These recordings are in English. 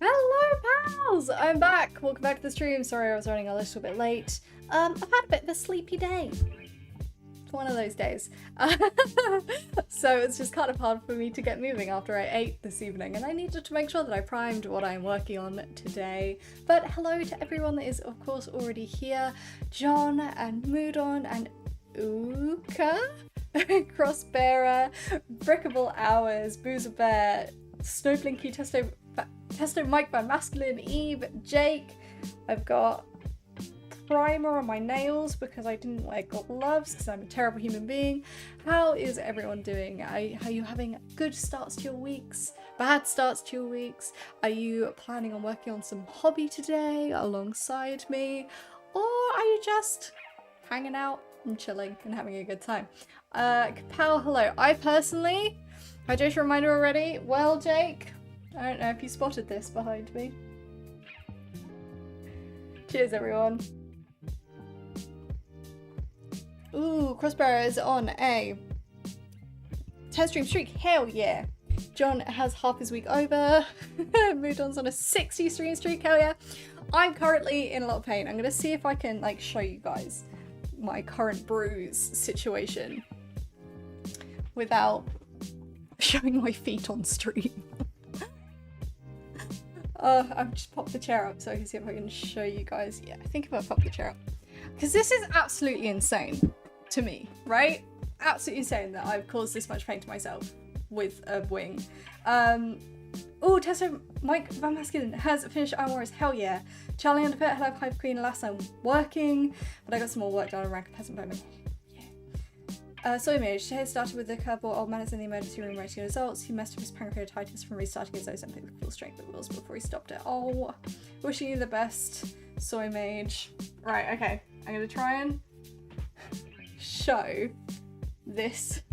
Hello pals! I'm back! Welcome back to the stream. Sorry I was running a little bit late. I've had a bit of a sleepy day. It's one of those days. So it's just kind of hard for me to get moving after I ate this evening, and I needed to make sure that I primed what I'm working on today. But hello to everyone that is of course already here. John and Moodon and Uka, Crossbearer, Brickable Hours, Boozer Bear, Snowblinky, Testo Mike by Masculine, Eve, Jake. I've got primer on my nails because I didn't wear gloves because I'm a terrible human being. How is everyone doing? Are you having good starts to your weeks? Bad starts to your weeks? Are you planning on working on some hobby today alongside me? Or are you just hanging out and chilling and having a good time? Kapow, hello. I personally, hydration reminder already. Well, Jake, I don't know if you spotted this behind me. Cheers, everyone. Ooh, Crossbearer is on a 10 stream streak. Hell yeah. John has half his week over. Moodon's on a 60 stream streak. Hell yeah. I'm currently in a lot of pain. I'm going to see if I can like show you guys my current bruise situation without showing my feet on stream. I've just popped the chair up so I can see if I can show you guys. Yeah, I think if I pop the chair up. Because this is absolutely insane to me, right? Absolutely insane that I've caused this much pain to myself. with a wing. Oh, Testo Mike Van Maskin has finished Iron Warriors. Hell yeah. Charlie Underpit, hello, Hive Queen. Last time working, but I got some more work done on rank of peasant bowman. So Image, today started with the curveball. Old man is in the emergency room writing results. He messed up his pancreatitis from restarting his Ozempic with full strength of wills before he stopped it. Oh, wishing you the best, Soy Mage. Right, okay. I'm gonna try and show this.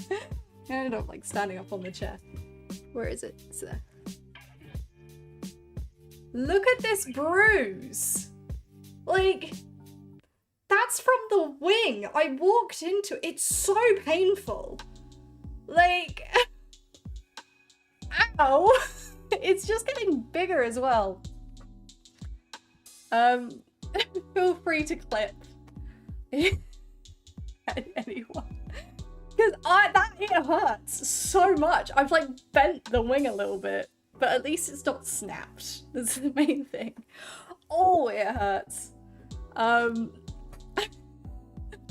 I ended up like standing up on the chair. Where is it? It's there. Look at this bruise. Like, that's from the wing. I walked into it's so painful. Like, ow. It's just getting bigger as well. Feel free to clip anyone. Because it hurts so much. I've like bent the wing a little bit, but at least it's not snapped. That's the main thing. Oh, it hurts.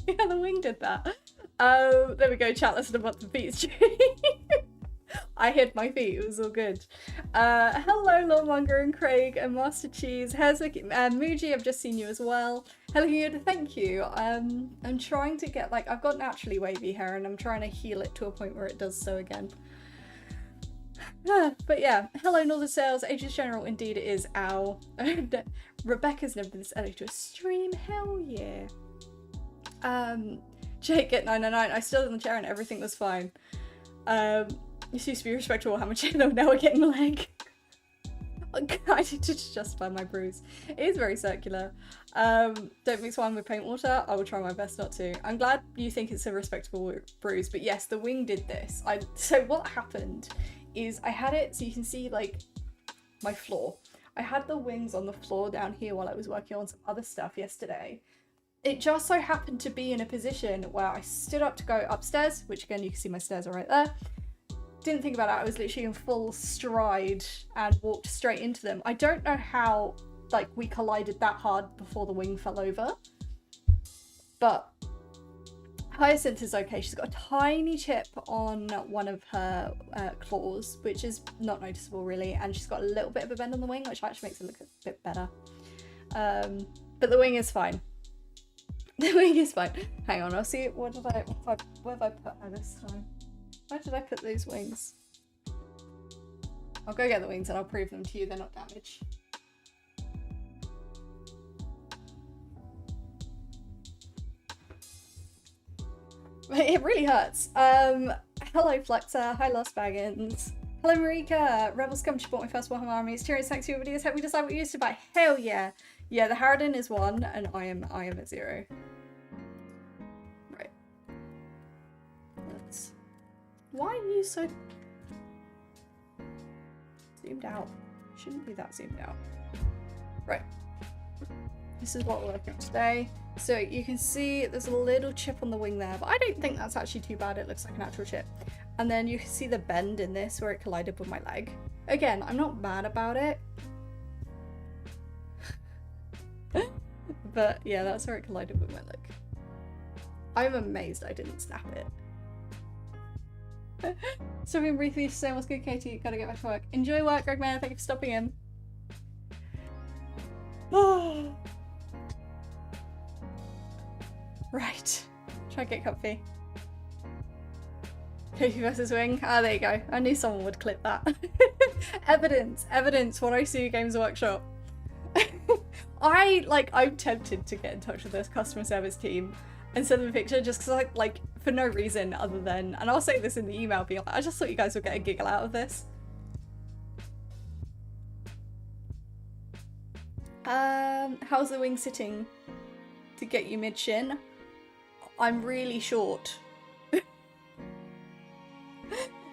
Yeah, the wing did that. There we go, chat, listen about the feet stream. I hid my feet, it was all good. Hello, Lawmonger and Craig and Master Cheese. Herzog and Muji, I've just seen you as well. Hello, Yoda, thank you. I'm trying to get, like, I've got naturally wavy hair and I'm trying to heal it to a point where it does so again. But yeah, hello, Northern Sales. Ages General, indeed it is. Ow. Rebecca's never been this early to a stream. Hell yeah. Jake at 999. I stood in the chair and everything was fine. You used to be respectable how much though, now we're getting a leg. I need to justify my bruise. It is very circular. Don't mix wine with paint water. I will try my best not to. I'm glad you think it's a respectable bruise, but yes, the wing did this. So what happened is I had it, so you can see like my floor. I had the wings on the floor down here while I was working on some other stuff yesterday. It just so happened to be in a position where I stood up to go upstairs, which again, you can see my stairs are right there. Didn't think about it. I was literally in full stride and walked straight into them. I don't know how like we collided that hard before the wing fell over, but Hyacinth is okay. She's got a tiny chip on one of her claws, which is not noticeable really, and she's got a little bit of a bend on the wing, which actually makes it look a bit better. But the wing is fine. The wing is fine. Hang on, I'll see where have I put her this time? Where did I put these wings? I'll go get the wings and I'll prove them to you they're not damaged. It really hurts. Hello Fluxer, hi Lost Baggins. Hello Marika, Rebel Scum, she bought my first Warhammer army. Tyranid, thanks for your videos. Help me decide what you used to buy. Hell yeah. Yeah, the Harridan is 1 and I am at 0. Right. Why are you so zoomed out? Shouldn't be that zoomed out. Right. This is what we're looking at today. So you can see there's a little chip on the wing there, but I don't think that's actually too bad. It looks like an actual chip. And then you can see the bend in this where it collided with my leg. Again, I'm not mad about it. But yeah, that's where it collided with my leg. I'm amazed I didn't snap it. So I'm briefly saying what's good, Katie, gotta get back to work. Enjoy work, Greg Man, thank you for stopping in. Right, try and get comfy. Katie versus Wing. Ah, there you go. I knew someone would clip that. Evidence, what I see Games Workshop. I'm tempted to get in touch with this customer service team and send them a picture just because like for no reason other than, and I'll say this in the email, being like, I just thought you guys would get a giggle out of this. How's the wing sitting to get you mid-shin? I'm really short.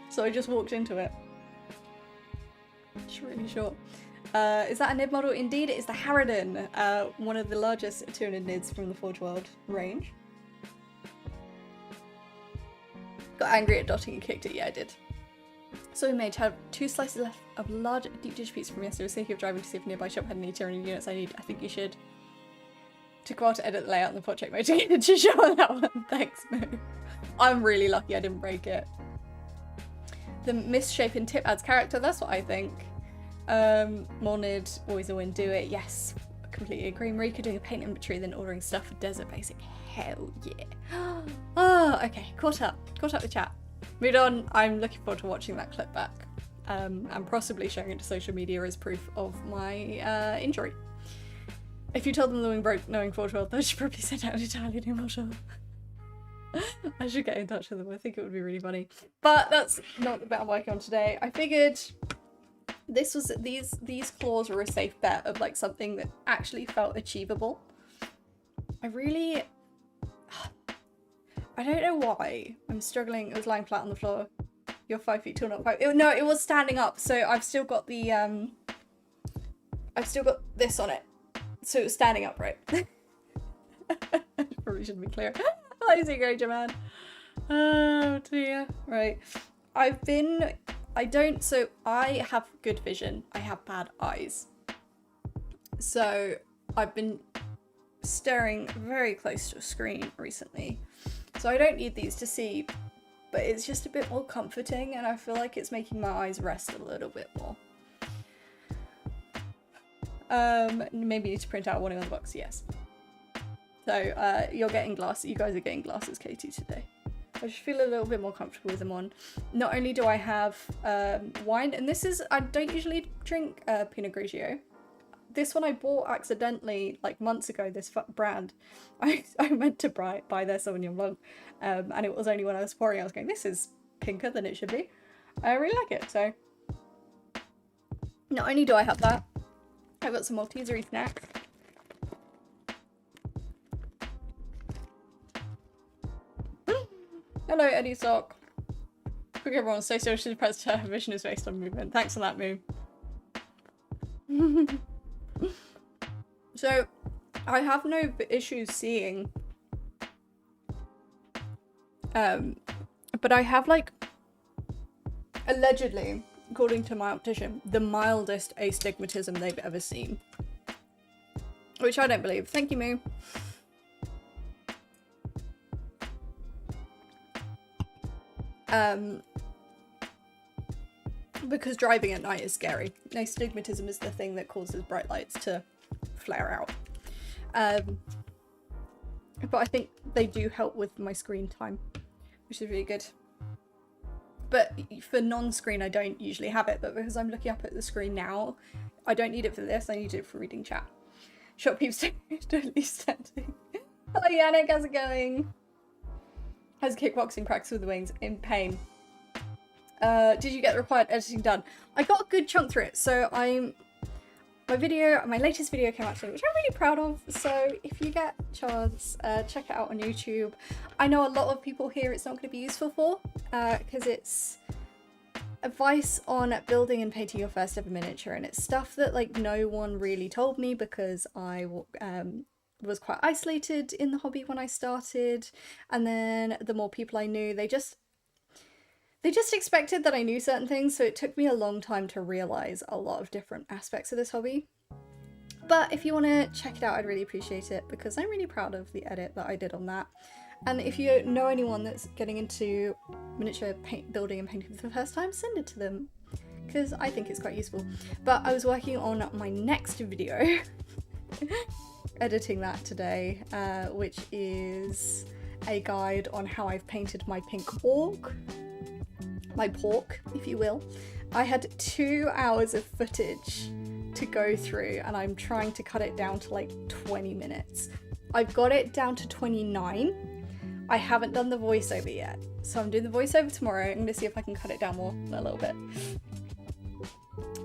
So I just walked into it. It's really short. Is that a nib model? Indeed, it is the Harridan, one of the largest Tyranid nids from the Forge World range. Got angry at dotting and kicked it. Yeah, I did. So we made have 2 slices left of large deep dish pizza from yesterday. I was thinking of driving to see if a nearby shop had any Tyranid units I need. I think you should. Took a while to edit the layout and the pot check mode to get to show on that one. Thanks, Moo. I'm really lucky I didn't break it. the misshapen tip adds character. That's what I think. Mornid, always a win, do it. Yes, completely agree. Marika doing a paint inventory, then ordering stuff for desert basic. Hell yeah. Oh, okay, caught up with chat. Moved on. I'm looking forward to watching that clip back. And possibly sharing it to social media as proof of my injury. If you told them the wing broke knowing Forge World, they should probably send out an entirely new model. I should get in touch with them. I think it would be really funny. But that's not the bit I'm working on today. I figured this was these claws were a safe bet of like something that actually felt achievable. I don't know why I'm struggling. It was lying flat on the floor. You're 5 feet tall, not 5. No, it was standing up. So I've still got the I've still got this on it. So it was standing upright. Probably shouldn't be clear. Lazy Granger, man. Oh dear. Right. I have good vision. I have bad eyes. So I've been staring very close to a screen recently. So I don't need these to see, but it's just a bit more comforting and I feel like it's making my eyes rest a little bit more. Maybe you need to print out a warning on the box, yes. So you're getting glasses, you guys are getting glasses, Katie, today. I just feel a little bit more comfortable with them on. Not only do I have wine, and this is, I don't usually drink Pinot Grigio. This one I bought accidentally like months ago, this brand. I meant to buy their Sauvignon Blanc, and it was only when I was pouring I was going, this is pinker than it should be. I really like it, so. Not only do I have that, I've got some Maltesery snacks. Hello, Eddie Sock. Quick everyone, stay socially depressed. Her vision is based on movement. Thanks for that, Moo. So, I have no issues seeing. But I have like, allegedly, according to my optician, the mildest astigmatism they've ever seen. Which I don't believe. Thank you, Moo. Because driving at night is scary. Astigmatism is the thing that causes bright lights to flare out. But I think they do help with my screen time, which is really good. But for non-screen, I don't usually have it, but because I'm looking up at the screen now, I don't need it for this, I need it for reading chat. Shop peeps totally standing. Hello Yannick, how's it going? How's kickboxing practice with the wings? In pain. Did you get the required editing done? I got a good chunk through it, so my latest video came out today, which I'm really proud of, so if you get a chance, check it out on YouTube. I know a lot of people here it's not going to be useful for, because it's advice on building and painting your first ever miniature, and it's stuff that like no one really told me because I was quite isolated in the hobby when I started, and then the more people I knew, they just expected that I knew certain things, so it took me a long time to realise a lot of different aspects of this hobby. But if you want to check it out, I'd really appreciate it, because I'm really proud of the edit that I did on that. And if you know anyone that's getting into miniature building and painting for the first time, send it to them, because I think it's quite useful. But I was working on my next video, editing that today, which is a guide on how I've painted my pink orc. My pork, if you will. I had 2 hours of footage to go through and I'm trying to cut it down to like 20 minutes. I've got it down to 29. I haven't done the voiceover yet. So I'm doing the voiceover tomorrow. I'm gonna see if I can cut it down more a little bit.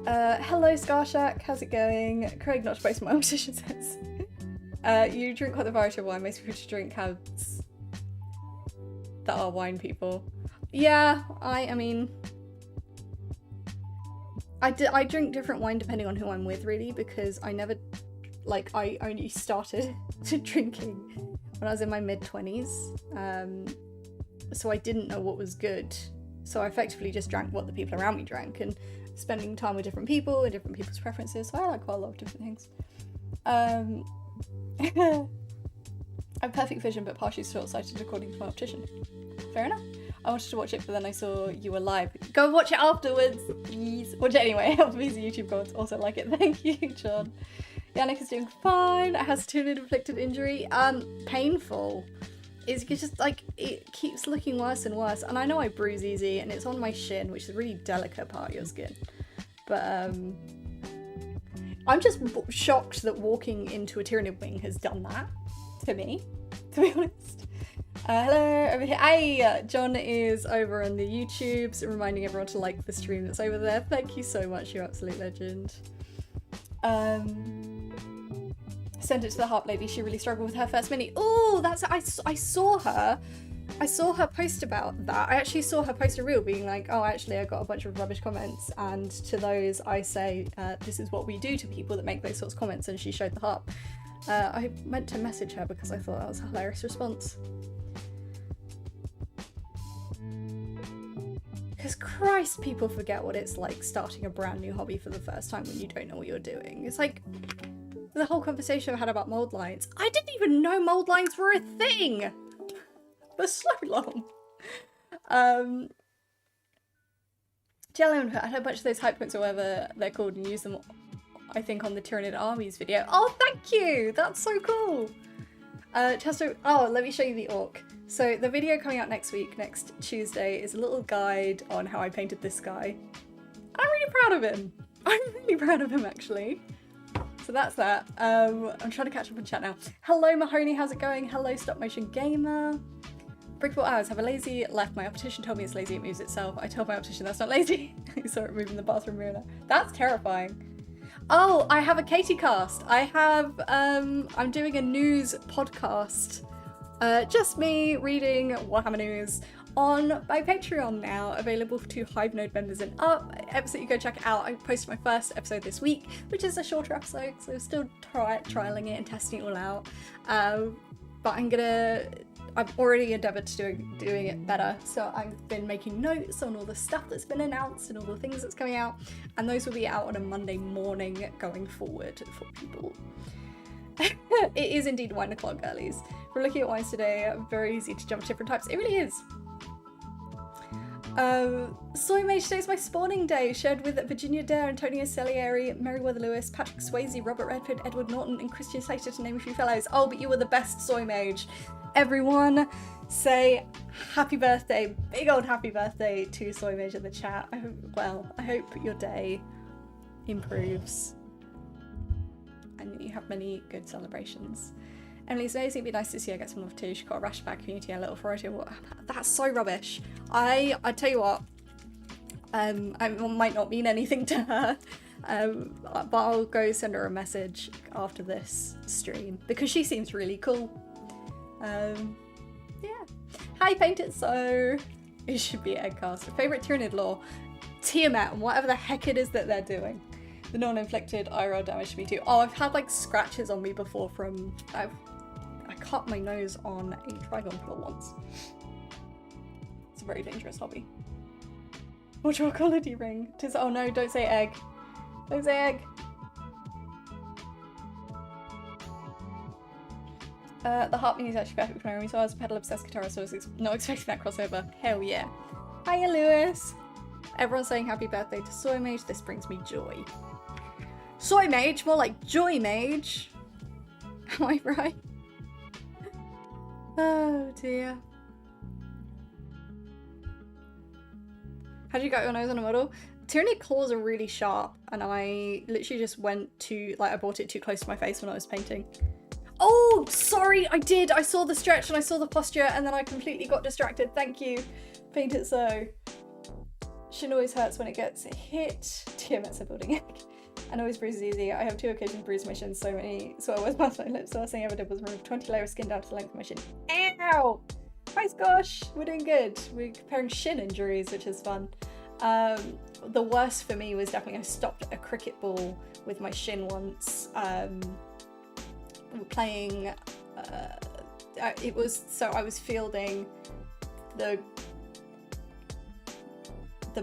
Hello Scarshack, how's it going? Craig, not to boast, my optician says. You drink quite the variety of wine. Most people should drink cabs that are wine people. Yeah, I mean, I drink different wine depending on who I'm with, really, because I never, like, I only started drinking when I was in my mid-20s, so I didn't know what was good, so I effectively just drank what the people around me drank, and spending time with different people and different people's preferences, so I like quite a lot of different things. I have perfect vision, but partially short-sighted according to my optician. Fair enough. I wanted to watch it, but then I saw you were live. Go watch it afterwards, please. Watch it anyway. Help me, YouTube gods also like it. Thank you, John. Yannick is doing fine. Has a Tyranid inflicted injury. Painful. It's just like, it keeps looking worse and worse. And I know I bruise easy, and it's on my shin, which is a really delicate part of your skin. But I'm just shocked that walking into a Tyranid wing has done that to me, to be honest. Hello, over here. Hey, John is over on the YouTubes, reminding everyone to like the stream that's over there. Thank you so much, you absolute legend. Send it to the Harp Lady. She really struggled with her first mini. Oh, that's, I saw her post about that. I actually saw her post a reel being like, oh, actually I got a bunch of rubbish comments, and to those I say, this is what we do to people that make those sorts of comments, and she showed the harp. I meant to message her because I thought that was a hilarious response. Because Christ, people forget what it's like starting a brand new hobby for the first time when you don't know what you're doing. It's like the whole conversation I've had about mold lines. I didn't even know mold lines were a thing for so long. Jello, I had a bunch of those hype points or whatever they're called and use them, I think, on the Tyranid Armies video. Oh, thank you! That's so cool! Chesto, oh, let me show you the orc. So the video coming out next week, next Tuesday, is a little guide on how I painted this guy. I'm really proud of him. I'm really proud of him, actually. So that's that. I'm trying to catch up on chat now. Hello, Mahoney, how's it going? Hello, Stop Motion Gamer. Brickball hours have a lazy left. My optician told me it's lazy, it moves itself. I told my optician that's not lazy. I saw it move in the bathroom mirror. That's terrifying. Oh, I have a Katie cast. I have, I'm doing a news podcast. Just me reading Warhammer news on my Patreon now, available to Hive Node members and up. Episode, you go check it out. I posted my first episode this week, which is a shorter episode, so I'm still trialing it and testing it all out. But I've already endeavoured to doing it better, so I've been making notes on all the stuff that's been announced and all the things that's coming out, and those will be out on a Monday morning going forward for people. It is indeed 1 o'clock earlies. We're looking at wines today, very easy to jump to different types. It really is. Soy Mage, today's my spawning day, shared with Virginia Dare, Antonio Salieri, Meriwether Lewis, Patrick Swayze, Robert Redford, Edward Norton, and Christian Slater, to name a few fellows. Oh, but you were the best, Soy Mage. Everyone say happy birthday, big old happy birthday to Soy Mage in the chat. I hope your day improves and you have many good celebrations. Emily's amazing, it'd be nice to see her get some love too. She got a rash back community and a little variety. That's so rubbish. I tell you what, I might not mean anything to her, but I'll go send her a message after this stream because she seems really cool. Yeah. Hi, Paint It So. It should be Eggcast. Favorite Tyranid lore? Tiamat and whatever the heck it is that they're doing. The non-inflicted IRL damage to me too. Oh, I've had like scratches on me before from I cut my nose on a dragon floor once. It's a very dangerous hobby. What's your quality ring? Tis, oh no, don't say egg. Don't say egg. The Harp Mini is actually perfect for my room, so I was a pedal obsessed guitarist, so I was not expecting that crossover. Hell yeah. Hiya, Lewis. Everyone's saying happy birthday to Soy Mage. This brings me joy. Soy Mage, more like Joy Mage. Am I right? Oh dear. How did you get your nose on a model? Tyranid claws are really sharp, and I literally just went to, like, I brought it too close to my face when I was painting. Oh, sorry, I did. I saw the stretch and I saw the posture, and then I completely got distracted. Thank you. Paint It So. Shin always hurts when it gets hit. Tiamat's a building egg. And always bruises easy. I have 2 occasions bruised my shin so I always past my lips. So last thing I ever did was remove 20 layers of skin down to the length of my shin. Ow! Hi, Gosh. We're doing good. We're comparing shin injuries, which is fun. The worst for me was definitely I stopped a cricket ball with my shin once. Playing, it was, so I was fielding, the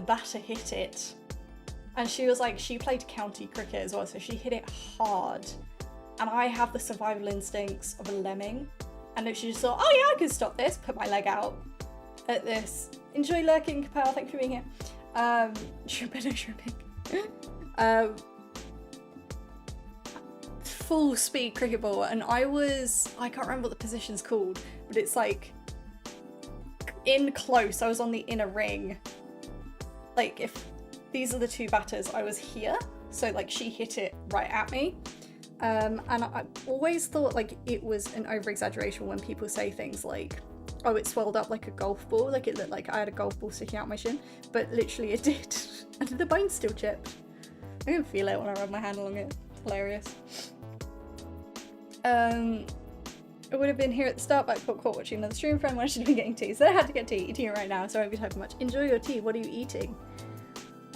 batter hit it, and she was like, she played county cricket as well, so she hit it hard, and I have the survival instincts of a lemming, and she just thought, oh yeah, I can stop this, put my leg out, at this. Enjoy lurking, Capel. Thank you for being here. Shrimping. Full speed cricket ball, and I can't remember what the position's called, but it's like in close. I was on the inner ring. Like, if these are the two batters, I was here, so like she hit it right at me. And I always thought like it was an over-exaggeration when people say things like, oh, it swelled up like a golf ball, like it looked like I had a golf ball sticking out my shin, but literally it did. And the bone's still chipped. I can feel it when I rub my hand along it. Hilarious. I would have been here at the start, but I got caught watching another stream friend when I should have been getting tea, so I had to get tea. Eating it right now, so I won't be typing much. Enjoy your tea. What are you eating?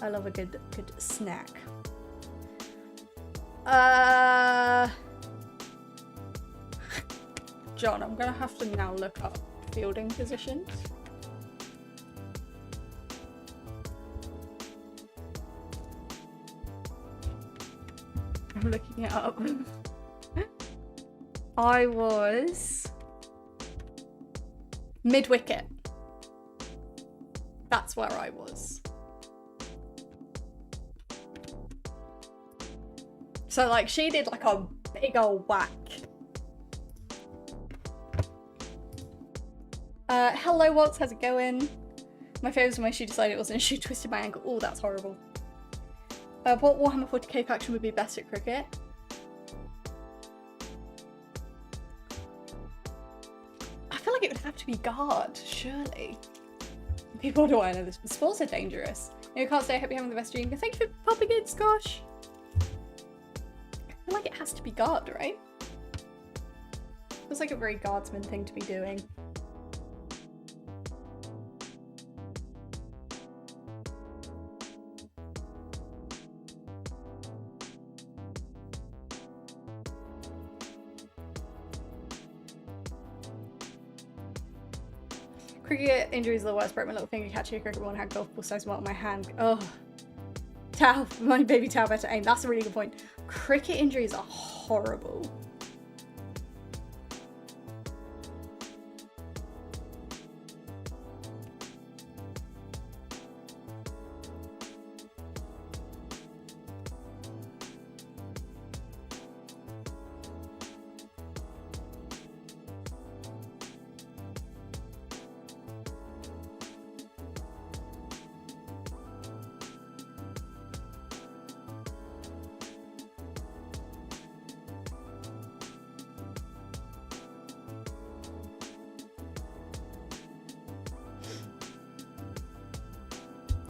I love a good snack. John, I'm gonna have to now look up fielding positions. I'm looking it up. I was mid-wicket. That's where I was. So like she did like a big old whack. Hello Waltz, how's it going? My favourite was when she decided it wasn't a shoe, twisted my ankle. Oh, that's horrible. What Warhammer 40k faction would be best at cricket? I feel like it would have to be guard, surely. People do I know this, but sports are dangerous. You can't say I hope you're having the best dream. Thank you for popping in, Skosh. I feel like it has to be guard, right? Feels like a very guardsman thing to be doing. Cricket injuries are the worst. Broke my little finger catching a cricket ball and had golf ball size mark on my hand. Oh, Tao, my baby Tao better aim. That's a really good point. Cricket injuries are horrible.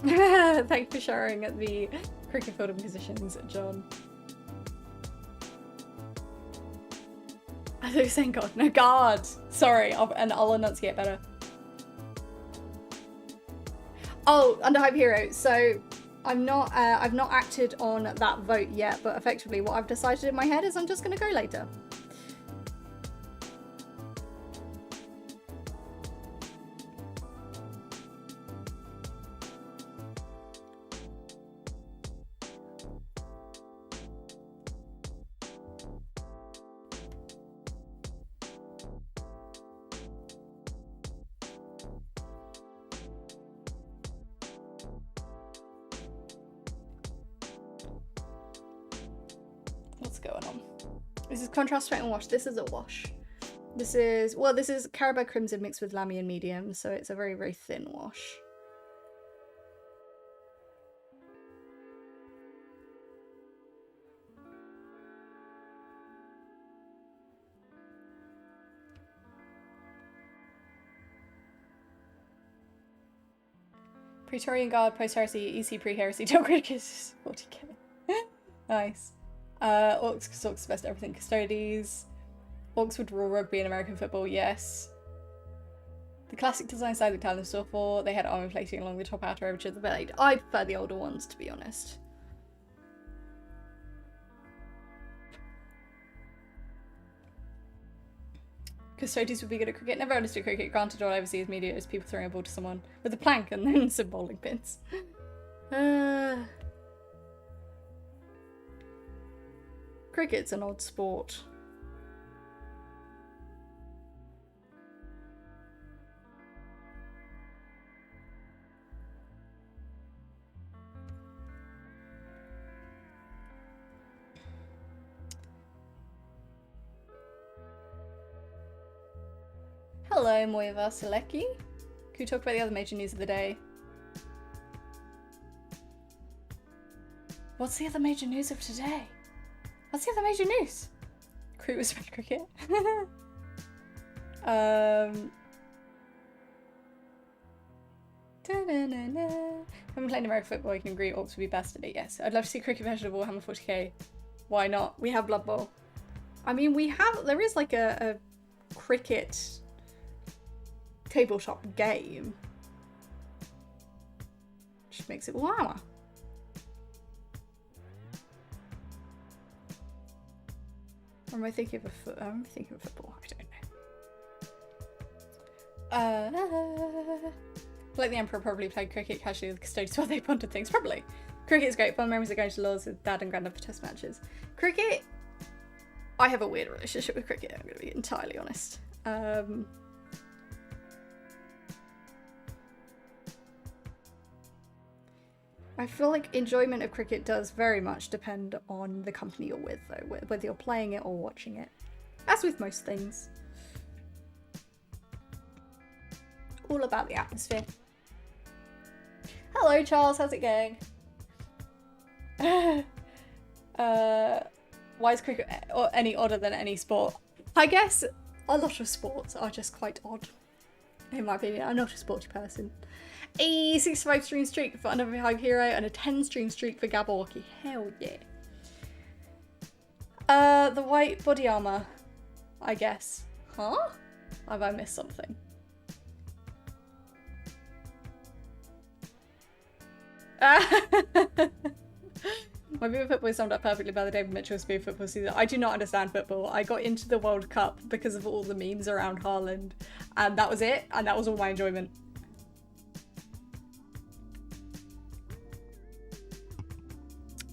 Thanks for sharing the cricket fielding positions, John. I thought you were saying God. No, guard. Sorry, I'll enunciate better. Oh, Underhype Hero. So I've not acted on that vote yet, but effectively what I've decided in my head is I'm just going to go later. Contrast straight and wash. This is a wash. This is Carabao Crimson mixed with Lamian Medium, so it's a very, very thin wash. Praetorian Guard, post-heresy, EC pre-heresy, don't criticise 40k. Nice. Orcs, because Orcs best at everything. Custodes. Orcs would rule rugby in American football, yes. The classic design side of the Talon store for, they had armor plating along the top outer edge of the blade. I prefer the older ones, to be honest. Custodes would be good at cricket. Never understood cricket. Granted, all I ever see is media is people throwing a ball to someone with a plank and then some bowling pins. Cricket's an odd sport. Hello, Moya Vasileki. Can we talk about the other major news of the day? What's the other major news of today? What's the other major news? Crew was red cricket. Having played American football, you can agree Orcs would be best at it, yes. I'd love to see a cricket version of Warhammer 40k. Why not? We have Blood Bowl. I mean, there is like a cricket tabletop game. Just makes it Warhammer. Or am I thinking of football? I don't know. Like the Emperor probably played cricket casually with custodians while they pondered things. Probably. Cricket is great. Fun memories of going to Lords with Dad and Grandad for test matches. Cricket, I have a weird relationship with cricket, I'm going to be entirely honest. I feel like enjoyment of cricket does very much depend on the company you're with, though, whether you're playing it or watching it. As with most things. All about the atmosphere. Hello, Charles. How's it going? Why is cricket any odder than any sport? I guess a lot of sports are just quite odd. In my opinion, I'm not a sporty person. A 65 stream streak for Under Hype Hero and a 10 stream streak for Gabawaki. Hell yeah. The white body armor, I guess. Huh? Have I missed something? My view of football is summed up perfectly by the David Mitchell speed football season. I do not understand football. I got into the World Cup because of all the memes around Haaland, and that was it, and that was all my enjoyment.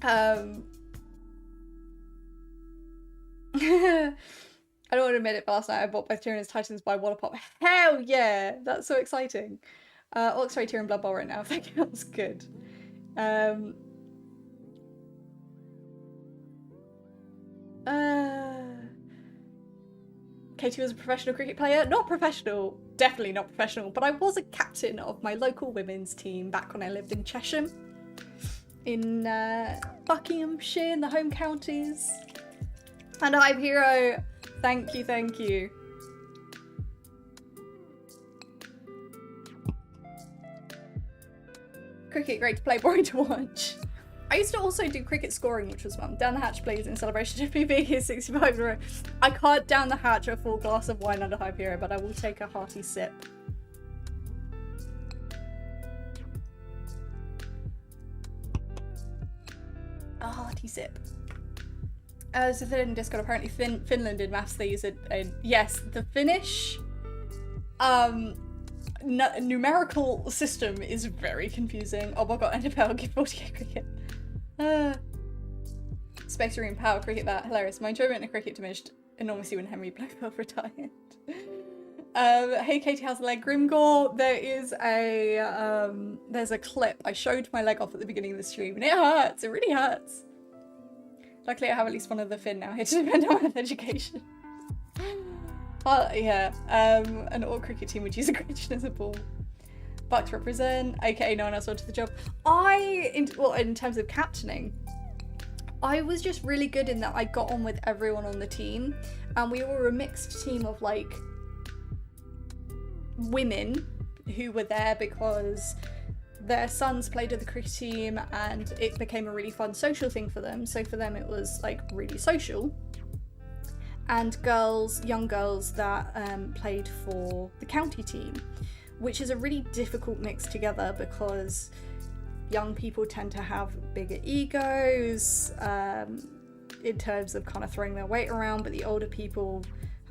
I don't want to admit it, but last night I bought both Tyranid Titans by Wallapop. Hell yeah! That's so exciting. Orcs right here in Blood Bowl right now. That feels good. Katie was a professional cricket player. Not professional. Definitely not professional. But I was a captain of my local women's team back when I lived in Chesham. In Buckinghamshire, in the home counties. And Hype Hero, thank you, thank you. Cricket, great to play, boring to watch. I used to also do cricket scoring, which was fun. Down the hatch, please, in celebration of PB here 65 in a row. I can't down the hatch a full glass of wine under Hype Hero, but I will take a hearty sip. A hearty sip. So in Discord, apparently Finland in maths, they use yes, the Finnish numerical system is very confusing. Oh my god, NFL, give 40k cricket. Space Marine Power Cricket Bat, hilarious. My enjoyment in cricket diminished enormously when Henry Blofeld retired. Hey Katie, how's the leg? Grimgore, there is there's a clip. I showed my leg off at the beginning of the stream and it hurts, it really hurts. Luckily I have at least one of the fin now here to depend on my education. Yeah, an all cricket team would use a Gretchen as a ball. Bucks represent, aka no one else wanted the job. In terms of captaining, I was just really good in that I got on with everyone on the team, and we were a mixed team of like women who were there because their sons played at the cricket team and it became a really fun social thing for them. So for them it was like really social. And girls, young girls that played for the county team, which is a really difficult mix together because young people tend to have bigger egos in terms of kind of throwing their weight around, but the older people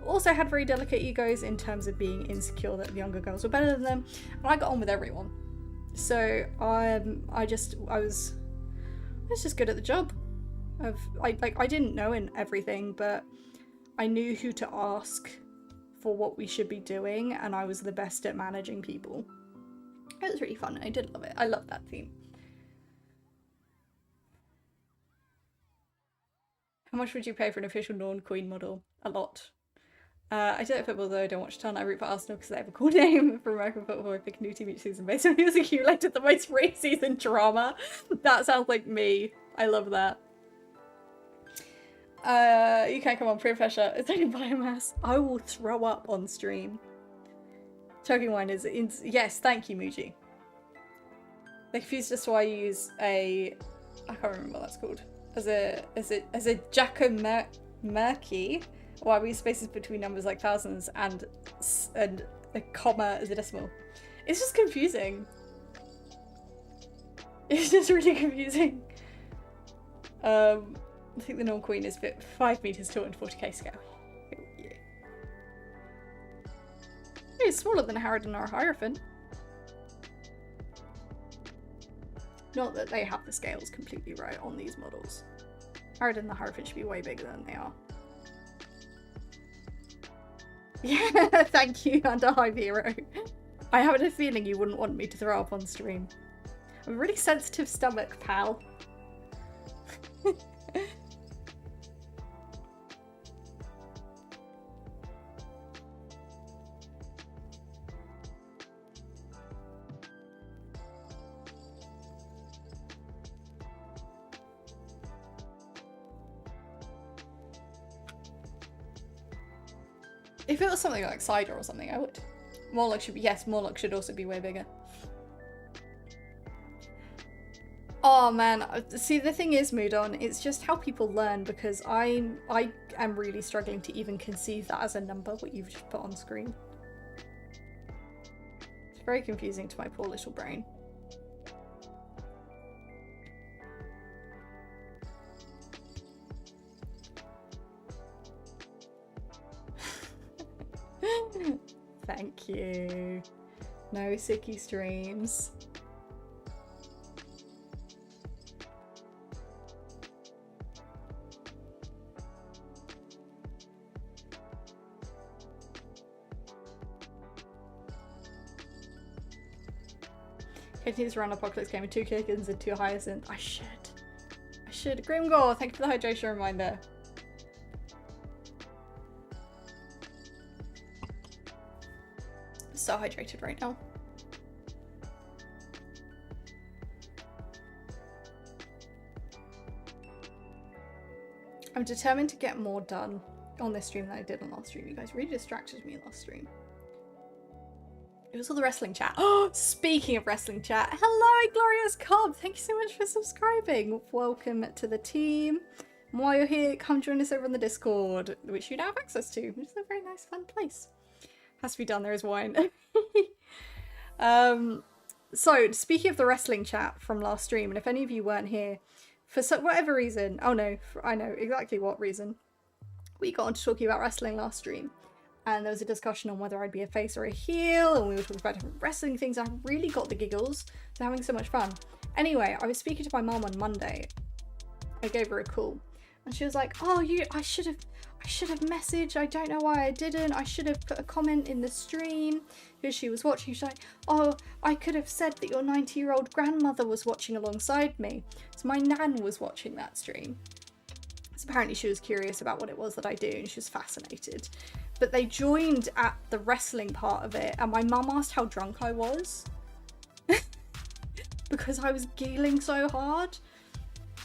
also had very delicate egos in terms of being insecure that the younger girls were better than them. And I got on with everyone. So I was just good at the job. I didn't know in everything, but I knew who to ask for what we should be doing, and I was the best at managing people. It was really fun. I did love it. I loved that theme. How much would you pay for an official Norn Queen model? A lot. I don't football though, I don't watch a ton. I root for Arsenal because they have a cool name. For American football, I pick a new team each season based on who's accumulated the most pre-season drama. That sounds like me. I love that. You can't come on, peer pressure. It's only biomass. I will throw up on stream. Choking wine is yes, thank you, Muji. They confused us why you use a I can't remember what that's called. As a Giacometti. Why we use spaces between numbers like thousands and a comma as a decimal. It's just confusing. It's just really confusing. I think the Norn Queen is 5 meters tall and 40k scale. Yeah. It's smaller than a Harridan or a Hierophant. Not that they have the scales completely right on these models. Harridan and the Hierophant should be way bigger than they are. Yeah, thank you, Under High Hero. I have a feeling you wouldn't want me to throw up on stream. I'm a really sensitive stomach, pal. If it was something like cider or something, I would. Morlock should be, yes, Morlock should also be way bigger. Oh man, see the thing is, Moodon, it's just how people learn because I am really struggling to even conceive that as a number, what you've just put on screen. It's very confusing to my poor little brain. Thank you. No sicky streams. Katie's run Apocalypse game with 2 chickens and 2 hyacinth. I should. Grimgore, thank you for the hydration reminder. So hydrated right now. I'm determined to get more done on this stream than I did on last stream. You guys really distracted me last stream. It was all the wrestling chat. Oh, speaking of wrestling chat, hello, Glorious Cobb. Thank you so much for subscribing. Welcome to the team. And while you're here, come join us over on the Discord, which you now have access to, which is a very nice, fun place. Has to be done, there is wine. So, speaking of the wrestling chat from last stream, and if any of you weren't here, for whatever reason, oh no, I know exactly what reason, we got on to talking about wrestling last stream. And there was a discussion on whether I'd be a face or a heel, and we were talking about different wrestling things. I really got the giggles. I was having so much fun. Anyway, I was speaking to my mum on Monday. I gave her a call. And she was like, oh, I should have messaged. I don't know why I didn't. I should have put a comment in the stream because she was watching. She's like, oh, I could have said that your 90-year-old grandmother was watching alongside me. So my nan was watching that stream. So apparently she was curious about what it was that I do, and she was fascinated. But they joined at the wrestling part of it, and my mum asked how drunk I was. Because I was giggling so hard.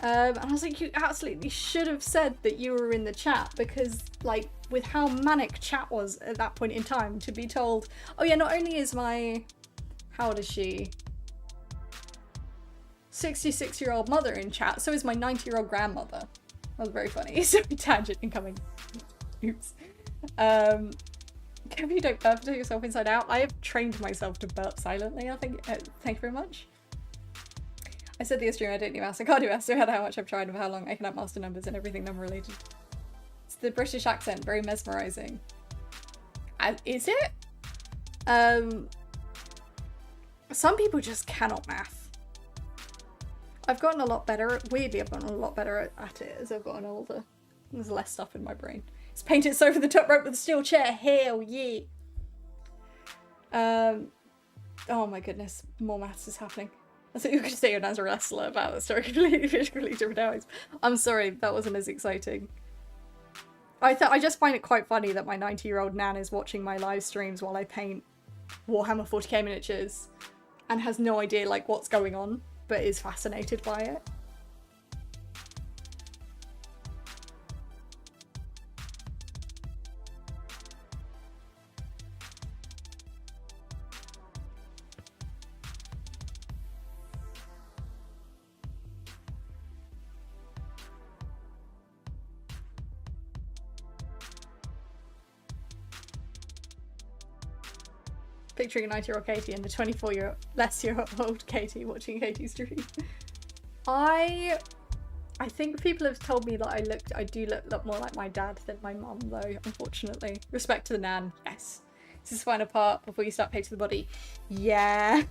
And I was like, you absolutely should have said that you were in the chat, because like with how manic chat was at that point in time, to be told, oh yeah, not only is my, how old is she? 66-year-old mother in chat, so is my 90-year-old grandmother. That was very funny. So tangent incoming. Oops. If you don't burp to yourself inside out, I have trained myself to burp silently, I think. Thank you very much. I said the stream, I don't do maths. I can't do maths, no matter how much I've tried and for how long. I can have master numbers and everything number related. It's the British accent, very mesmerising. Is it? Some people just cannot math. I've gotten a lot better, weirdly I've gotten a lot better at it as I've gotten older. There's less stuff in my brain. It's painted so over the top rope with a steel chair, hell yeah! Oh my goodness, more maths is happening. I thought you were going to say you're as a wrestler about the story completely different times. I'm sorry, that wasn't as exciting. I just find it quite funny that my 90-year-old nan is watching my live streams while I paint Warhammer 40k miniatures and has no idea like what's going on, but is fascinated by it. Picturing a 90-year-old Katie and a 24-year-old Katie watching Katie's stream. I think people have told me that I do look more like my dad than my mum, though, unfortunately. Respect to the nan, yes. This is the final part before you start painting the body. Yeah.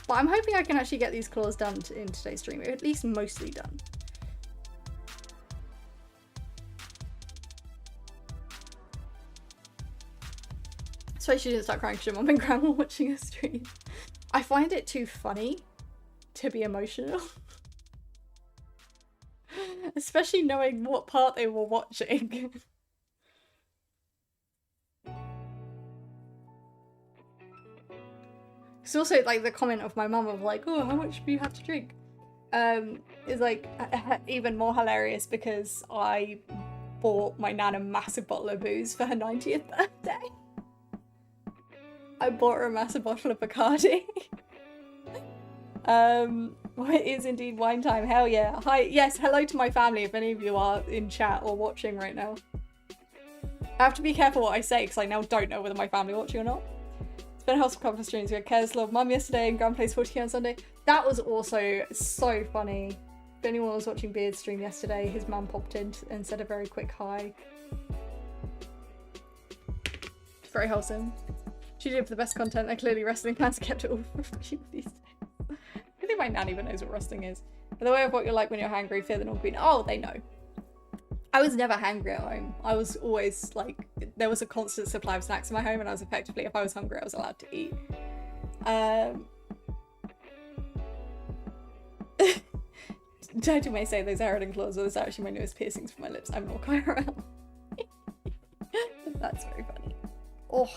But I'm hoping I can actually get these claws done in today's stream, or at least mostly done. So she didn't start crying because your mum and grandma watching a stream. I find it too funny to be emotional. Especially knowing what part they were watching. It's also like the comment of my mum of like, oh, how much do you have to drink? Is like even more hilarious because I bought my nan a massive bottle of booze for her 90th birthday. I bought her a massive bottle of Bacardi. It is indeed wine time. Hell yeah. Hi, yes, hello to my family if any of you are in chat or watching right now. I have to be careful what I say because I now don't know whether my family are watching or not. It's been a house of couple of streams. We had Kez Love Mum yesterday and Grand Plays 40k on Sunday. That was also so funny. If anyone was watching Beard's stream yesterday, his mum popped in and said a very quick hi. It's very wholesome. She did for the best content, and clearly wrestling fans kept it all for you these days. I think my nan even knows what wrestling is. By the way of what you're like when you're hangry, fear the North Queen. Oh, they know. I was never hangry at home. I was always like, there was a constant supply of snacks in my home, and I was effectively, if I was hungry, I was allowed to eat. Jojo may say those Harridan claws, those are actually my newest piercings for my lips. I'm not quite around. That's very funny. Oh.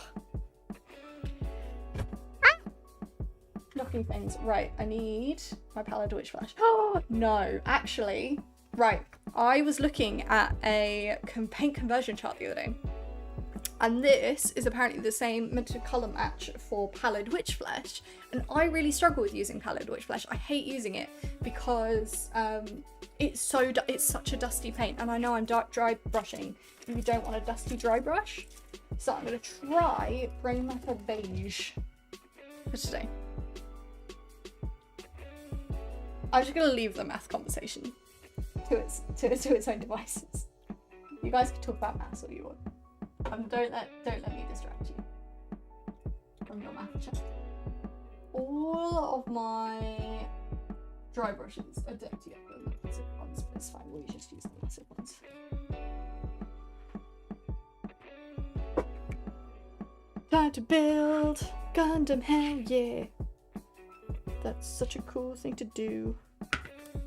Knocking things. Right, I need my Pallid Witch Flash. Oh, no, actually. Right, I was looking at a paint conversion chart the other day. And this is apparently the same meant to colour match for Pallid Witch Flesh. And I really struggle with using Pallid Witch Flesh. I hate using it because it's such a dusty paint. And I know I'm dry brushing. And you don't want a dusty dry brush. So I'm going to try bring back a beige for today. I'm just going to leave the math conversation to its own devices. You guys can talk about maths all you want. Don't let me distract you from your math chat. All of my dry brushes are dirty over the massive ones, but it's fine, we'll just use the massive ones. Time to build Gundam, hell yeah! That's such a cool thing to do.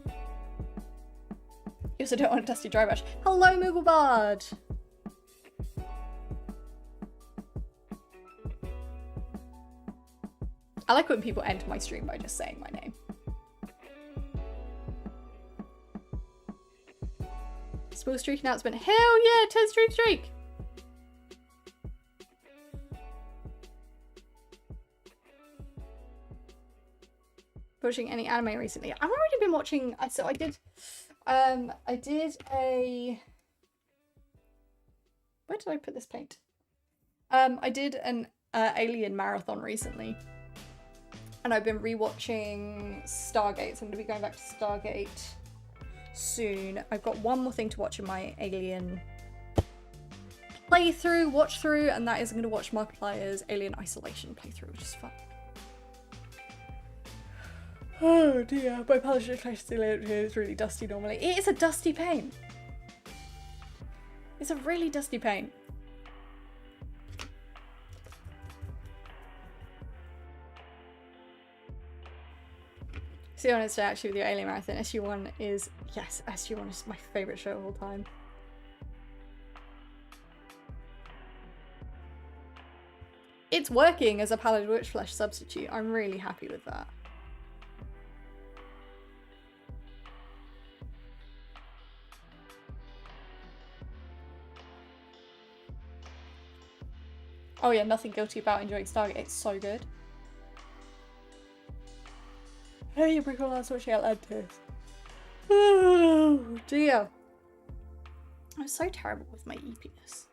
You also don't want a dusty dry brush. Hello, Mooglebard! I like when people end my stream by just saying my name. Small streak announcement. Hell yeah, 10 streak! Watching any anime recently? I've already been watching. So I did a. Where did I put this paint? I did an Alien marathon recently, and I've been rewatching Stargate. So I'm gonna be going back to Stargate soon. I've got one more thing to watch in my Alien watch through, and that is I'm gonna watch Markiplier's Alien Isolation playthrough, which is fun. Oh dear, my palette is really dusty normally. It is a dusty paint. It's a really dusty paint. See, honest actually with your Alien Marathon, SG1 is, yes, SG1 is my favourite show of all time. it's working as a Pallid Witchflesh substitute. I'm really happy with that. Oh yeah, nothing guilty about enjoying Stargate. It's so good. Hey, you recall that's what she Atlantis. Oh dear. I'm so terrible with my EPS.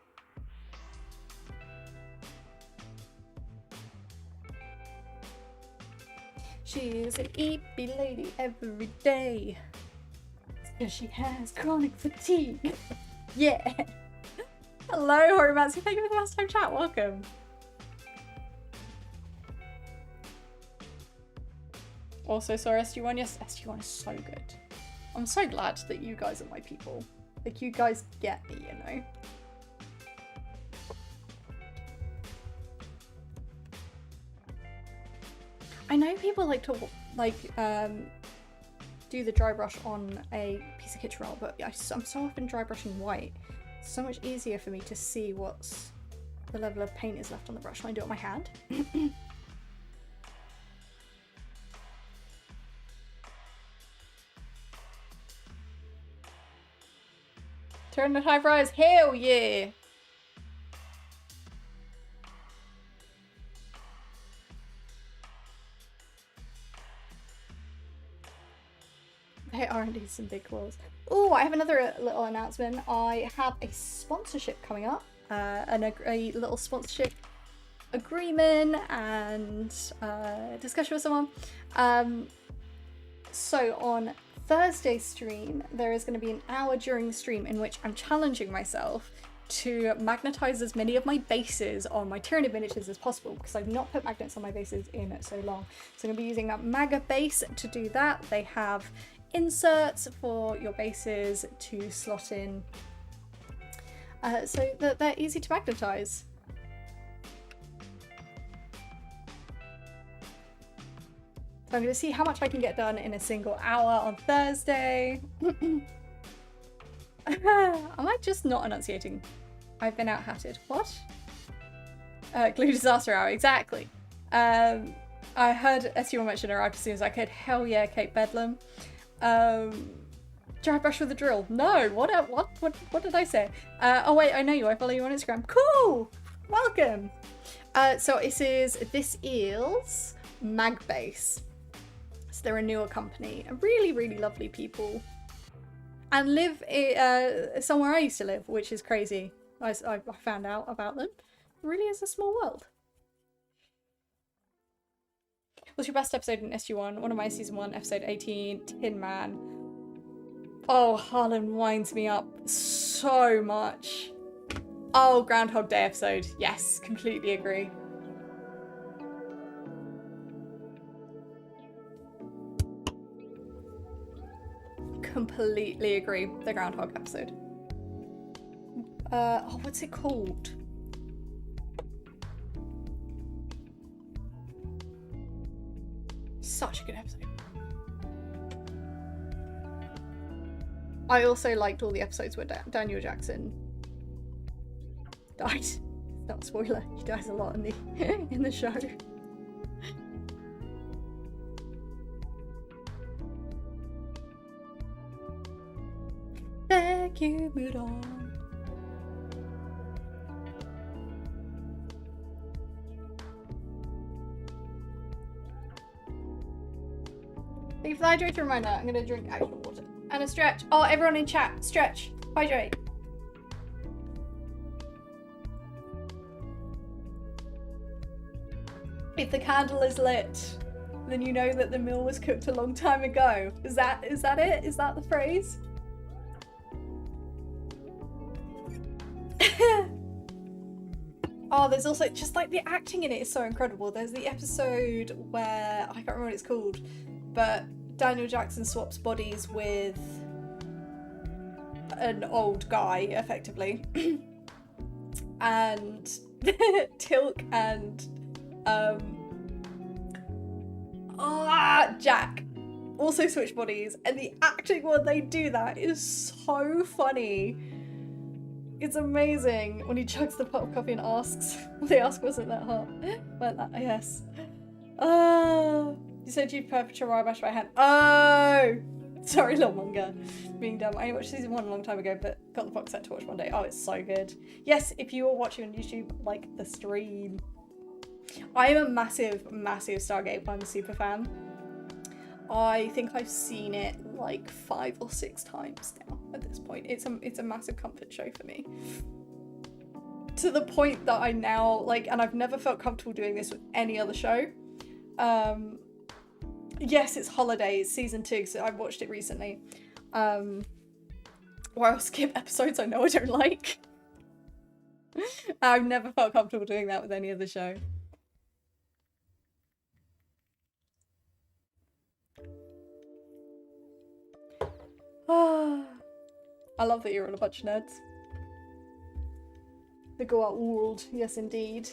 She's an EP lady every day. Because she has chronic fatigue. Yeah. Hello, Horomancy. Thank you for the last time chat. Welcome. Also, sorry, SG1. Yes, SG1 is so good. I'm so glad that you guys are my people. Like, you guys get me, you know? I know people like to, do the dry brush on a piece of kitchen roll, but I'm so often dry brushing white. It's so much easier for me to see what's the level of paint is left on the brush when I do it with my hand. Turn the high fries, hell yeah! They are indeed some big claws. Oh, I have another little announcement. I have a sponsorship coming up, a little sponsorship agreement and discussion with someone. So on Thursday's stream, there is going to be an hour during the stream in which I'm challenging myself to magnetize as many of my bases on my Tyranid miniatures as possible, because I've not put magnets on my bases in so long. So I'm going to be using that Maga base to do that. They have inserts for your bases to slot in so that they're easy to magnetize. So I'm going to see how much I can get done in a single hour on Thursday. Am I just not enunciating? I've been out-hatted. What? Glue disaster hour, exactly. I heard SU mention arrived as soon as I could. Hell yeah, Kate Bedlam. Dry brush with a drill. No, what did I say? Oh wait, I know you. I follow you on Instagram. Cool. Welcome. So this is Magbase. So they're a newer company, and really, really lovely people, and live somewhere I used to live, which is crazy. I found out about them. It really is a small world. What's your best episode in SG1? One of my season 1, episode 18, Tin Man. Oh, Harlan winds me up so much. Oh, Groundhog Day episode. Yes, completely agree. Completely agree. The Groundhog episode. Oh, what's it called? Such a good episode. I also liked all the episodes where Daniel Jackson died. Not a spoiler. He dies a lot in the in the show. Thank you, Mudon. Thank you for the hydrator reminder. I'm gonna drink actual water. And a stretch. Oh, everyone in chat, stretch. Hydrate. If the candle is lit, then you know that the meal was cooked a long time ago. Is that it? Is that the phrase? Oh, there's also just like the acting in it is so incredible. There's the episode where I can't remember what it's called, but Daniel Jackson swaps bodies with an old guy, effectively, and Tilk and Jack also switch bodies, and the acting when they do that is so funny. It's amazing when he chugs the pot of coffee and asks. They ask, wasn't that hot? Weren't that? Yes. Oh, you said you'd prefer to Rabash by hand. Oh, sorry, Lilmonger. Being dumb. I watched season 1 a long time ago, but got the box set to watch one day. Oh, it's so good. Yes, if you are watching on YouTube, like the stream. I am a massive, massive Stargate. I'm a super fan. I think I've seen it like 5 or 6 times now at this point. It's a massive comfort show for me. To the point that I now, like, and I've never felt comfortable doing this with any other show. Yes, it's Holidays, season 2, so I've watched it recently. Where I'll skip episodes I know I don't like. I've never felt comfortable doing that with any other show. I love that you're all a bunch of nerds. The go out world, yes indeed.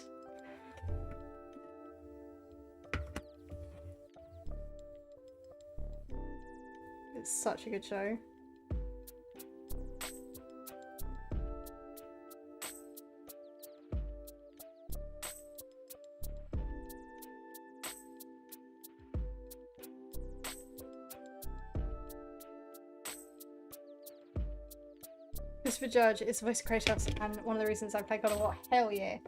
It's such a good show. Christopher Judge is the voice of Kratos, and one of the reasons I play God of War. Hell yeah.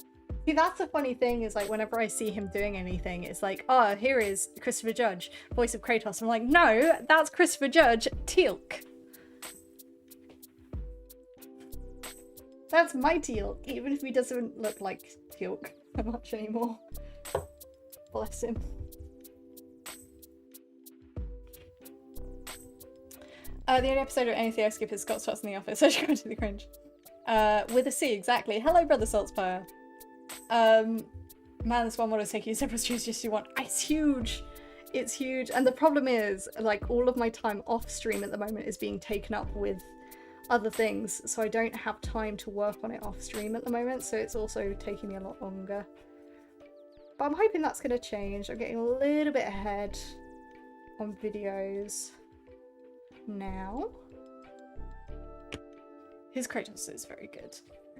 See, that's the funny thing, is like whenever I see him doing anything, it's like, oh, here is Christopher Judge, voice of Kratos. I'm like, no, that's Christopher Judge, Teal'c. That's my Teal'c, even if he doesn't look like Teal'c much anymore. Bless him. The only episode of anything I skip is Scott starts in the office, so I should go into the cringe. With a C, exactly. Hello, Brother Saltspire. Man, this one want to take you several streams just you want. It's huge. It's huge. And the problem is, like, all of my time off stream at the moment is being taken up with other things, so I don't have time to work on it off stream at the moment, so it's also taking me a lot longer. But I'm hoping that's going to change. I'm getting a little bit ahead on videos now. His Kratos is very good.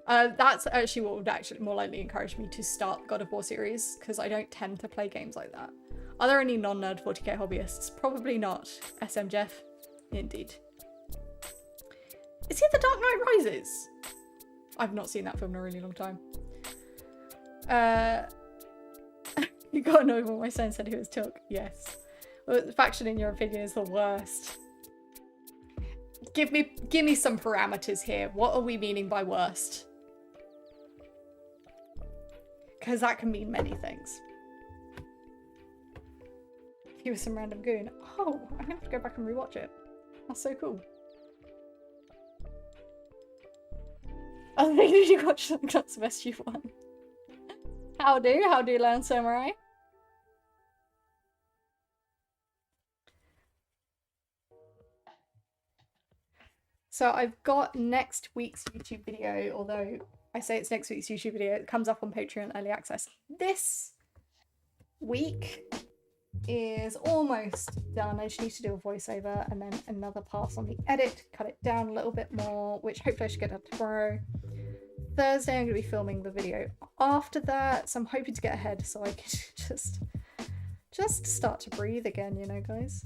That's actually what would actually more likely encourage me to start the God of War series, because I don't tend to play games like that. Are there any non-nerd 40k hobbyists? Probably not. SM Jeff? Indeed. Is he The Dark Knight Rises? I've not seen that film in a really long time. You gotta know what my son said he was Teal'c. Yes. Well, the faction in your opinion is the worst. Give me some parameters here. What are we meaning by worst? Because that can mean many things. He was some random goon. Oh, I'm gonna have to go back and rewatch it. That's so cool. I think you watch the Class of SG1. How do, Land Samurai? So I've got next week's YouTube video, although I say it's next week's YouTube video, it comes up on Patreon Early Access. This week is almost done. I just need to do a voiceover and then another pass on the edit, cut it down a little bit more, which hopefully I should get done tomorrow. Thursday I'm going to be filming the video after that, so I'm hoping to get ahead so I can just start to breathe again, you know, guys.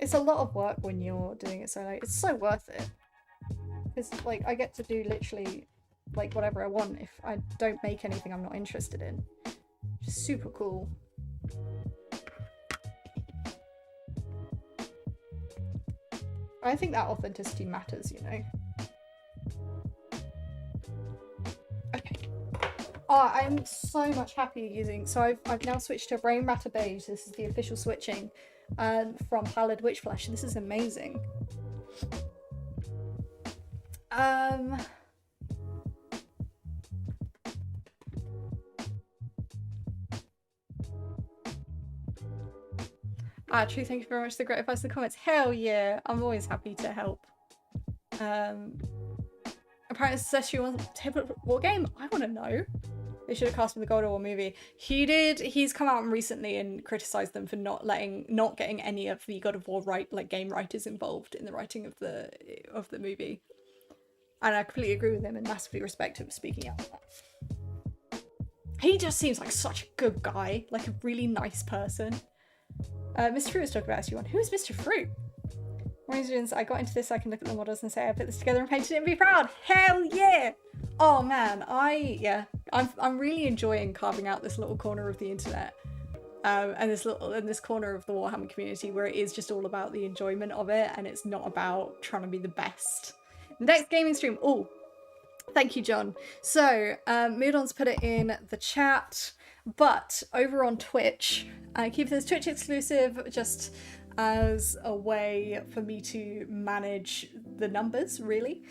It's a lot of work when you're doing it so late. It's so worth it. Because, like, I get to do literally, like, whatever I want if I don't make anything I'm not interested in. Just super cool. I think that authenticity matters, you know. Okay. Oh, I'm so much happier using... So I've now switched to Brain Matter Beige. This is the official switching. From Pallid Witchflesh. This is amazing. True, thank you very much for the great advice in the comments. Hell yeah, I'm always happy to help. Apparently says she wants a tabletop war game. I want to know. They should have cast him in the God of War movie. He did. He's come out recently and criticised them for not getting any of the God of War game writers involved in the writing of the movie. And I completely agree with him and massively respect him for speaking out on that. He just seems like such a good guy, like a really nice person. Mr. Fruit was talking about SU1. Who is Mr. Fruit? One students, I got into this so I can look at the models and say I put this together and painted it and be proud. Hell yeah! Oh man, I'm really enjoying carving out this little corner of the internet. And this corner of the Warhammer community where it is just all about the enjoyment of it and it's not about trying to be the best. Next gaming stream. Oh, thank you, John. So, Moodon's put it in the chat, but over on Twitch, keep this Twitch exclusive just as a way for me to manage the numbers, really.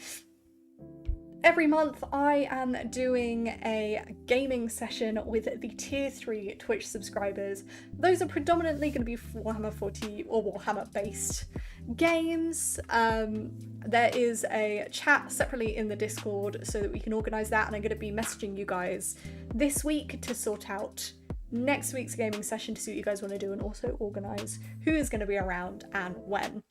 Every month I am doing a gaming session with the tier 3 Twitch subscribers. Those are predominantly going to be Warhammer 40 or Warhammer based games. There is a chat separately in the Discord so that we can organise that, and I'm going to be messaging you guys this week to sort out next week's gaming session to see what you guys want to do and also organise who is going to be around and when.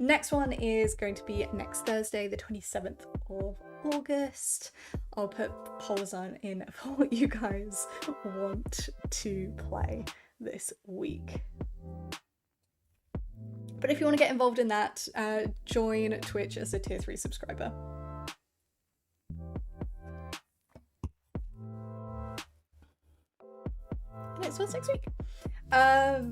Next one is going to be next Thursday, the 27th of August. I'll put polls on in for what you guys want to play this week. But if you want to get involved in that, join Twitch as a tier 3 subscriber. Next one's next week. I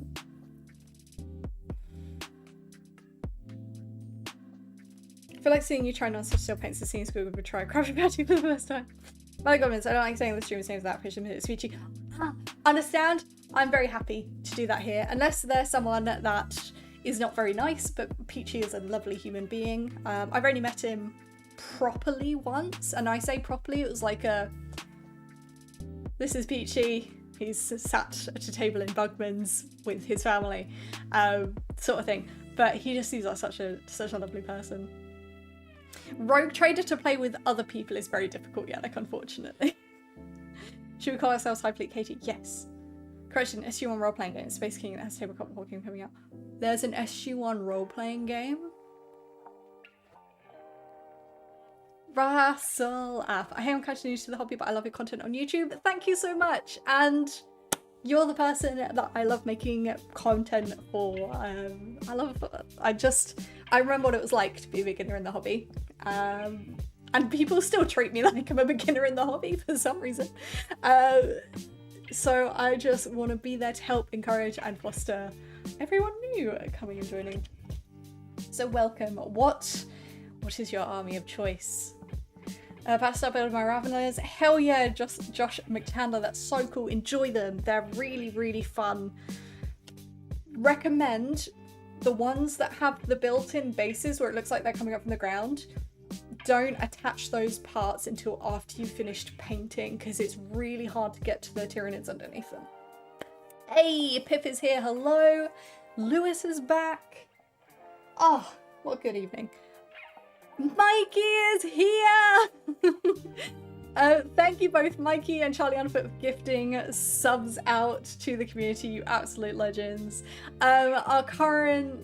feel like seeing you try non-stop still paints the scenes we would try Crash Patty for the first time. My comments, I don't like saying the stream's name without pushing it. Speechy. Understand? I'm very happy to do that here. Unless there's someone that is not very nice, but Peachy is a lovely human being. I've only met him properly once, and I say properly, it was like a, this is Peachy, he's sat at a table in Bugman's with his family, sort of thing. But he just seems like such a lovely person. Rogue Trader to play with other people is very difficult, Yannick, unfortunately. Should we call ourselves High Fleet Katie? Yes. Correction, SG1 role-playing game. Space King and has Tabletop Walking coming out. There's an SG1 role-playing game? Russell App. I am kind of new to the hobby, but I love your content on YouTube. Thank you so much. And you're the person that I love making content for. I remember what it was like to be a beginner in the hobby. And people still treat me like I'm a beginner in the hobby for some reason. So I just want to be there to help, encourage, and foster everyone new coming and joining. So welcome. What is your army of choice? About to start building my Raveners. Hell yeah, Josh McTandler, that's so cool. Enjoy them. They're really, really fun. Recommend the ones that have the built-in bases where it looks like they're coming up from the ground. Don't attach those parts until after you've finished painting, because it's really hard to get to the Tyranids underneath them. Hey, Pip is here. Hello. Lewis is back. Oh, what a good evening. Mikey is here! Thank you both, Mikey and Charlie Unfoot, for gifting subs out to the community, you absolute legends. Our current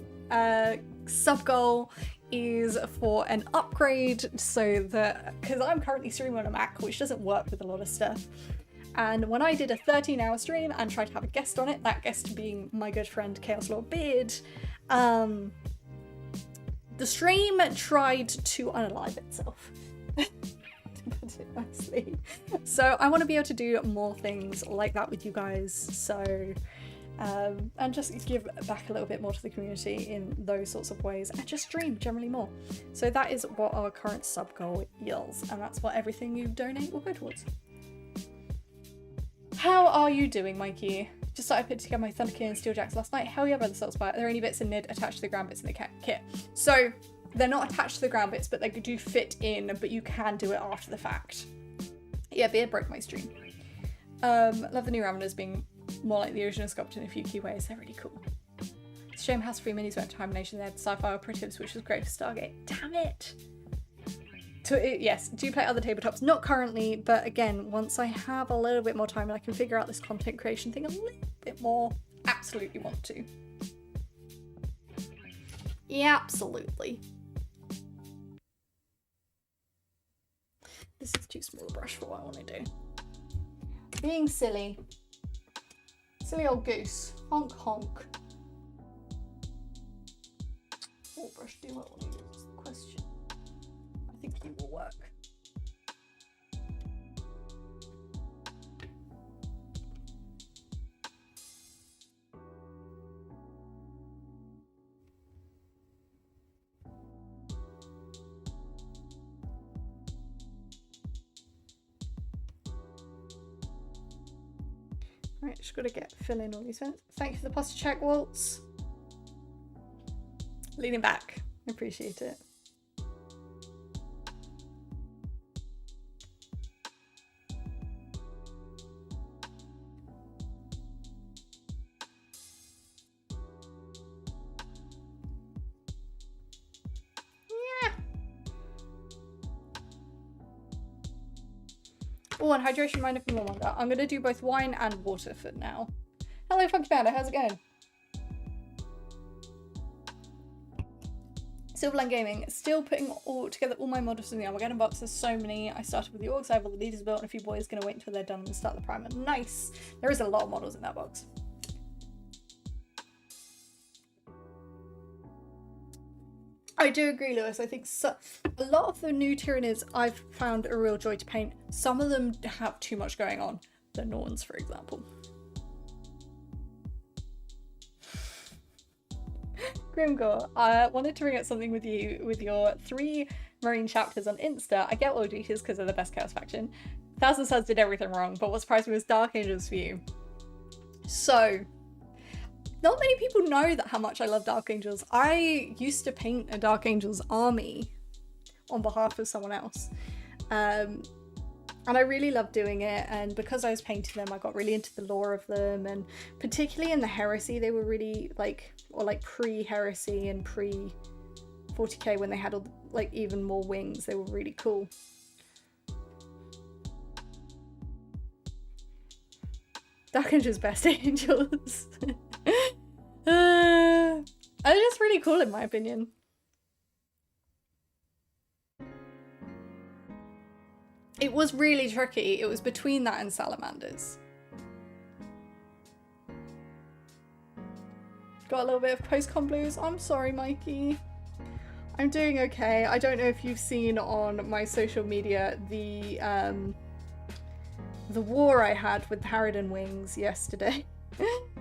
sub goal is for an upgrade, so that, because I'm currently streaming on a Mac, which doesn't work with a lot of stuff. And when I did a 13-hour stream and tried to have a guest on it, that guest being my good friend Chaos Lord Beard, the stream tried to unalive itself, to put it nicely. So I want to be able to do more things like that with you guys, so and just give back a little bit more to the community in those sorts of ways, and just stream generally more. So that is what our current sub goal yields, and that's what everything you donate will go towards. How are you doing, Mikey? Just started putting together my Thunderkin and Steeljacks last night. Hell yeah, Brother Saltspire. Are there any bits in NID attached to the ground bits in the kit? So they're not attached to the ground bits, but they do fit in, but you can do it after the fact. Yeah, Beard broke my stream. Love the new Raveners being more like the original sculpt in a few key ways. They're really cool. It's a shame House Free Minis went to Hibernation. They had sci-fi operatives, which was great for Stargate. Damn it! Yes, do play other tabletops. Not currently, but again, once I have a little bit more time and I can figure out this content creation thing a little bit more, absolutely want to. Yeah, absolutely. This is too small a brush for what I want to do. Being silly. Silly old goose. Honk honk. What brush do you want to use? Is the question. I think you will work. Right, just gotta fill in all these vents. Thank you for the posture check, Waltz. Leaning back. I appreciate it. Yeah. Oh, and hydration reminder from Warhammer. I'm gonna do both wine and water for now. Hello, Funky Panda. How's it going? Silverline Gaming, still putting together all my models in the Armageddon box. There's so many. I started with the orcs, I have all the leaders built, and a few boys gonna wait until they're done and start the primer. Nice! There is a lot of models in that box. I do agree, Lewis. I think a lot of the new Tyranids I've found a real joy to paint. Some of them have too much going on. The Norns, for example. Grimgore, I wanted to bring up something with you with your 3 Marine chapters on Insta. I get World Eaters because they're the best Chaos faction. Thousand Suns did everything wrong, but what surprised me was Dark Angels for you. So, not many people know how much I love Dark Angels. I used to paint a Dark Angels army on behalf of someone else. And I really loved doing it, and because I was painting them, I got really into the lore of them, and particularly in the Heresy, they were really like pre-Heresy and pre-40k when they had all, like, even more wings. They were really cool. Dark Angels, best angels. They're just really cool in my opinion. It was really tricky. It was between that and salamanders. Got a little bit of post-con blues. I'm sorry, Mikey. I'm doing okay. I don't know if you've seen on my social media the war I had with the Harridan wings yesterday.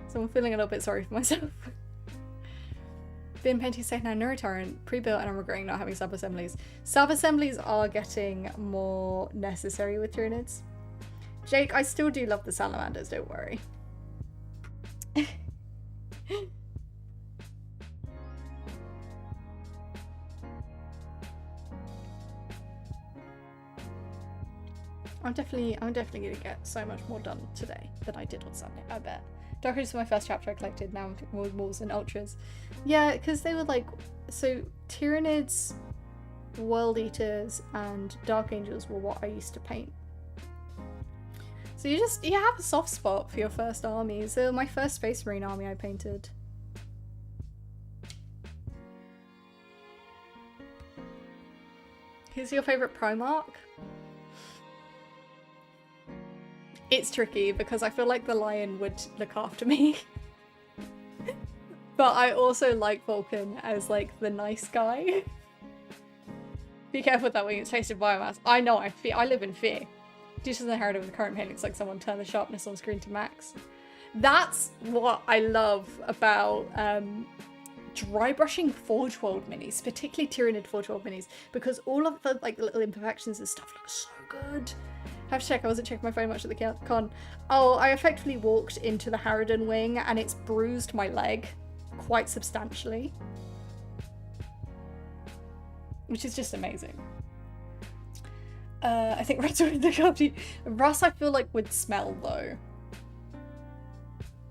So I'm feeling a little bit sorry for myself. Been painting second-hand Neurotorrent, pre-built, and I'm regretting not having sub-assemblies. Sub-assemblies are getting more necessary with Tyranids. Jake, I still do love the salamanders, don't worry. I'm definitely gonna get so much more done today than I did on Sunday, I bet. Dark Angels was my first chapter I collected, now I'm doing more Wolves and Ultras. Yeah, because they were like, so Tyranids, World Eaters, and Dark Angels were what I used to paint. So you have a soft spot for your first armies. They were my first Space Marine army I painted. Who's your favourite Primarch? It's tricky because I feel like the lion would look after me. But I also like Vulcan as like the nice guy. Be careful with that wing, it's tasted biomass. I know, I live in fear. Due to the Harridan with the current paint, looks like someone turned the sharpness on screen to max. That's what I love about dry brushing Forge World minis, particularly Tyranid Forge World minis, because all of the like little imperfections and stuff look so good. Have to check, I wasn't checking my phone much at the con. Oh, I effectively walked into the Harridan wing and it's bruised my leg quite substantially. Which is just amazing. I think Russ would look after you. Russ I feel like would smell though.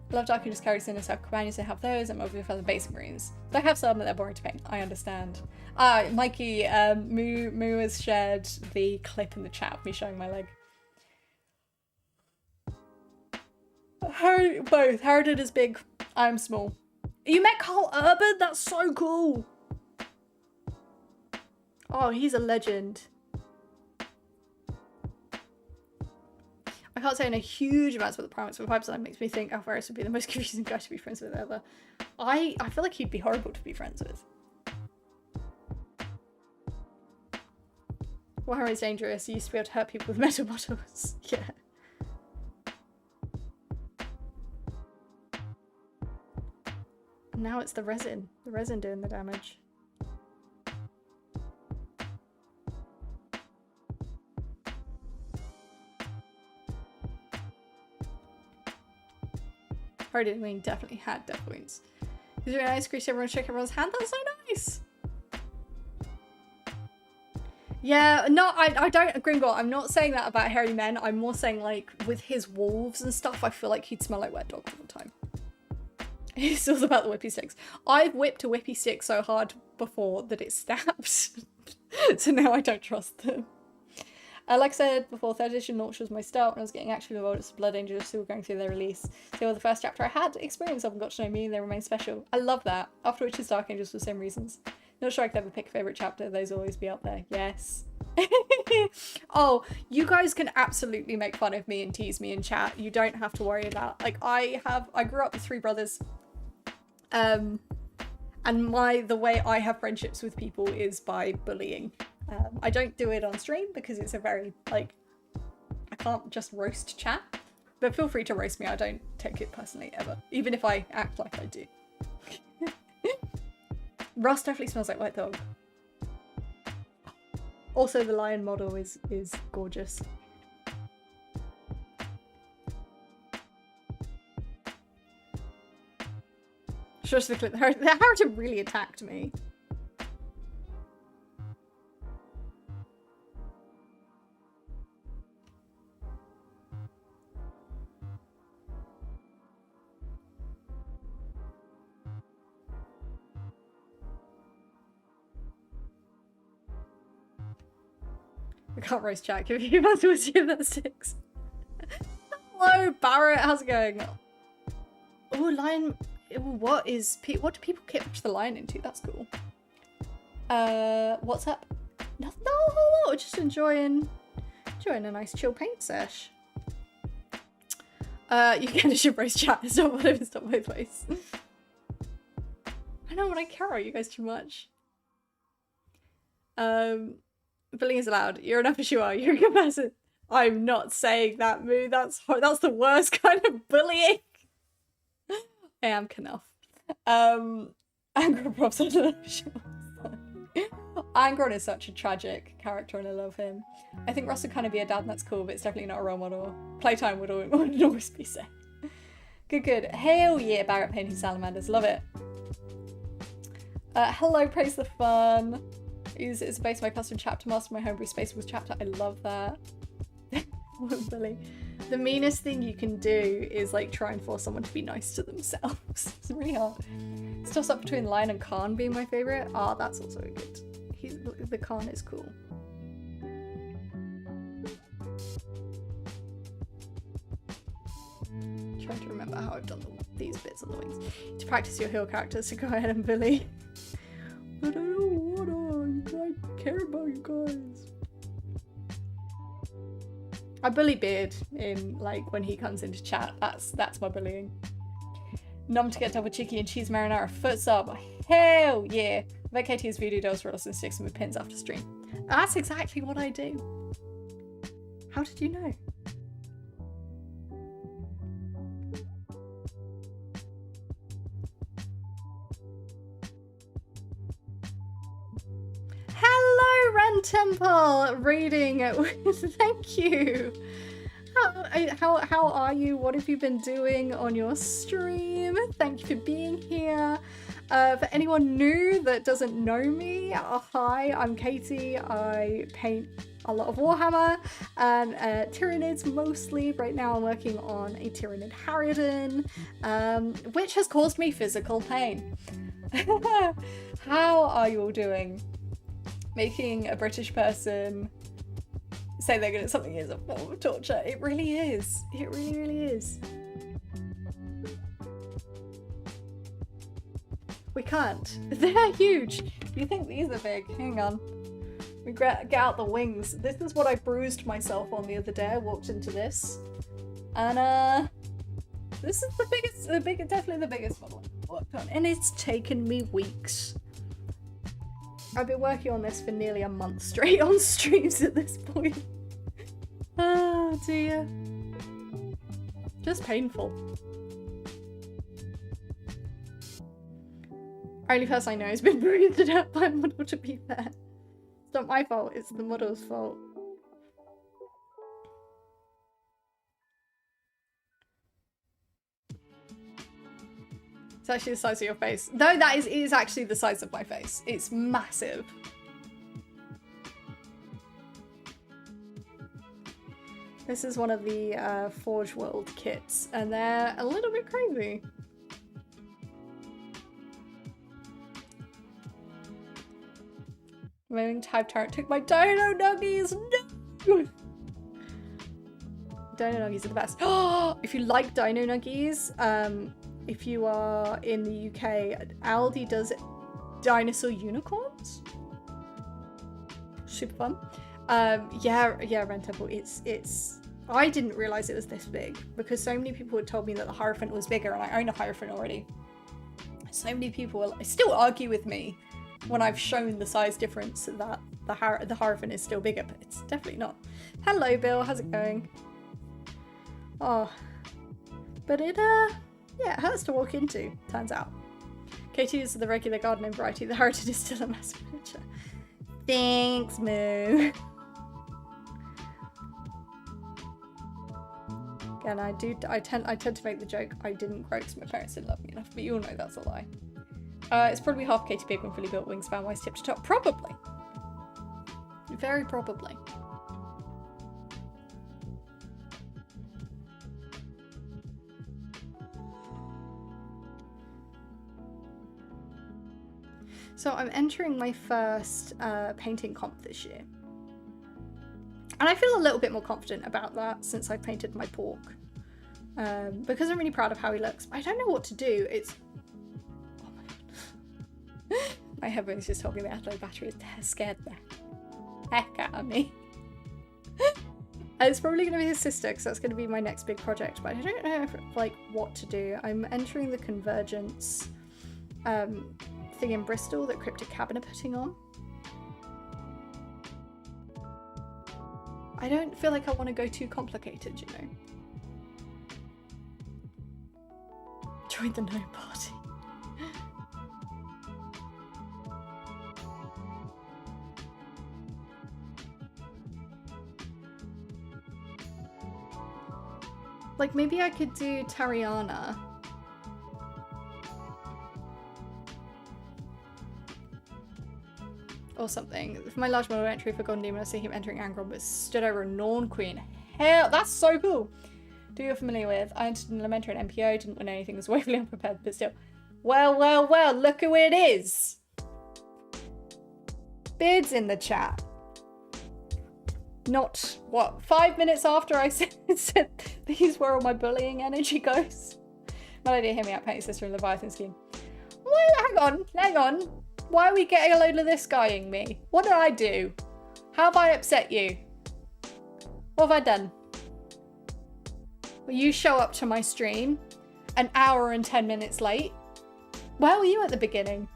Love Dark Angels carries in herself companions, they have those, and mostly for the basic Marines. They have some that they're boring to paint, I understand. Mikey, Moo has shared the clip in the chat of me showing my leg. Both. Harridan is big, I'm small. You met Carl Urban? That's so cool! Oh, he's a legend. I can't say I know huge amounts about the primates, but Pipeline makes me think Alvarez would be the most confusing guy to be friends with ever. I feel like he'd be horrible to be friends with. Warhammer is dangerous. You used to be able to hurt people with metal bottles. Yeah. Now it's the resin. The resin doing the damage. Harridan Wing definitely had death wounds. Is there an ice cream? Everyone shake everyone's hand? That's so nice! Yeah, no, I don't, Gringot, I'm not saying that about hairy men. I'm more saying, like, with his wolves and stuff, I feel like he'd smell like wet dog all the time. It's all about the whippy sticks. I've whipped a whippy stick so hard before that it snapped. So now I don't trust them. Like I said before, 3rd edition launch was my start when I was getting actually involved with Blood Angels who were going through their release. They were the first chapter I had experience of and got to know me, and they remain special. I love that. After which is Dark Angels for the same reasons. Not sure I could ever pick a favourite chapter, those will always be up there. Yes. Oh, you guys can absolutely make fun of me and tease me in chat. You don't have to worry about, like, I grew up with 3 brothers. And the way I have friendships with people is by bullying. I don't do it on stream because it's a very, like, I can't just roast chat. But feel free to roast me, I don't take it personally ever. Even if I act like I do. Rust definitely smells like wet dog. Also, the lion model is gorgeous. Just the clip. The Harridan really attacked me. I can't roast chat. Give you might as well see that 6. Hello, Barrett. How's it going? Oh, lion. Ooh, what do people catch the lion into? That's cool. What's up? Nothing. No, a whole lot. Just enjoying a nice chill paint sesh. You can just roast chat. It's not whatever. It's not both ways. I know when I care you guys too much. Bullying is allowed. You're enough as you are. You're a good person. I'm not saying that, Moo. That's the worst kind of bullying. I am Knuff. Angron props. I don't know. Angron is such a tragic character and I love him. I think Russ would kind of be a dad and that's cool, but it's definitely not a role model. Playtime would always be safe. Good. Hell yeah, Barrett painting salamanders. Love it. Hello, praise the fun. It's based on my custom chapter master, my homebrew space was chapter. I love that. Billy. The meanest thing you can do is like try and force someone to be nice to themselves. It's really hard. It's toss up between Lion and Khan being my favourite. Ah, that's also good. The Khan is cool. Trying to remember how I've done these bits on the wings. To practice your heel characters, so go ahead and Billy. I don't know I care about you guys. I bully Beard in, like, when he comes into chat. That's my bullying. Numb to get double chicky and cheese marinara. Foot sub. Hell yeah. VKT's voodoo dolls for us and sticks them with pins after stream. That's exactly what I do. How did you know? Hello, Ren Temple! Reading. Thank you. How are you? What have you been doing on your stream? Thank you for being here. For anyone new that doesn't know me, hi, I'm Katie. I paint a lot of Warhammer and Tyranids mostly. Right now I'm working on a Tyranid Harridan, which has caused me physical pain. How are you all doing? Making a British person say they're good at something is a form of torture. It really is. It really, really is. We can't. They're huge. You think these are big? Hang on. We get out the wings. This is what I bruised myself on the other day. I walked into this. And this is definitely the biggest model I've worked on. And it's taken me weeks. I've been working on this for nearly a month straight on streams at this point. Oh dear. Just painful. Only person I know has been breathed out by a model, to be fair. It's not my fault, it's the model's fault. It's actually the size of your face. Though that is actually the size of my face. It's massive. This is one of the Forge World kits, and they're a little bit crazy. Moving Type Tyrant took my Dino Nuggies! No! Dino Nuggies are the best. If you like Dino Nuggies, if you are in the UK, Aldi does dinosaur unicorns. Super fun. Yeah, Ren Temple. It's. I didn't realize it was this big because so many people had told me that the Hierophant was bigger, and I own a Hierophant already. So many people will still argue with me when I've shown the size difference that the Hierophant is still bigger, but it's definitely not. Hello, Bill. How's it going? Oh, but it yeah, it hurts to walk into. Turns out. KT is the regular gardening variety. The Harridan is still a massive miniature. Thanks, Moo. Again, I tend to make the joke I didn't grow because my parents didn't love me enough, but you all know that's a lie. It's probably half Katie Pig when fully built wingspan wise tip to top. Probably. Very probably. So I'm entering my first painting comp this year. And I feel a little bit more confident about that since I painted my pork. Because I'm really proud of how he looks. I don't know what to do. It's... Oh my god. My headphones just told me they had low batteries. They're scared the heck out of me. It's probably going to be his sister because that's going to be my next big project. But I don't know like what to do. I'm entering the Convergence thing in Bristol that Cryptic Cabin are putting on. I don't feel like I want to go too complicated, you know. Join the no party. Like maybe I could do Tariana. Or something. For my large model entry for Golden Demon, I see him entering Angron, but stood over a Norn Queen. Hell, that's so cool! Do you're familiar with? I entered an Elementor and MPO, didn't win anything, was woefully unprepared, but still. Well, well, well, look who it is! Beard's in the chat. Not, what, 5 minutes after I said these were all my bullying energy goes? Melody, hear me out, Penny Sister and Leviathan scheme. Well, hang on. Why are we getting a load of this guying me? What did I do? How have I upset you? What have I done? Well, you show up to my stream an hour and 10 minutes late. Where were you at the beginning?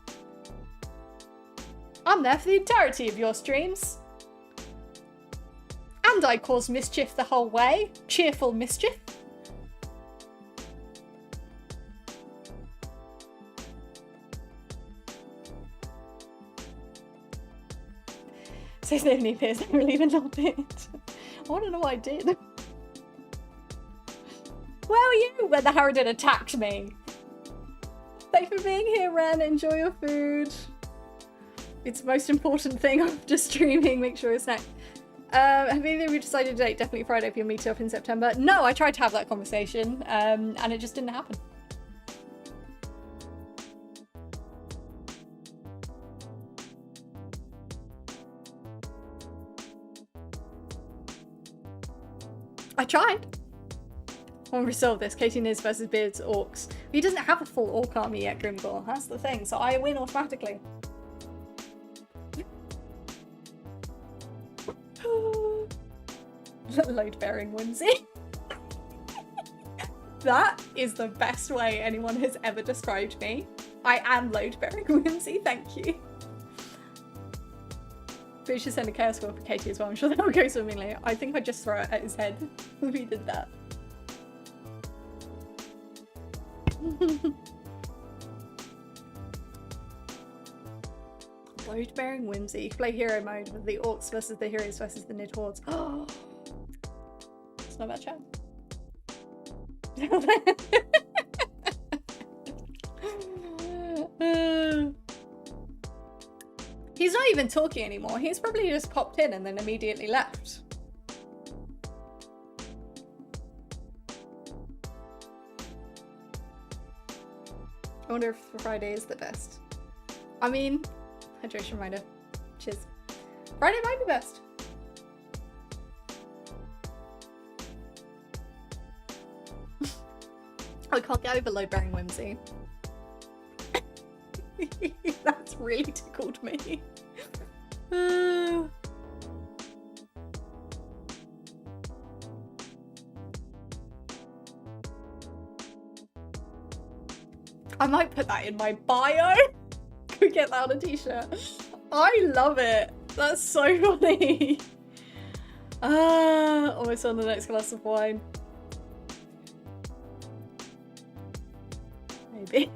I'm there for the entirety of your streams. And I caused mischief the whole way. Cheerful mischief. Says Lively appears never even not it. I want to know what I did. Where were you when the Harridan attacked me? Thanks for being here, Ren. Enjoy your food. It's the most important thing after streaming. Make sure you snack. Have either of you decided a date? Definitely Friday for your meet up in September. No, I tried to have that conversation, and it just didn't happen. I tried. I want to resolve this. Katie Niz versus Beards Orcs. He doesn't have a full Orc army yet, Grimgore. That's the thing. So I win automatically. Load-bearing whimsy. That is the best way anyone has ever described me. I am load-bearing whimsy, thank you. But you should send a chaos score for Katie as well. I'm sure that'll go swimmingly. I think I'd just throw it at his head if he did that. Load-bearing whimsy. You can play hero mode with the orcs versus the heroes versus the Nid hordes. Oh, it's not bad, chat. He's not even talking anymore. He's probably just popped in and then immediately left. I wonder if Friday is the best. I mean, hydration reminder. Cheers. Friday might be best. I can't get over load-bearing whimsy. That's really tickled me. I might put that in my bio. Go get that on a t-shirt. I love it. That's so funny. Almost on the next glass of wine. Maybe.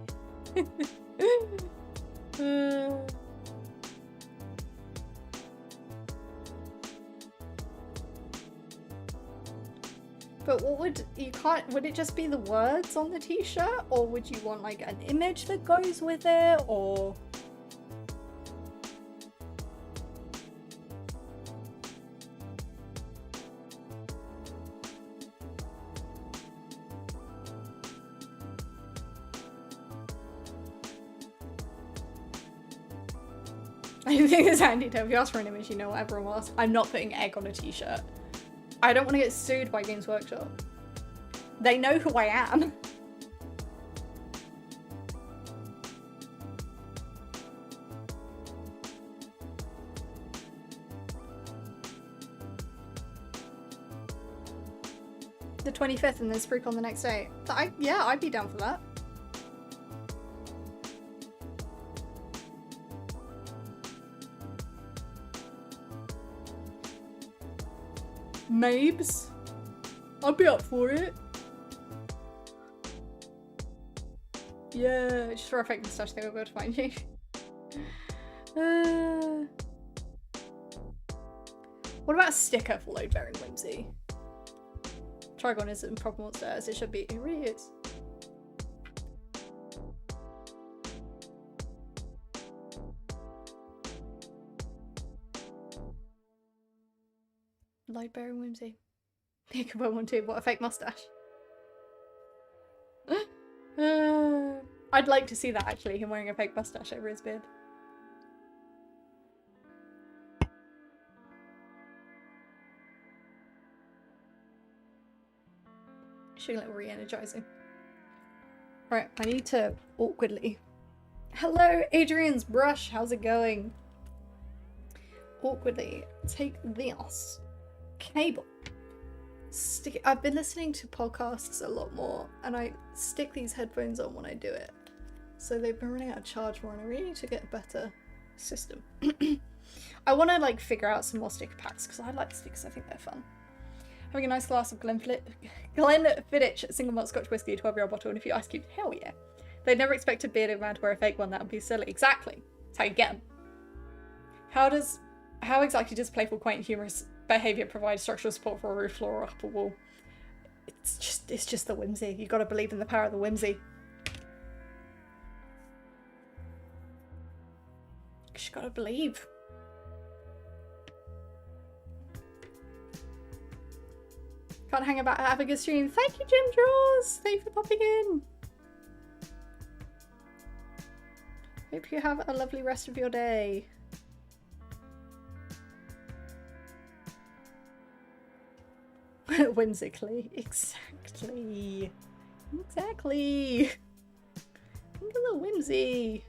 But what would would it just be the words on the t-shirt, or would you want like an image that goes with it, or I think it's handy to, if you ask for an image, you know what everyone wants. I'm not putting egg on a t-shirt. I don't want to get sued by Games Workshop. They know who I am. The 25th and then Spruik on the next day. Yeah, I'd be down for that. Mabes? I'd be up for it. Yeah, just for a fake moustache, they will be able to find you. What about a sticker for load-bearing whimsy? Trigon isn't proper monster as it should be. It really is. Load-bearing whimsy. Pick up one too. What a fake mustache. I'd like to see that actually, him wearing a fake mustache over his beard. Showing a little re-energizing. Right, I need to awkwardly. Hello, Adrian's brush. How's it going? Awkwardly take this cable. Stick it. I've been listening to podcasts a lot more, and I stick these headphones on when I do it. So they've been running out of charge more, and I really need to get a better system. I want to like figure out some more sticker packs because I like stickers. I think they're fun. Having a nice glass of Glenfiddich single malt Scotch whiskey, 12-year-old bottle, and a few ice cubes. Hell yeah! They'd never expect a bearded man to wear a fake one. That would be silly. Exactly. That's how you get them. How exactly does playful, quaint, humorous behaviour provide structural support for a roof floor or upper wall? It's just the whimsy. You got to believe in the power of the whimsy. You got to believe. Can't hang about. Have a good stream. Thank you, Jim Draws. Thank you for popping in. Hope you have a lovely rest of your day. Whimsically. Exactly. Exactly. Look at the whimsy.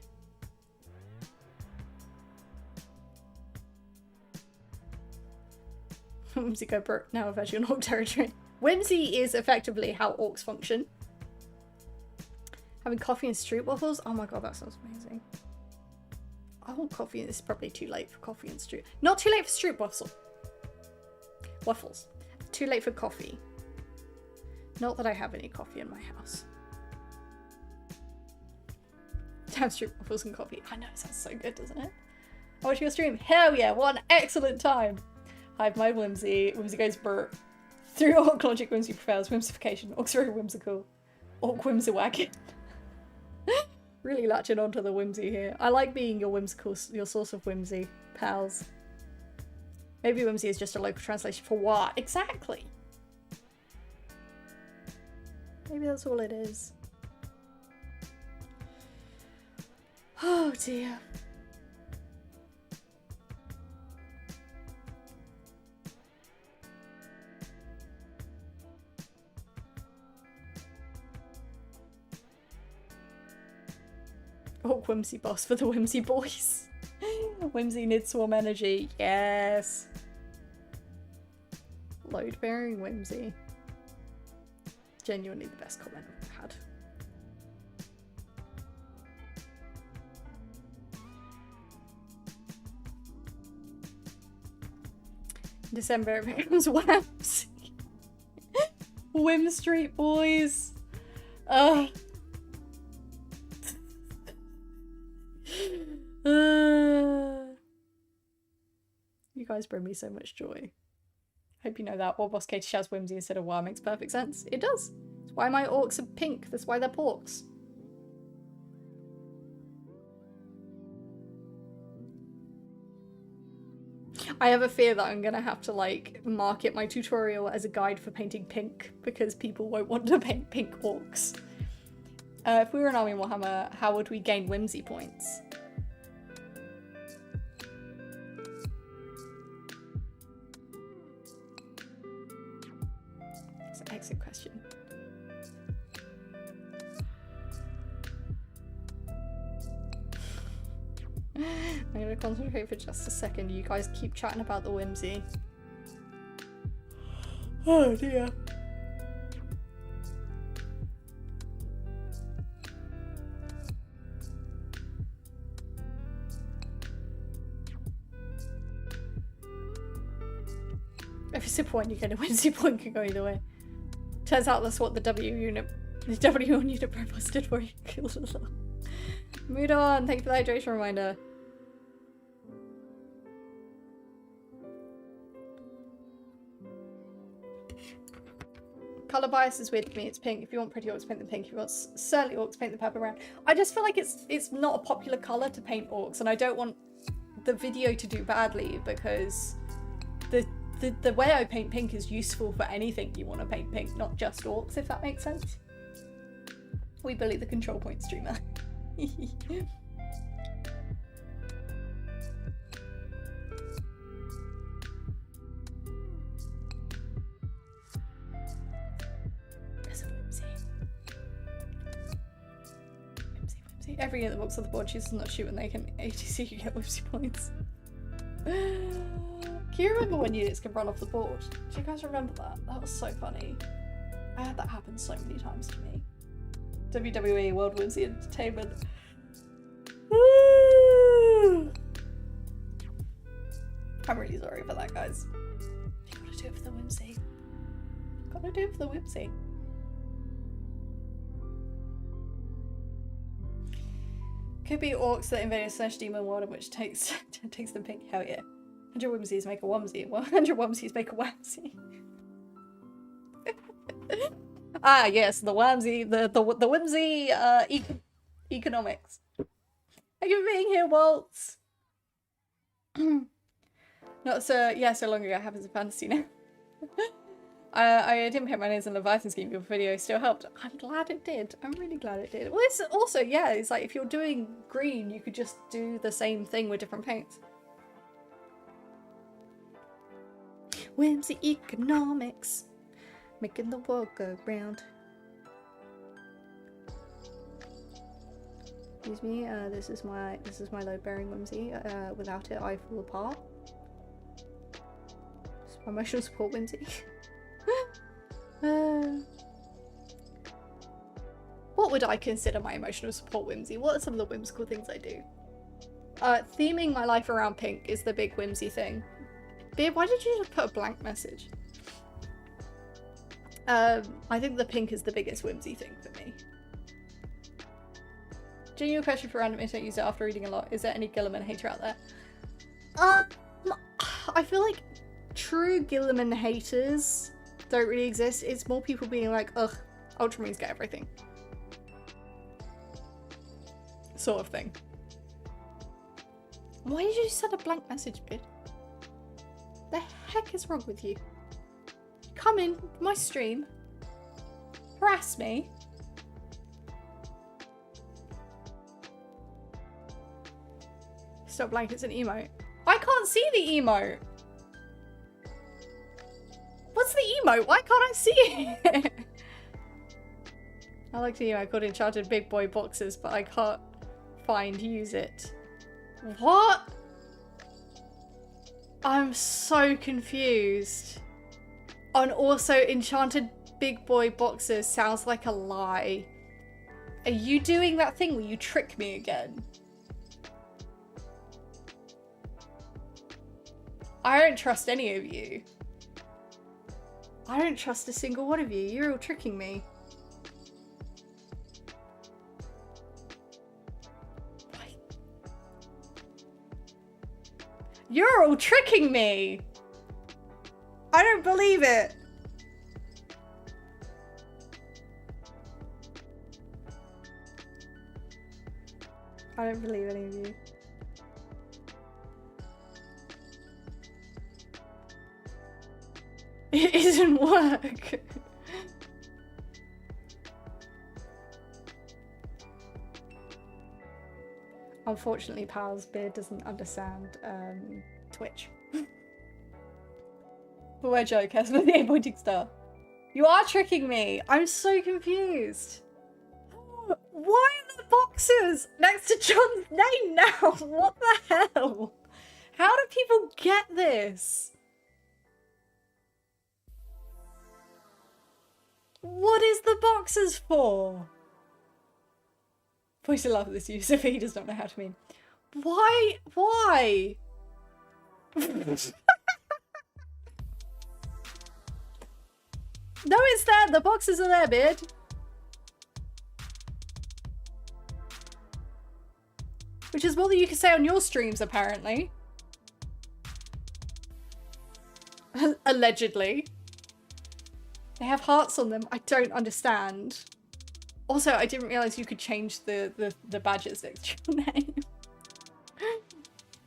Whimsy go broke now of Edge on Orc territory. Whimsy is effectively how orcs function. Having coffee and street waffles? Oh my god, that sounds amazing. I want coffee. It's probably too late for coffee and street. Not too late for street waffles. Too late for coffee. Not that I have any coffee in my house. Damn, street waffles and coffee. I know, it sounds so good, doesn't it? I watch your stream. Hell yeah, what an excellent time. Hive my whimsy. Whimsy goes brr. Through orc logic, whimsy prevails. Whimsification. Orcs very whimsical. Orc whimsy wagon. Really latching onto the whimsy here. I like being your whimsical, your source of whimsy, pals. Maybe whimsy is just a local translation for what? Exactly. Maybe that's all it is. Oh dear. Oh, whimsy boss for the whimsy boys. Whimsy Nid Swarm energy. Yes. Load bearing whimsy. Genuinely the best comment I've had. In December it becomes Whamsy. Whim Street boys. You guys bring me so much joy. Hope you know that. War Boss Katie shouts whimsy instead of wow makes perfect sense. It does. That's why my orcs are pink. That's why they're porks. I have a fear that I'm gonna have to like market my tutorial as a guide for painting pink because people won't want to paint pink orcs. If we were an army in Warhammer, how would we gain whimsy points? It's an excellent question. I'm gonna concentrate for just a second. You guys keep chatting about the whimsy. Oh dear. Every sip point you get a whimsy point can go either way. Turns out that's what the W unit profile stood for. Mood on, thank you for the hydration reminder. Colour bias is weird to me. It's pink. If you want pretty orcs, paint them pink. If you want surly orcs, paint the purple brown. I just feel like it's not a popular colour to paint orcs, and I don't want the video to do badly because the way I paint pink is useful for anything you want to paint pink, not just orcs, if that makes sense. We bully the control point streamer. Every unit that walks on the board chooses not to shoot when they can ATC, you get whimsy points. Can you remember when units can run off the board? Do you guys remember that? That was so funny. I had that happen so many times to me. WWE World Whimsy Entertainment. Woo! I'm really sorry for that, guys. You gotta do it for the whimsy. Gotta do it for the whimsy. Could be orcs that invade a slash demon world in which takes them pink. Hell yeah. 100 whimsies make a whamsy. 100 whimsies make a whamsy. Ah yes, the whamsy, the whimsy economics. Thank you for being here, Waltz. Not so so long ago. It happens in fantasy now. I didn't paint my nails in the Leviathan scheme. Your video still helped. I'm glad it did. I'm really glad it did. Well, it's also, yeah, it's like if you're doing green, you could just do the same thing with different paints. Whimsy economics, making the world go round. Excuse me. This is my load bearing whimsy. Without it, I fall apart. Just Emotional support whimsy. What would I consider my emotional support whimsy? What are some of the whimsical things I do? Theming my life around pink is the big whimsy thing. Beard, why did you just put a blank message? I think the pink is the biggest whimsy thing for me. Genuine question for random internet user after reading a lot. Is there any Gilliman hater out there? I feel like true Gilliman haters don't really exist. It's more people being like, ugh, Ultramarines get everything. Sort of thing. Why did you send a blank message, Bid? The heck is wrong with you? Come in my stream, harass me. Stop blank, it's an emote. I can't see the emote. What's the emote? Why can't I see it? I like the emote called Enchanted Big Boy Boxes, but I can't use it. What? I'm so confused. And also, Enchanted Big Boy Boxes sounds like a lie. Are you doing that thing where you trick me again? I don't trust any of you. I don't trust a single one of you. You're all tricking me. You're all tricking me! I don't believe it! I don't believe any of you. It isn't work! Unfortunately, Pal's beard doesn't understand Twitch. But we're jokers with the 8-pointing star. You are tricking me! I'm so confused! Why are the boxes next to John's name now? What the hell? How do people get this? What is the boxes for? Voice of love this user, but he does not know how to mean. Why? Why? No, it's there. The boxes are there, Beard. Which is more than you can say on your streams, apparently. Allegedly. They have hearts on them. I don't understand. Also, I didn't realize you could change the badges next to your name.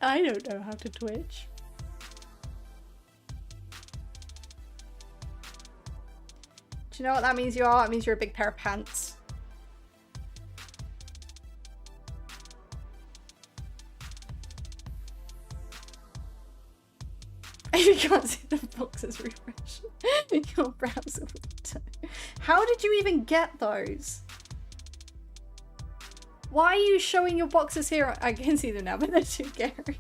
I don't know how to Twitch. Do you know what that means you are? It means you're a big pair of pants. If you can't see the boxes, refresh your browser. How did you even get those? Why are you showing your boxes here? I can see them now, but they're too garish.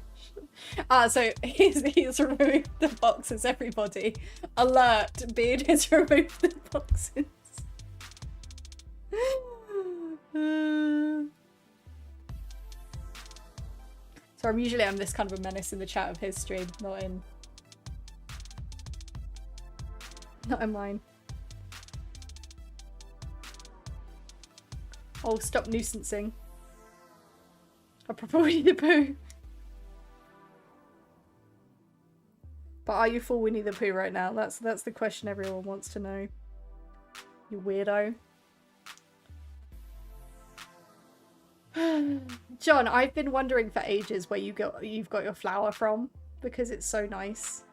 So he's removed the boxes, everybody. Alert, Beard has removed the boxes. So I'm this kind of a menace in the chat of his stream, not in mine. Oh, stop nuisancing. I prefer Winnie the Pooh. But are you full Winnie the Pooh right now? That's the question everyone wants to know. You weirdo. John, I've been wondering for ages where you've got your flower from, because it's so nice.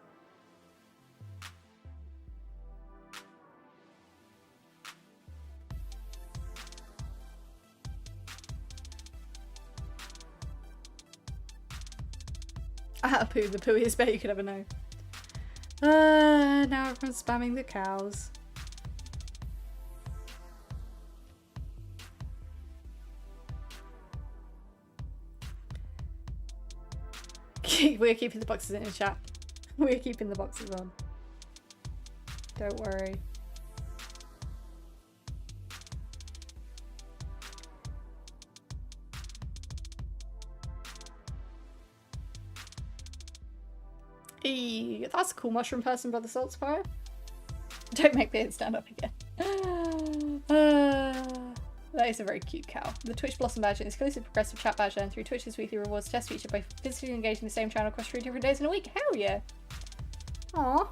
A poo, the pooiest bet you could ever know. Now everyone's spamming the cows. We're keeping the boxes in the chat. We're keeping the boxes on. Don't worry. Eee, that's a cool mushroom person, Brother Saltspire. Don't make Beard stand up again. That is a very cute cow. The Twitch Blossom Badge, an exclusive progressive chat badge, and through Twitch's weekly rewards test feature by physically engaging the same channel across 3 different days in a week. Hell yeah. Aww.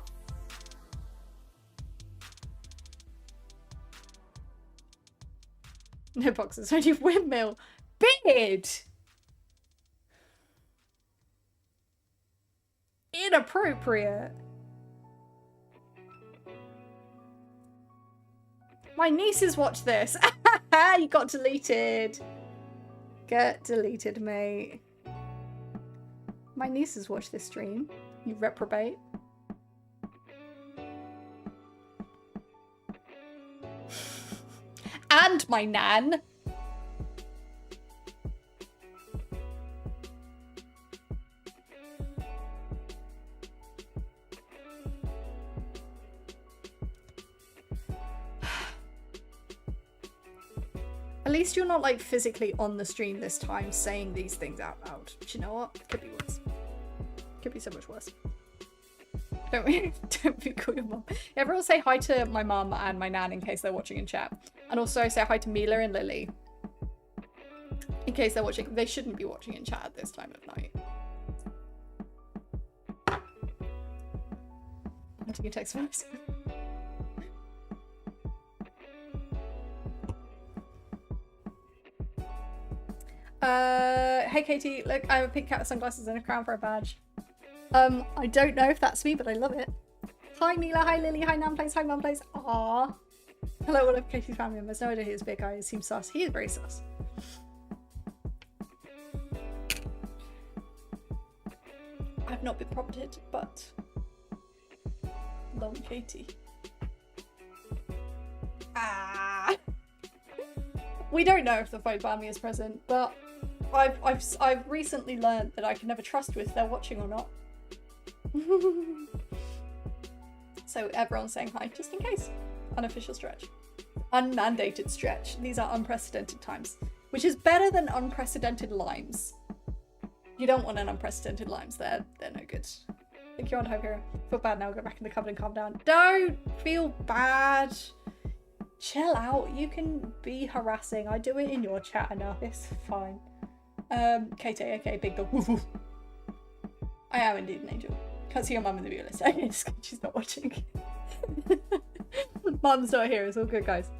No boxes, only windmill. Beard! Inappropriate. My nieces watch this. You got deleted. Get deleted, mate. My nieces watch this stream. You reprobate. And my nan. At least you're not like physically on the stream this time saying these things out loud. Do you know what? Could be worse. Could be so much worse. Don't be cool your mum. Everyone say hi to my mum and my nan in case they're watching in chat. And also say hi to Mila and Lily. In case they're watching. They shouldn't be watching in chat at this time of night. I'm taking a text first. Hey Katie, look, I have a pink cat with sunglasses and a crown for a badge. I don't know if that's me, but I love it. Hi Mila, hi Lily, hi Nanplays, hi Mumplays. Aww. Hello all of Katie's family members. No idea who this big guy is. Seems sus. He is very sus. I've not been prompted, but long Katie. Ah. We don't know if the Fight family is present, but I've recently learned that I can never trust if they're watching or not. So everyone's saying hi, just in case. Unofficial stretch. Unmandated stretch. These are unprecedented times. Which is better than unprecedented limes. You don't want an unprecedented limes. They're no good. Think you're on hype here. Feel bad now, go back in the cupboard and calm down. Don't feel bad. Chill out. You can be harassing. I do it in your chat enough. It's fine. Kate, aka Big Dog. Woof woof. I am indeed an angel. Can't see your mum in the view list. She's not watching. Mum's not here. It's all good, guys.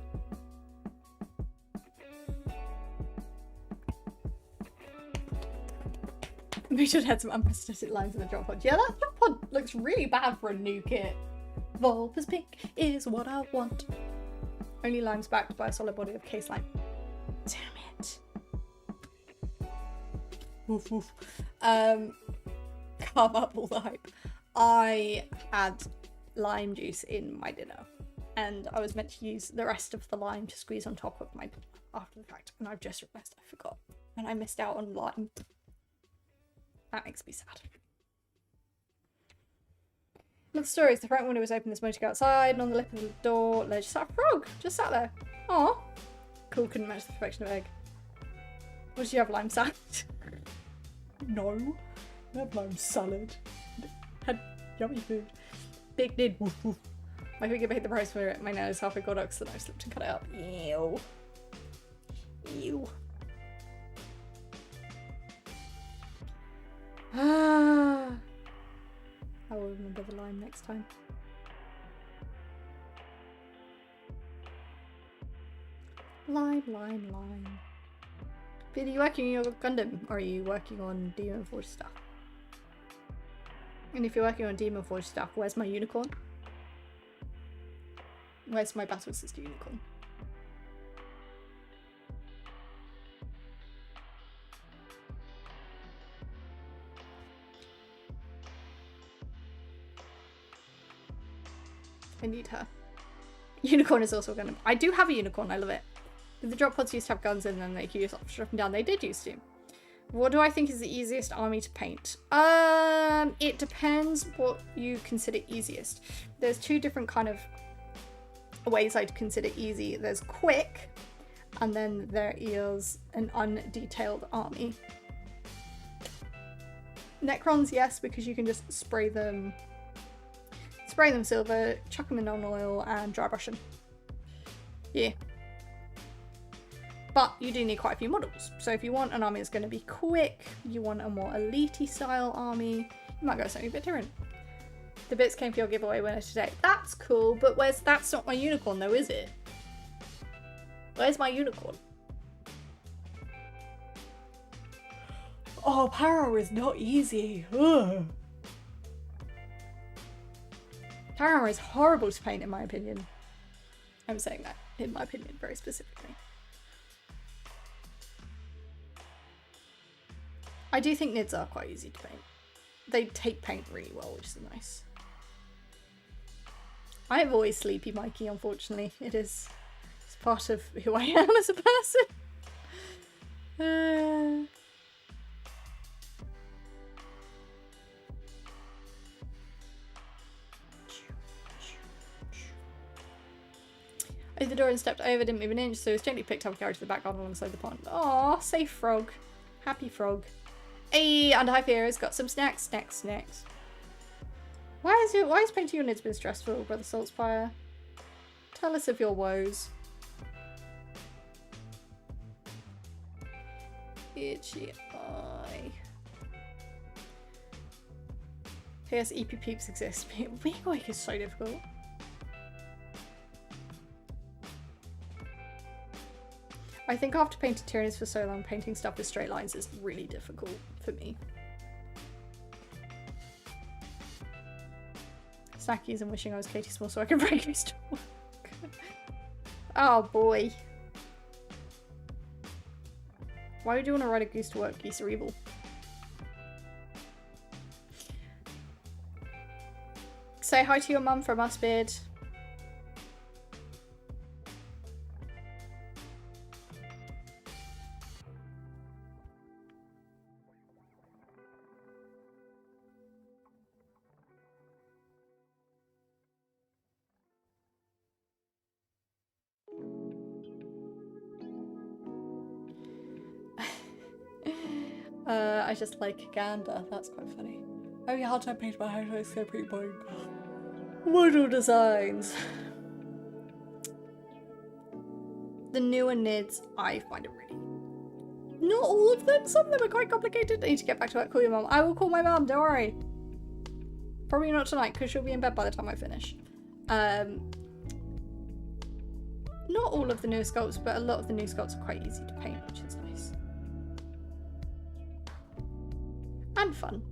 We should have some unprecedented lines in the drop pod. Yeah, that drop pod looks really bad for a new kit. Volpus pink is what I want. Only limes backed by a solid body of case lime. Damn it. Woof woof. Carve up all the hype. I had lime juice in my dinner and I was meant to use the rest of the lime to squeeze on top of my after the fact, and I've just realized I forgot and I missed out on lime. That makes me sad. Look, the stories. The front window was open this morning to go outside, and on the lip of the door there just sat a frog. Just sat there. Aw. Cool, couldn't match the perfection of egg. What did you have, lime salad? No. I have lime salad. Had yummy food. Big did. Woof woof. My finger paid the price for it. My nail is halfway Godox, so I slipped and cut it up. Ew. Ew. Ah. I will remember the line next time. Lime, lime, lime. But are you working on your Gundam, or are you working on Demon Forge stuff? And if you're working on Demon Forge stuff, where's my unicorn? Where's my Battle Sister unicorn? I need her. Unicorn is also gonna. I do have a unicorn, I love it. The drop pods used to have guns in them, they could use up and down. They did used to. What do I think is the easiest army to paint? It depends what you consider easiest. There's two different kind of ways I'd consider easy. There's quick, and then there is an undetailed army. Necrons, yes, because you can just spray them silver, chuck them in non-oil, and dry brush them. Yeah. But you do need quite a few models. So if you want an army that's going to be quick, you want a more elite-y style army, you might go something a bit different. The bits came for your giveaway winner today. That's cool, but that's not my unicorn though, is it? Where's my unicorn? Oh, Power is not easy. Ugh. Power is horrible to paint in my opinion. I'm saying that in my opinion very specifically. I do think Nids are quite easy to paint. They take paint really well, which is nice. I have always Sleepy Mikey, unfortunately. It's part of who I am as a person. I opened the door and stepped over, didn't move an inch, so it was gently picked up and carried to the back garden alongside the pond. Aw, safe frog. Happy frog. Hey, and High Fear's got some snacks. Why is painting your Nids been stressful, Brother Saltspire? Tell us of your woes. Itchy eye. P.S. EP peeps exist. Being awake is so difficult. I think after painting Tyranids for so long, painting stuff with straight lines is really difficult for me. Snackies and wishing I was Katie Small so I can break Goose to work. Oh boy. Why would you want to ride a Goose to work? Geese are evil. Say hi to your mum from us, Beard. I just like gander. That's quite funny. Oh yeah, hard time painting my house. So pretty boring. Model designs. The newer Nids, I find it really. Not all of them. Some of them are quite complicated. I need to get back to work. Call your mum. I will call my mum. Don't worry. Probably not tonight because she'll be in bed by the time I finish. Not all of the new sculpts, but a lot of the new sculpts are quite easy to paint, which is nice. And fun.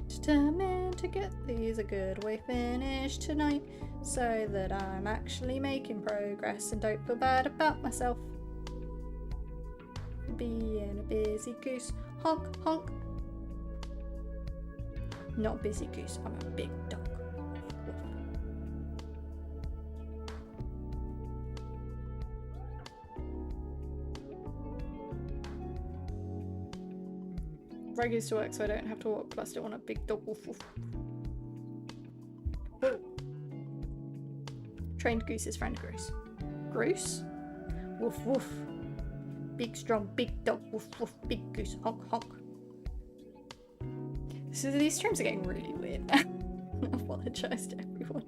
Determined to get these a good way finished tonight so that I'm actually making progress and don't feel bad about myself. Being a busy goose. Honk, honk. Not a busy goose, I'm a big dog. Ride goose to work so I don't have to walk, plus I don't want a big dog. Woof, woof. Whoa. Trained goose's friend Groose. Groose? Woof woof. Big strong big dog. Woof woof. Big goose. Honk honk. So these streams are getting really weird now. I apologise to everyone.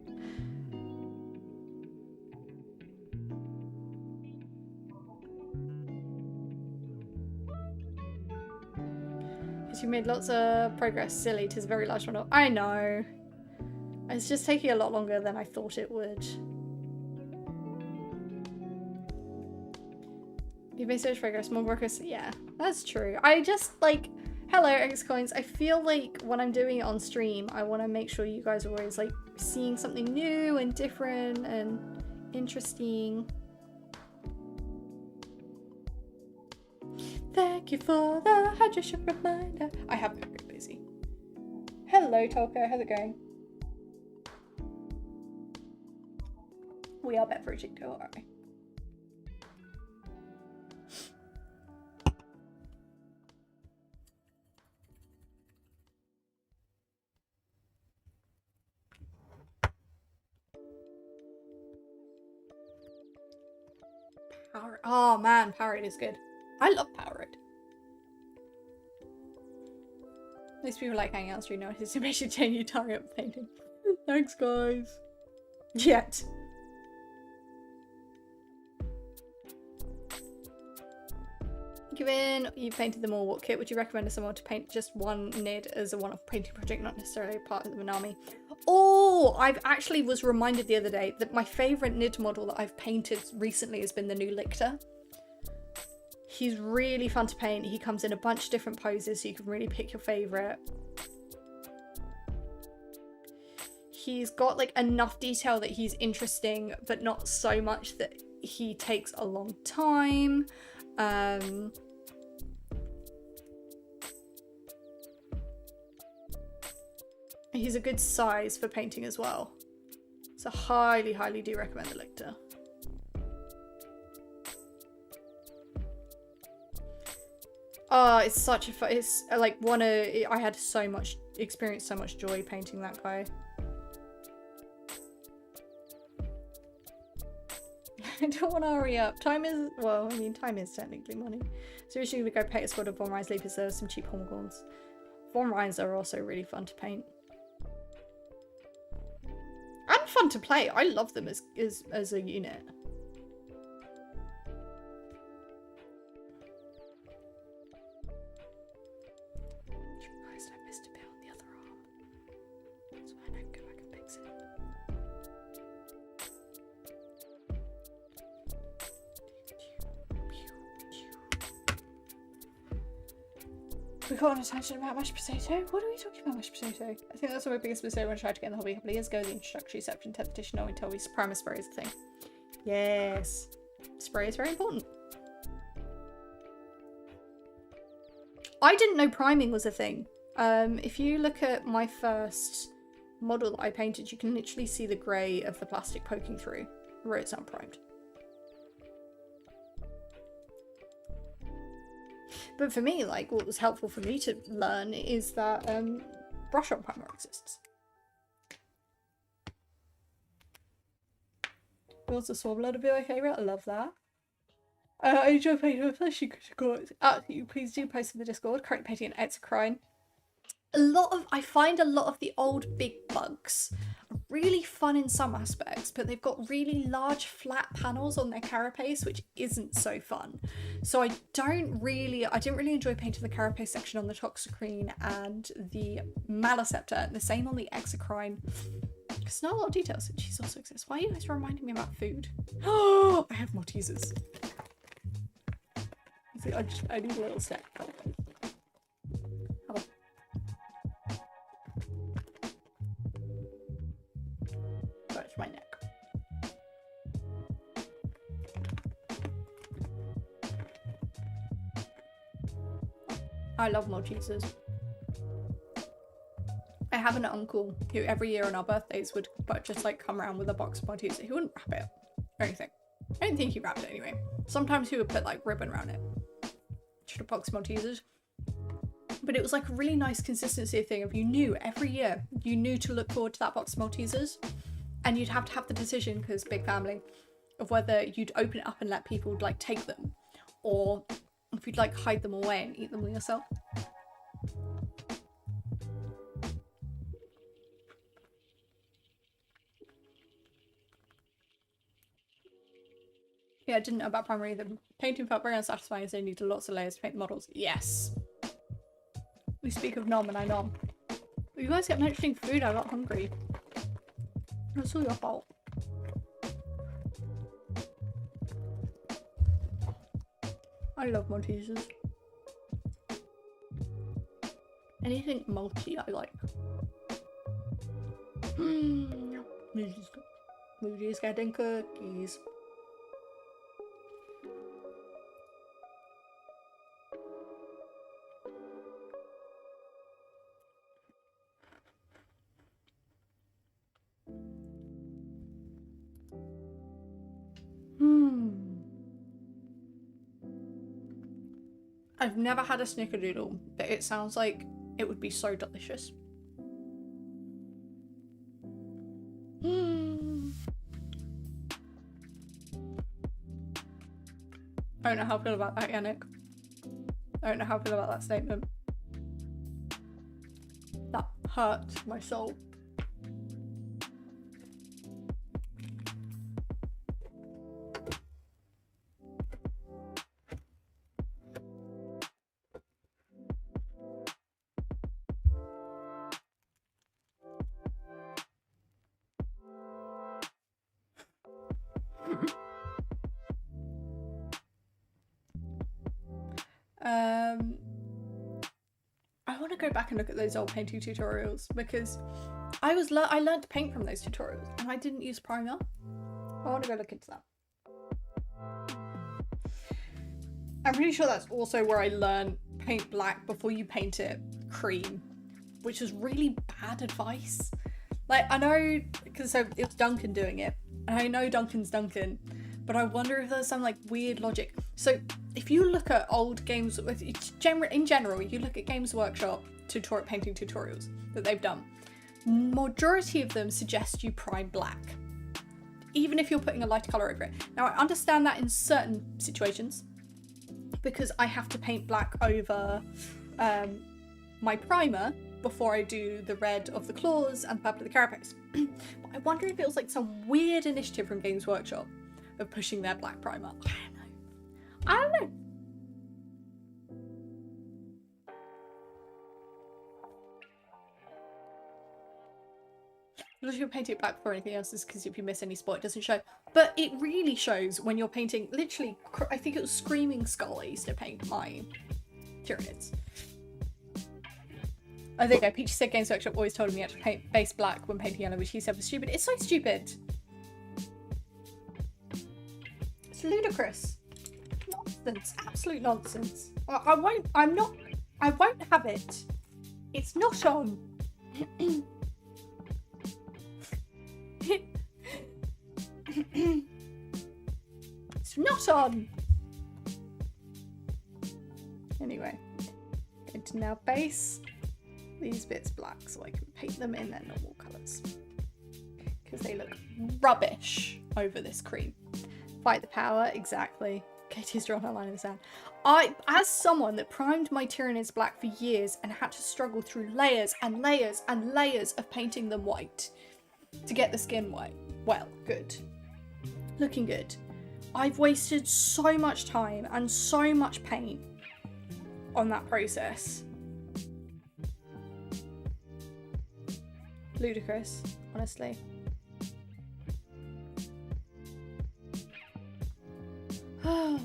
You made lots of progress. Silly, 'tis a very large one. I know. It's just taking a lot longer than I thought it would. You've made so much progress. More progress. Yeah, that's true. I just like, hello Xcoins. I feel like when I'm doing it on stream, I want to make sure you guys are always like seeing something new and different and interesting. Thank you for the hydration reminder. I have been pretty busy. Hello, Tolka. How's it going? We are beveraging, don't worry. Power. Oh man, Powerade is good. I love Powerade. Most people like hanging out stream now. It's especially change your target painting. Thanks, guys. Yet. Given you've painted them all, what kit would you recommend to someone to paint just one NID as a one-off painting project, not necessarily part of an army? Oh, I've actually was reminded the other day that my favourite NID model that I've painted recently has been the new Lictor. He's really fun to paint. He comes in a bunch of different poses, so you can really pick your favourite. He's got like enough detail that he's interesting, but not so much that he takes a long time. He's a good size for painting as well. So highly, highly do recommend the Lictor. Oh, it's such a fun, it's like I had so much experience, so much joy painting that guy. I don't want to hurry up. Time is, well, I mean, time is technically money. So usually we go paint a squad of Von Rhines Leapers. There are some cheap Hormigons. Von Rhines are also really fun to paint. And fun to play. I love them as a unit. Christ, I missed a bit on the other arm. That's why I don't go back and fix it. We got on a tangent about mashed potato. What are we talking about, mashed potato? I think that's my biggest mistake when I tried to get in the hobby a couple of years ago. The introductory section, 10th edition, no one told me primer spray is a thing. Yes. Spray is very important. I didn't know priming was a thing. If you look at my first model that I painted, you can literally see the grey of the plastic poking through where it's unprimed. But for me, like, what was helpful for me to learn is that brush-on primer exists. Also, Swarmlord would be my favourite. I love that. I enjoy painting with fleshy critical. Please do post in the Discord. Currently painting an Exocrine. I find a lot of the old big bugs are really fun in some aspects, but they've got really large flat panels on their carapace, which isn't so fun. So I didn't really enjoy painting the carapace section on the Toxicrine and the Maliceptor, and the same on the Exocrine. Because not a lot of details, and she's also exists. Why are you guys reminding me about food? Oh, I have Maltesers. I need a little snack. Scratch my neck. I love Maltesers. I have an uncle who every year on our birthdays would just like come around with a box of Maltesers. He wouldn't wrap it or anything. I don't think he wrapped it anyway. Sometimes he would put like ribbon around it. Just a box of Maltesers. But it was like a really nice consistency thing of you knew every year, you knew to look forward to that box of Maltesers. And you'd have to have the decision, because big family, of whether you'd open it up and let people like take them, or if you'd like hide them away and eat them yourself. Yeah, I didn't know about primary either. Painting felt very unsatisfying, so you needed lots of layers to paint the models. Yes. We speak of nom and I nom. You guys kept mentioning food, I got hungry. That's all your fault. I love Maltesers. Anything multi I like. Moody's getting cookies. I've never had a snickerdoodle, but it sounds like it would be so delicious. I don't know how I feel about that, Yannick. I don't know how I feel about that statement. That hurt my soul. I want to go back and look at those old painting tutorials because I learned to paint from those tutorials and I didn't use primer. I want to go look into that. I'm pretty sure that's also where I learned paint black before you paint it cream, which is really bad advice. Like, I know, because so it was Duncan doing it, and I know Duncan's Duncan, but I wonder if there's some like weird logic. So if you look at old games, in general, you look at Games Workshop painting tutorials that they've done, majority of them suggest you prime black, even if you're putting a lighter colour over it. Now I understand that in certain situations, because I have to paint black over my primer before I do the red of the claws and the purple of the carapace. But I wonder if it was like some weird initiative from Games Workshop of pushing their black primer. I don't know. If you're painting it black before anything else, is because if you miss any spot, it doesn't show. But it really shows when you're painting, literally, I think it was Screaming Skull I used to paint my Tyranids. I think Peachy said Games Workshop always told me you had to paint base black when painting yellow, which he said was stupid. It's so stupid. It's ludicrous. Nonsense. Absolute nonsense. I won't have it. It's not on. It's not on. Anyway, going to now base these bits black so I can paint them in their normal colours, because they look rubbish over this cream. Fight the power, exactly. Katie's drawn her line in the sand. As someone that primed my Tyranids black for years and had to struggle through layers and layers and layers of painting them white to get the skin white, well, good. Looking good. I've wasted so much time and so much paint on that process. Ludicrous, honestly. Oh.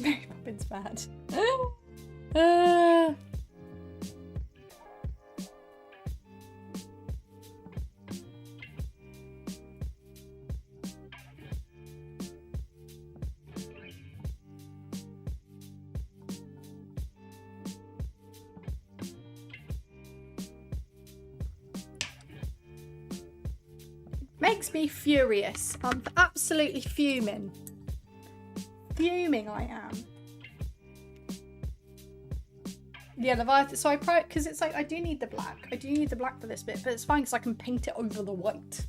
Mary Poppins mad. Makes me furious. I'm absolutely fuming. Fuming I am. Yeah, Leviathan. So because it's like I do need the black. I do need the black for this bit, but it's fine because I can paint it over the white.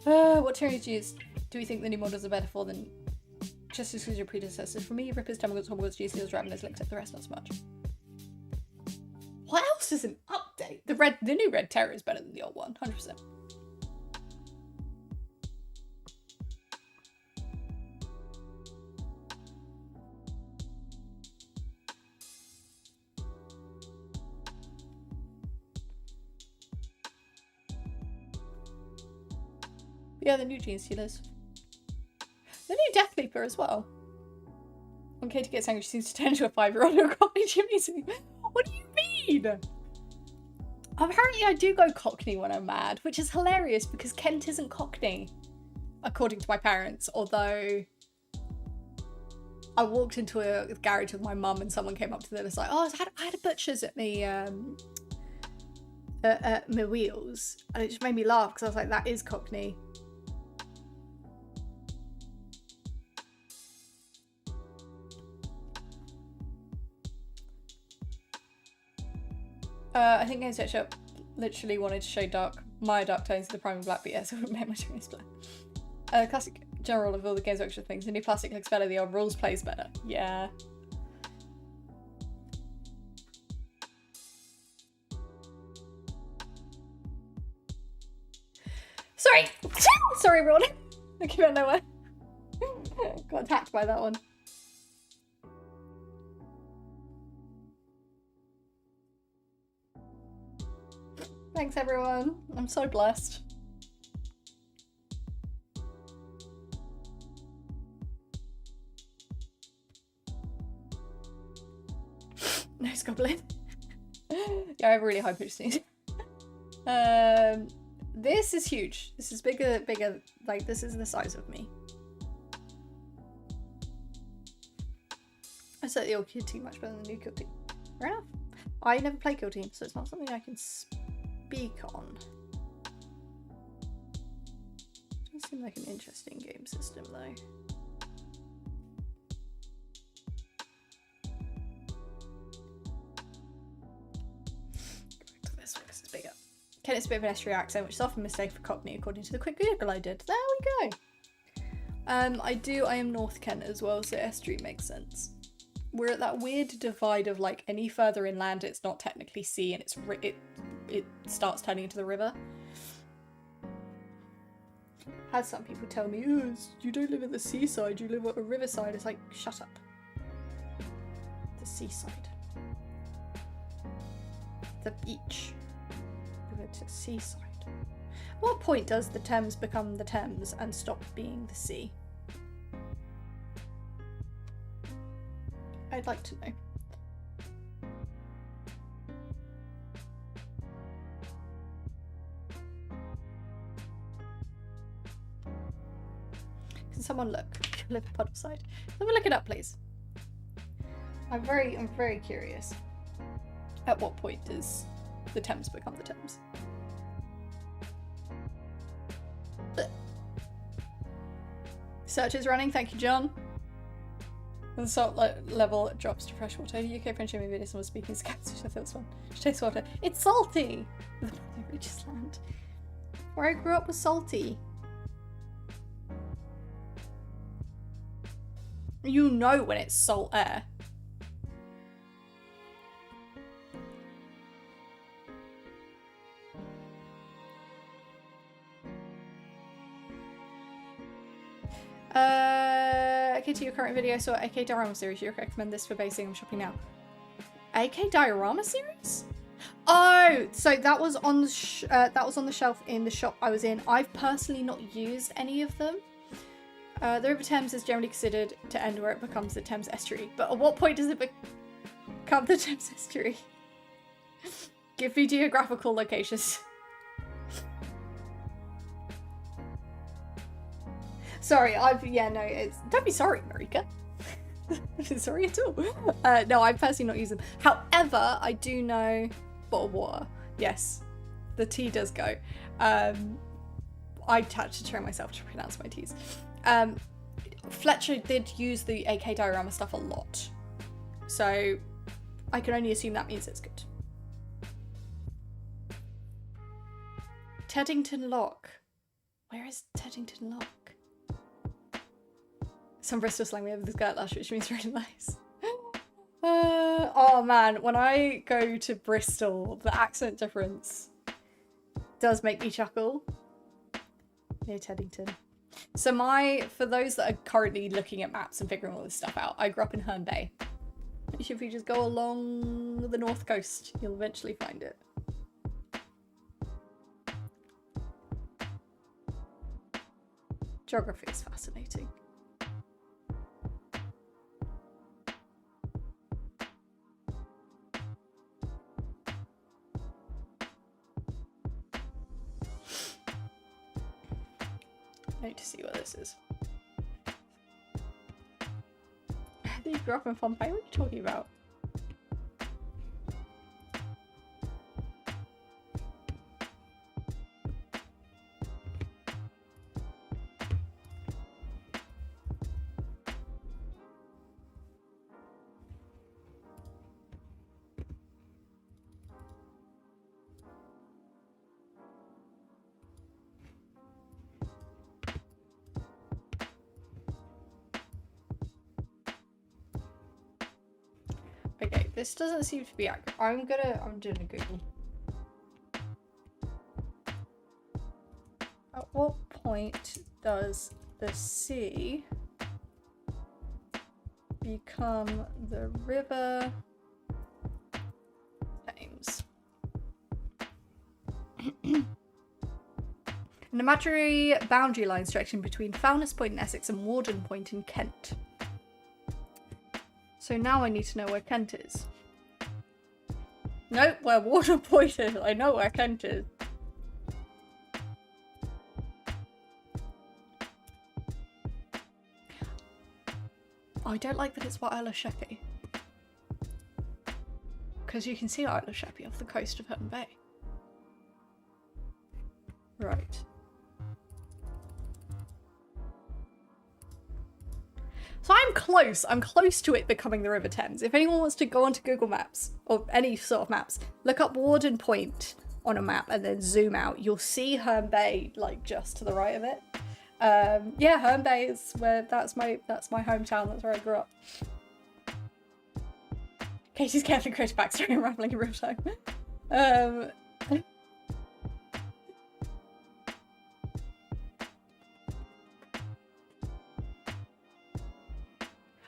What Tyranids do we think the new models are better for than just as your predecessors? For me, Rippers, Termagants, Hogwarts, GCs, Ravenous, Licked Up, the rest not so much. What else is an update? The new Red Terror is better than the old one, 100%. Yeah, the new Gene Stealers. The new Death Leaper as well. When Katie gets angry, she seems to turn into a 5-year-old who got Jimmy. What do you mean? Apparently I do go Cockney when I'm mad, which is hilarious because Kent isn't Cockney, according to my parents, although I walked into a garage with my mum and someone came up to them and was like, oh, I had a butcher's at me, my wheels. And it just made me laugh because I was like, that is Cockney. I think Games Workshop literally wanted to show my dark tones in the prime and black, but yeah, so it would make my choice black. Classic general of all the Games Workshop things. The new plastic looks better, the old rules plays better. Yeah. Sorry! Sorry everyone! I came out of nowhere. Got attacked by that one. Thanks everyone. I'm so blessed. Nice goblin. Yeah, I have a really high pitch need. This is huge. This is bigger, like this is the size of me. I set the old Kill Team much better than the new Kill Team. Fair enough. I never play Kill Team, so it's not something I can speak on. It does seem like an interesting game system though. Ken, it's a bit of an estuary accent, which is often mistaken for Cockney, according to the quick Google I did. There we go. I am North Kent as well, so estuary makes sense. We're at that weird divide of like any further inland, it's not technically sea, and it starts turning into the river. Had some people tell me, oh, you don't live at the seaside, you live at a riverside. It's like, shut up. The seaside. The beach. To seaside. At what point does the Thames become the Thames and stop being the sea? I'd like to know. Can someone look? Live Puddleside. Let me look it up, please. I'm very curious. At what point does the Thames become the Thames? Search is running, thank you, John. The salt level drops to freshwater. UK French Jimmy video someone speaking scouts, which I thought was fun. She tastes water. It's salty! The richest land. Where I grew up was salty. You know when it's salt air. AK to your current video, so AK Diorama series. You recommend this for basing. I'm shopping now. AK Diorama series? Oh, so that was on the shelf in the shop I was in. I've personally not used any of them. The River Thames is generally considered to end where it becomes the Thames estuary. But at what point does it become the Thames estuary? Give me geographical locations. Sorry, don't be sorry, Marika. Sorry at all. No, I've personally not used them. However, I do know bottled water. Yes, the T does go. I had to train myself to pronounce my T's. Fletcher did use the AK Diorama stuff a lot. So I can only assume that means it's good. Teddington Lock. Where is Teddington Lock? Some Bristol slang we have this skirt lash, which means really nice. Oh man, when I go to Bristol, the accent difference does make me chuckle. Near Teddington. So for those that are currently looking at maps and figuring all this stuff out, I grew up in Herne Bay. Which if you just go along the north coast, you'll eventually find it. Geography is fascinating. I need to see what this is. You grew up in Pompeii? What are you talking about? Okay, this doesn't seem to be accurate. I'm doing a Google. At what point does the sea become the River Thames? An imaginary boundary line stretching between Foulness Point in Essex and Warden Point in Kent. So now I need to know where Kent is. Nope, where Warden Point is. I know where Kent is. I don't like that it's by Isla Sheppey. Because you can see Isla Sheppey off the coast of Herne Bay. Right. So I'm close to it becoming the River Thames. If anyone wants to go onto Google Maps, or any sort of maps, look up Warden Point on a map and then zoom out, you'll see Herne Bay, like, just to the right of it. Yeah, Herne Bay is where, that's my hometown, that's where I grew up. Katie's carefully created backstory and rambling in real time.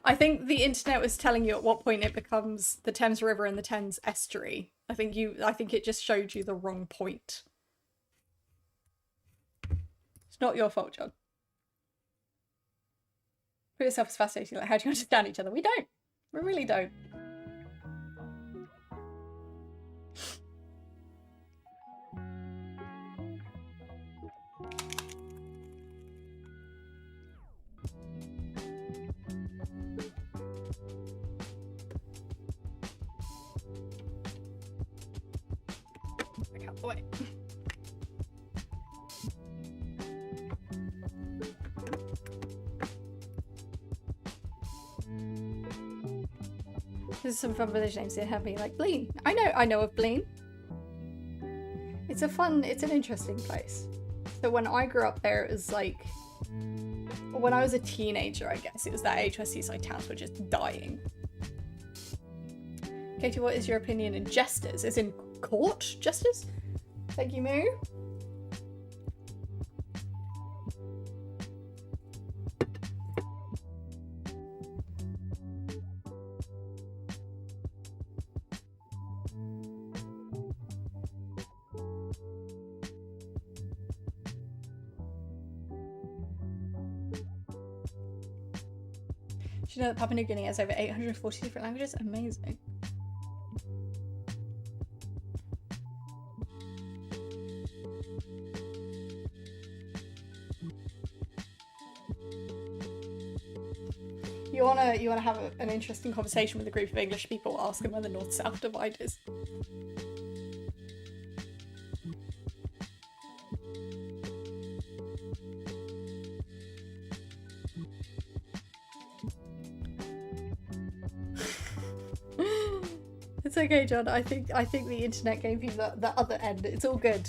I think the internet was telling you at what point it becomes the Thames River and the Thames Estuary. I think it just showed you the wrong point. It's not your fault, John. Put yourself as fascinating. Like, how do you understand each other? We don't. We really don't. Wait. This is some fun village names here have me like Blean. I know of Blean. It's an interesting place. So when I grew up there, it was like, when I was a teenager, I guess, it was that age where seaside towns were just dying. Katie, what is your opinion in jesters? As in court jesters? Thank you, Moo. Do you know that Papua New Guinea has over 840 different languages? Amazing. You wanna have an interesting conversation with a group of English people, ask them where the north-south divide is. It's okay, John. I think the internet gave you the other end. It's all good.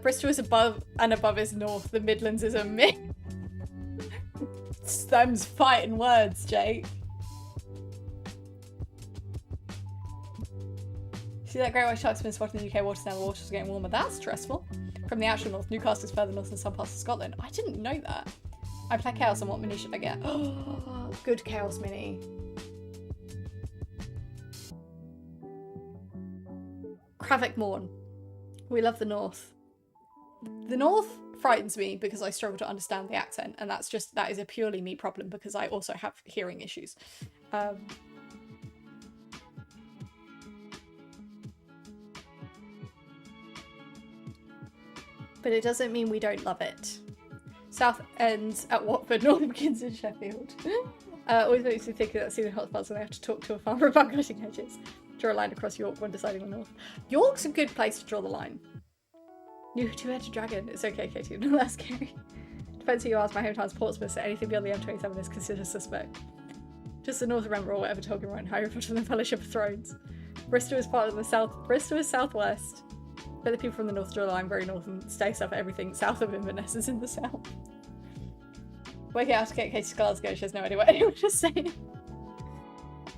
Bristol is above, and above is north. The Midlands is a mix. Them's fighting words, Jake. See that great white shark's been spotted in the UK waters now, the waters are getting warmer. That's stressful. From the actual north, Newcastle's further north than some parts of Scotland. I didn't know that. I play Chaos, and what mini should I get? Oh, good Chaos mini. Kravik Morn. We love the north. The north frightens me because I struggle to understand the accent, and that is a purely me problem because I also have hearing issues. but it doesn't mean we don't love it. South ends at Watford, north begins in Sheffield. Always makes me think that soothing hotspots when they have to talk to a farmer about cutting hedges. Draw a line across York when deciding on north. York's a good place to draw the line. New two-headed dragon. It's okay, Katie, not that scary. Depends who you ask. My hometown's Portsmouth, so anything beyond the M27 is considered suspect. Just the north, remember, or whatever Tolkien wrote in Harry Potter and the Fellowship of Thrones. Bristol is part of the south. Bristol is southwest. But the people from the north draw the line very north and stay south. Everything south of Inverness is in the south. Working out to get Katie Glasgow, she has no idea what anyone was saying.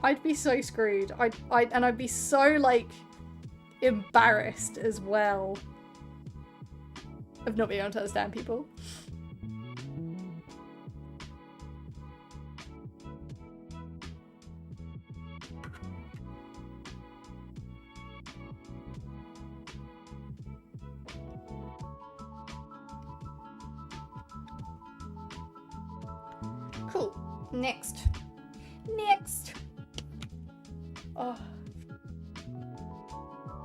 I'd be so screwed. I'd be so, like, embarrassed as well of not being able to understand people. Cool. Next. Oh.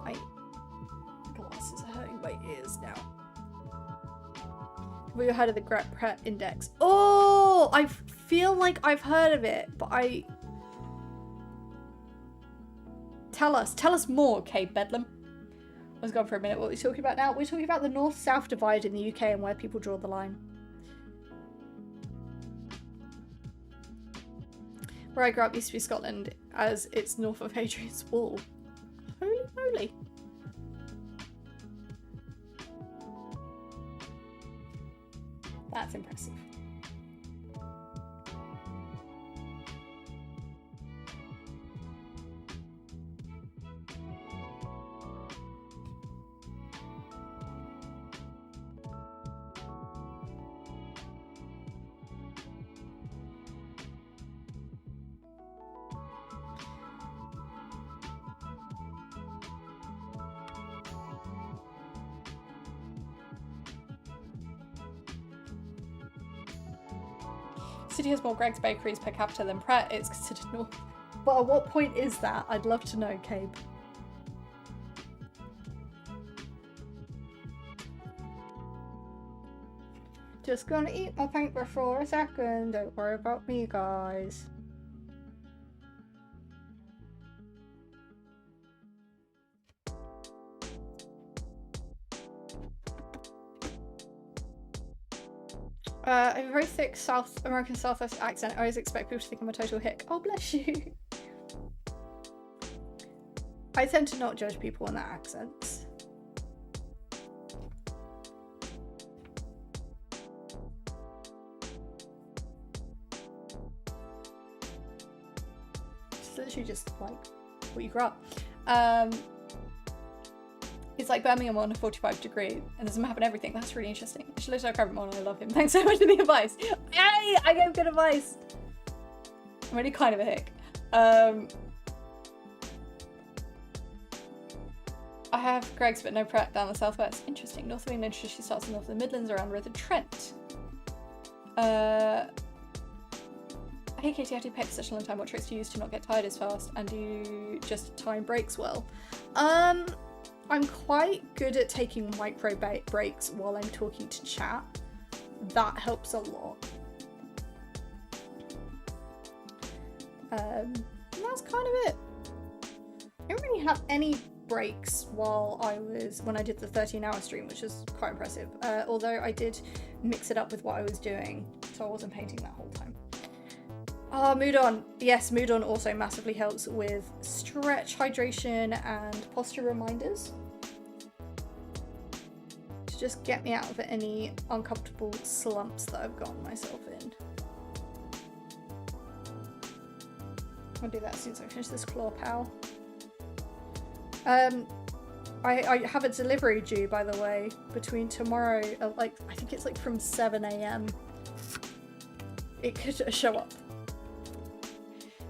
My glasses are hurting my ears now. Have you heard of the Pret Index? Oh, I feel like I've heard of it, but Tell us more, Cade Bedlam. I was gone for a minute. What are we talking about now? We're talking about the north-south divide in the UK and where people draw the line. Where I grew up used to be Scotland, as it's north of Hadrian's Wall. Holy moly. That's impressive. City has more Greggs bakeries per capita than Pret, it's considered north. But at what point is that? I'd love to know, Cabe. Just gonna eat my paintbrush for a second. Don't worry about me, guys. I have a very thick South American Southwest accent. I always expect people to think I'm a total hick. Oh, bless you. I tend to not judge people on their accents. It's literally just like what you grew up. It's like Birmingham on a 45 degree and there's a map and everything. That's really interesting. I should look at Carbon and I love him. Thanks so much for the advice. Yay! I gave good advice. I'm really kind of a hick. I have Greggs but no Pret down the southwest. Interesting. North of England traditionally starts in north of the Midlands around the River Trent. Hey Katie, how do you paint for such a long time? What tricks do you use to not get tired as fast? And do you just time breaks well? I'm quite good at taking micro breaks while I'm talking to chat. That helps a lot. And that's kind of it. I didn't really have any breaks when I did the 13-hour stream, which is quite impressive. Although I did mix it up with what I was doing, so I wasn't painting that whole time. Mood on. Yes, Mood on also massively helps with stretch, hydration, and posture reminders. To just get me out of any uncomfortable slumps that I've gotten myself in. I'll do that as soon as I finish this claw pal. I have a delivery due, by the way, between tomorrow, I think it's like from 7 AM. It could show up.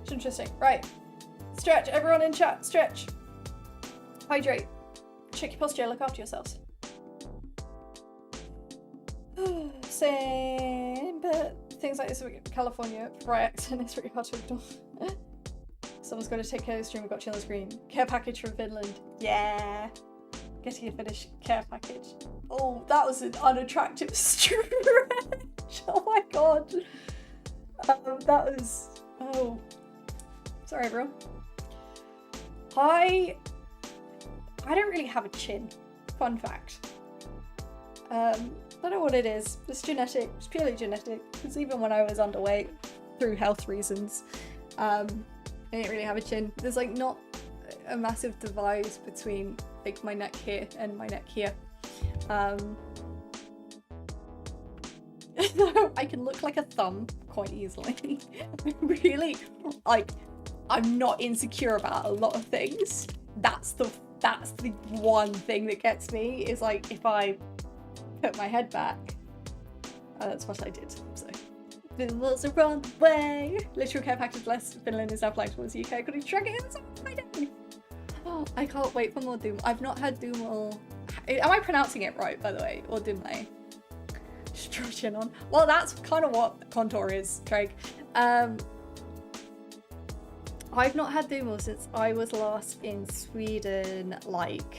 It's interesting. Right. Stretch. Everyone in chat. Stretch. Hydrate. Check your posture. Look after yourselves. Same, but things like this in California, right accent is really hard to ignore. Someone's got to take care of the stream. We've got you on the screen. Care package from Finland. Yeah. Getting a finished care package. Oh, that was an unattractive stretch. Oh my god. That was... Oh. Sorry, everyone. I don't really have a chin. Fun fact. Don't know what it is. It's genetic. It's purely genetic. Because even when I was underweight, through health reasons, I didn't really have a chin. There's like not a massive divide between like my neck here and my neck here. I can look like a thumb quite easily. Really, like, I'm not insecure about a lot of things. That's the one thing that gets me, is like if I put my head back. That's what I did. So Finland's the wrong way. Literal care package less. Finland is now flexible as UK. Could you track it in some way? Oh, I can't wait for more Doom. I've not had Doom or... Am I pronouncing it right, by the way? Or Doomlay? Just draw chin on. Well, that's kind of what Contour is, Craig. I've not had Doom since I was last in Sweden, like,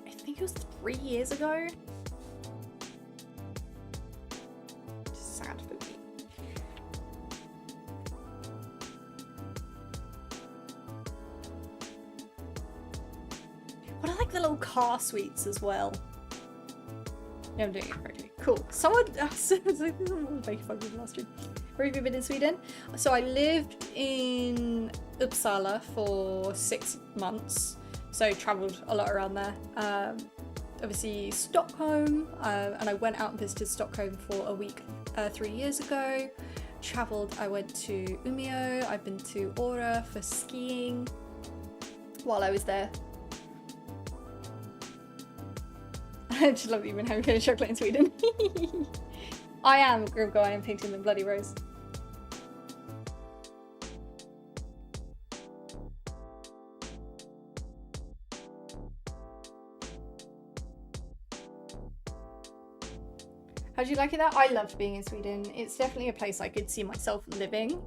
I think it was 3 years ago. Sad for me. What are like the little car suites as well? Yeah, I'm doing it correctly. Cool. Someone make fun of last stream. Where have you been in Sweden? So I lived in Uppsala for 6 months. So travelled a lot around there. Obviously Stockholm, and I went out and visited Stockholm for a week 3 years ago. Travelled, I went to Umeå, I've been to Åre for skiing while I was there. I just love that you've been having finished chocolate in Sweden. I am Grimgo, I am painting the bloody rose. How do you like it there? I loved being in Sweden. It's definitely a place I could see myself living.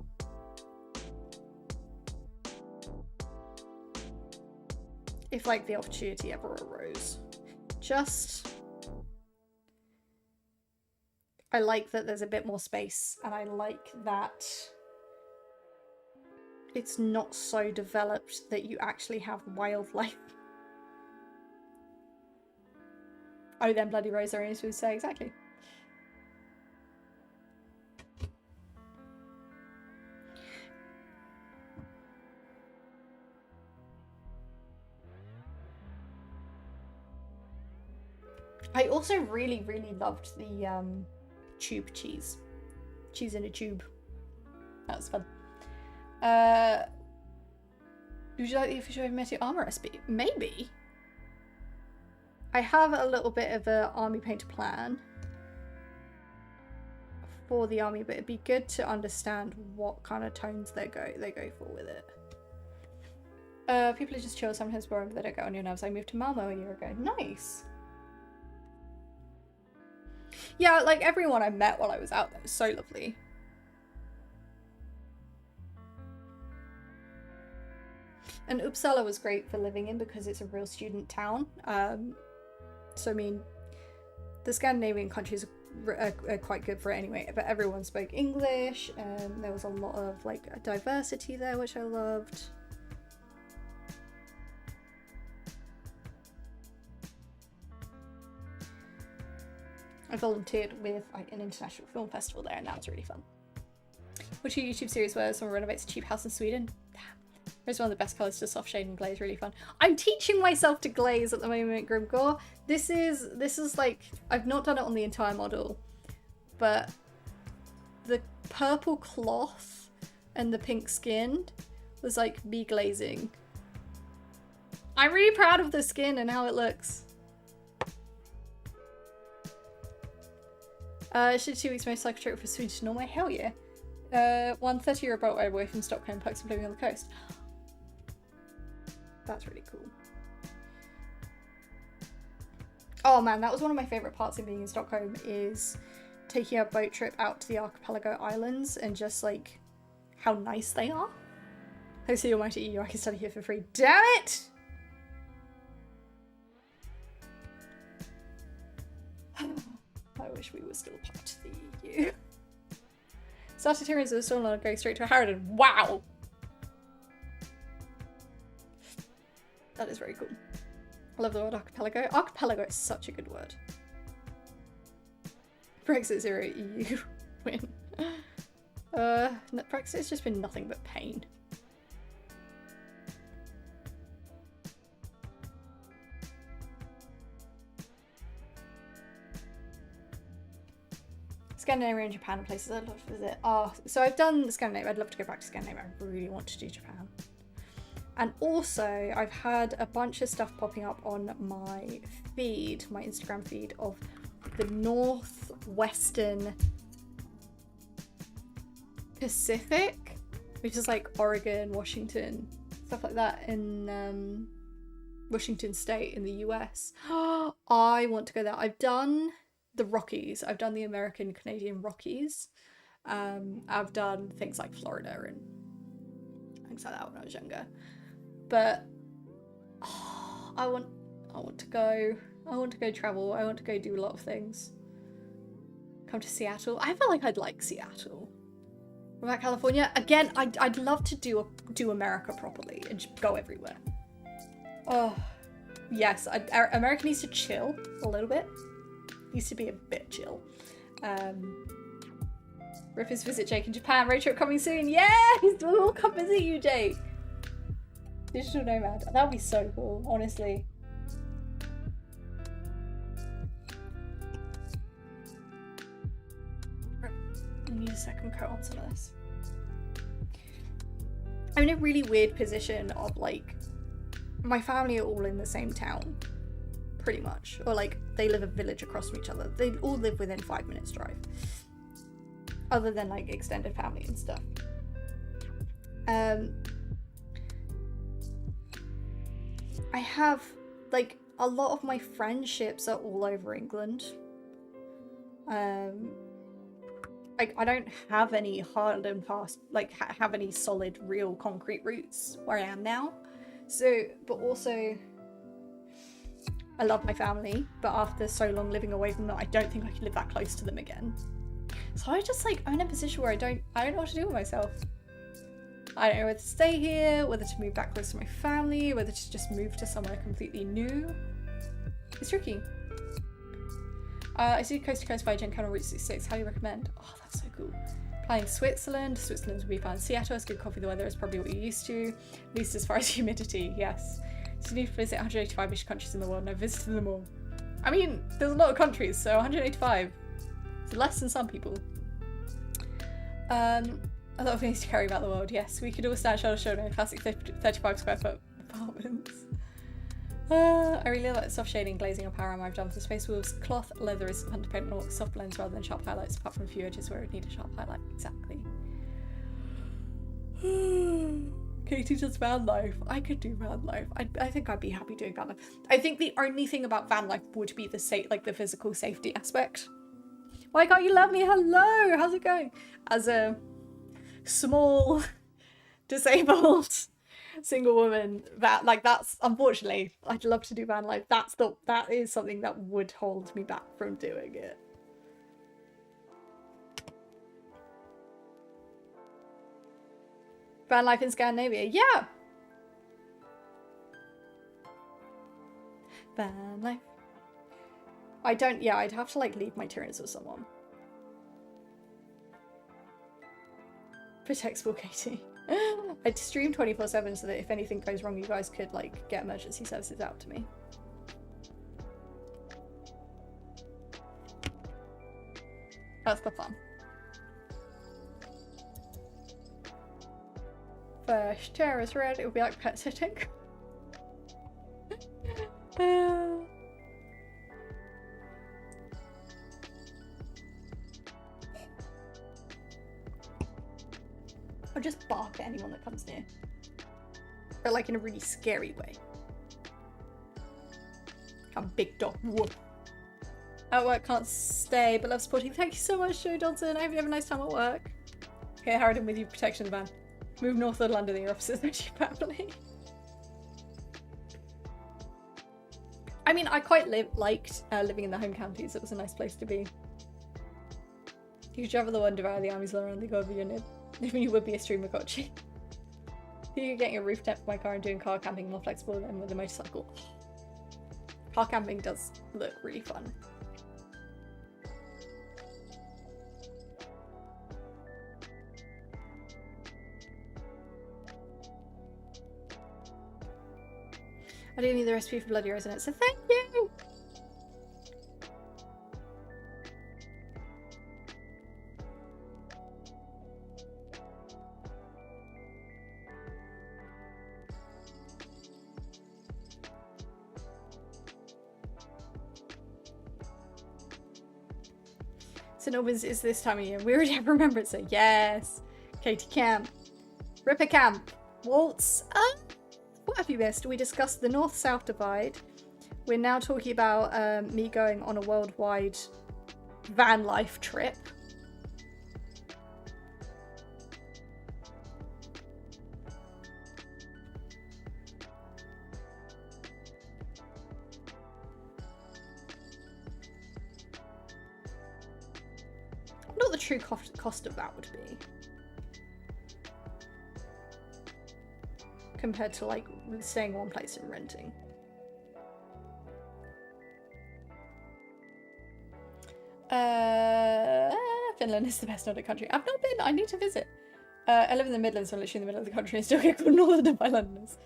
If like the opportunity ever arose. I like that there's a bit more space, and I like that it's not so developed that you actually have wildlife. Oh, then bloody rose are supposed to say exactly. I also really, really loved the tube cheese. Cheese in a tube. That was fun. Would you like the official Meteor armor recipe? Maybe. I have a little bit of an army paint plan for the army, but it'd be good to understand what kind of tones they go for with it. People are just chill, sometimes boring, but they don't get on your nerves. I moved to Malmo a year ago. Nice. Yeah, like everyone I met while I was out there was so lovely. And Uppsala was great for living in because it's a real student town. So I mean, the Scandinavian countries are quite good for it anyway, but everyone spoke English and there was a lot of like diversity there, which I loved. I volunteered with like an international film festival there, and that was really fun. What's your YouTube series where someone renovates a cheap house in Sweden? It's one of the best colours to soft shade and glaze, really fun. I'm teaching myself to glaze at the moment, Grimgore. This is like, I've not done it on the entire model, but the purple cloth and the pink skin was like me glazing. I'm really proud of the skin and how it looks. Should 2 weeks most cycle trip for Sweden to Norway? Hell yeah. 130 € boat ride away from Stockholm, perks of living on the coast. That's really cool. Oh man, that was one of my favourite parts of being in Stockholm, is taking a boat trip out to the archipelago islands and just like how nice they are. Hopefully almighty EU, I can study here for free. Damn it! I wish we were still part of the EU. Started Tyranid are still not going straight to a Harridan. Wow! That is very cool. I love the word archipelago. Archipelago is such a good word. Brexit 0 EU win. Brexit has just been nothing but pain. Scandinavia and Japan are places I'd love to visit. Oh, so I've done Scandinavia. I'd love to go back to Scandinavia. I really want to do Japan. And also, I've had a bunch of stuff popping up on my feed, my Instagram feed, of the northwestern Pacific, which is like Oregon, Washington, stuff like that in Washington State in the US. I want to go there. I've done the Rockies. I've done the American Canadian Rockies. I've done things like Florida and things like that when I was younger. But I want to go. I want to go travel. I want to go do a lot of things. Come to Seattle. I feel like I'd like Seattle. What about California? Again, I'd love to do America properly and just go everywhere. Oh, yes. America needs to chill a little bit. Needs to be a bit chill. Rippers visit Jake in Japan. Road trip coming soon. Yes! We'll come visit you, Jake. Digital nomad. That would be so cool, honestly. I need a second coat on some of this. I'm in a really weird position of like, my family are all in the same town, pretty much. Or like, they live a village across from each other. They all live within 5 minutes drive. Other than like extended family and stuff. I have, like, a lot of my friendships are all over England. I don't have any hard and fast, like, have any solid, real, concrete roots where I am now. So, but also, I love my family, but after so long living away from them, I don't think I can live that close to them again. So I just, like, I'm in a position where I don't know what to do with myself. I don't know whether to stay here, whether to move back close to my family, whether to just move to somewhere completely new. It's tricky. I see Coast to Coast by Gen Route 66. Highly recommend. Oh, that's so cool. Planning Switzerland. Switzerland would be fun. Seattle has good coffee. The weather is probably what you're used to. At least as far as humidity, yes. So you need to visit 185-ish countries in the world, and I've visited them all. I mean, there's a lot of countries, so 185. It's less than some people. A lot of things to carry about the world, yes. We could all stand shoulder to shoulder in classic 35 square foot apartments. I really like the soft shading, glazing, or power armor I've done for the Space Wolves. Cloth, leather is underpaint, or soft blends rather than sharp highlights, apart from a few edges where it would need a sharp highlight. Exactly. Katie does van life. I could do van life. I think I'd be happy doing van life. I think the only thing about van life would be the physical safety aspect. Why can't you love me? Hello, how's it going? As a small, disabled, single woman, that's unfortunately, I'd love to do van life. That is something that would hold me back from doing it. Van life in Scandinavia, yeah. Van life. I'd have to like leave my Tyranids with someone. Protect Sport Katie. I'd stream 24/7 so that if anything goes wrong, you guys could like get emergency services out to me. That's the fun. First chair is red, it would be like pet sitting. I'll just bark at anyone that comes near. But like in a really scary way. A big dog. Woof. At work can't stay, but love supporting. Thank you so much, Joe Johnson. I hope you have a nice time at work. Okay, Harridan with you, protection of the van. Move north of London, your offices next to your family. I mean, I quite liked living in the home counties. It was a nice place to be. You could travel the one, devour the armies all around the god of your nib. Even you would be a streamer, Kochi. You getting a roof deck for my car and doing car camping more flexible than with a motorcycle. Car camping does look really fun. I do need the recipe for Bloody Rose in it, so thank you! St. Albans is this time of year. We already have Remembrance, so yes! Katie Camp. Ripper Camp. Waltz. What have you missed? We discussed the North-South divide. We're now talking about me going on a worldwide van life trip. Not the true cost of that would be. Compared to like staying one place and renting. Finland is the best Nordic country. I've not been. I need to visit. I live in the Midlands, so I'm literally in the middle of the country and still get called Northern by Londoners.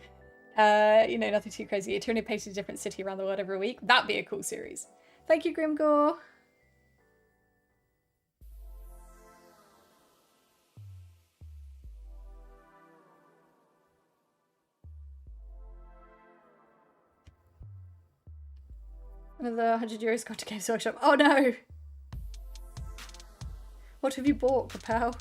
You know, nothing too crazy. Tyranid painted a different city around the world every week. That'd be a cool series. Thank you, Grimgore. Another 100 euros got to Games Workshop. Oh no! What have you bought, Capel?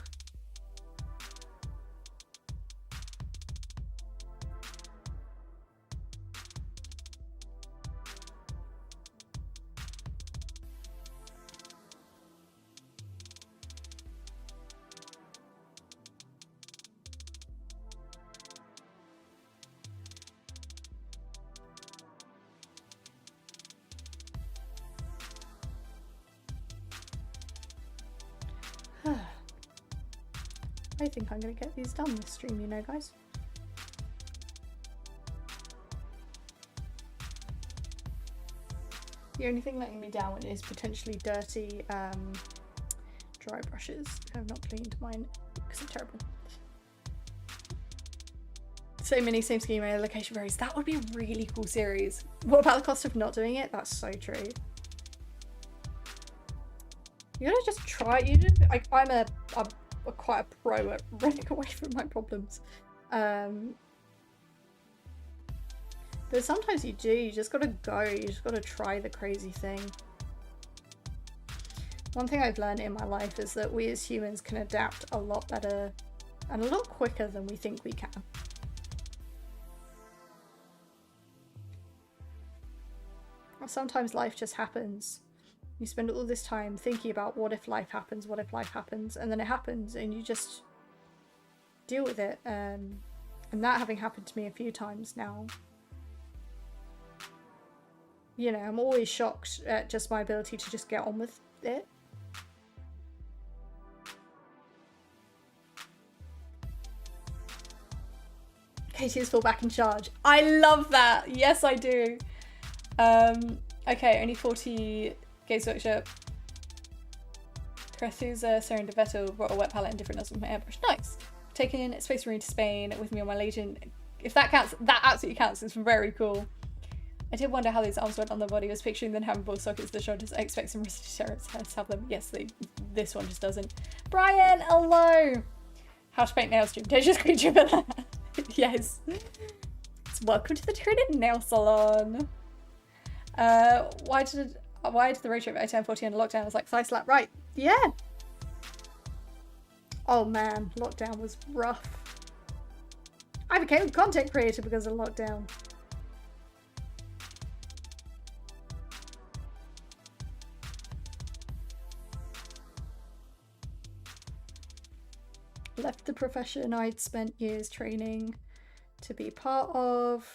I think I'm gonna get these done this stream, you know, guys. The only thing letting me down is potentially dirty dry brushes. I have not cleaned mine because I'm terrible. Same mini, same scheme, location varies. That would be a really cool series. What about the cost of not doing it? That's so true. You gotta just try. You just, I'm quite a pro at running away from my problems. But sometimes you do. You just gotta go. You just gotta try the crazy thing. One thing I've learned in my life is that we as humans can adapt a lot better and a lot quicker than we think we can. Sometimes life just happens. You spend all this time thinking about what if life happens, and then it happens and you just deal with it. And that having happened to me a few times now, you know, I'm always shocked at just my ability to just get on with it. Katie is full back in charge. I love that. Yes, I do. Okay, only 40 Games Workshop. Crethusa, Serendipetto, brought a wet palette and different nozzles with my airbrush. Nice. Taking Space Marine to Spain with me on my Legion. If that counts, that absolutely counts. It's very cool. I did wonder how these arms went on the body. I was picturing them having ball sockets to the shoulders. I expect some Terrans to have them. Yes, this one just doesn't. Brian, hello! How to paint nail stream. Dangerous creature for that. Yes. Welcome to the Tyranid Nail Salon. Why did the road trip at 10:40 under lockdown? I was like, thigh slap, right? Yeah. Oh man, lockdown was rough. I became a content creator because of lockdown. Left the profession I'd spent years training to be part of,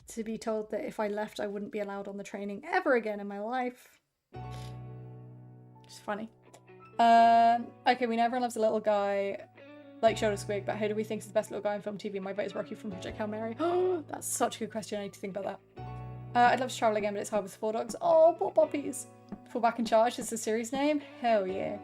to be told that if I left I wouldn't be allowed on the training ever again in my life. It's funny. Okay, we know everyone loves a little guy like Shoulder Squig, but who do we think is the best little guy in film TV? My vote is Rocky from Project Hail Mary. Oh, that's such a good question. I need to think about that. I'd love to travel again, but it's hard with 4 dogs. Oh, poor puppies. Full Back in Charge is the series name? Hell yeah.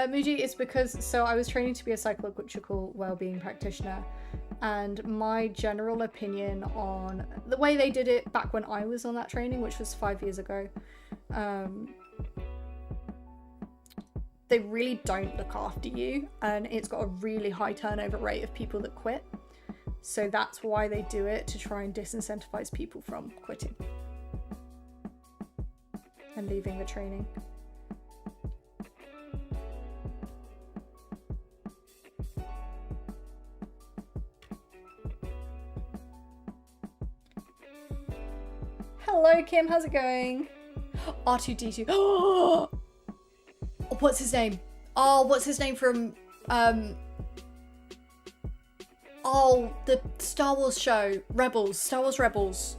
Muji is because, so I was training to be a psychological well-being practitioner, and my general opinion on the way they did it back when I was on that training, which was 5 years ago, they really don't look after you, and it's got a really high turnover rate of people that quit. So that's why they do it, to try and disincentivize people from quitting and leaving the training. Hello, Kim. How's it going? R2D2. Oh, what's his name? Oh, what's his name from? Oh, the Star Wars show, Rebels. Star Wars Rebels.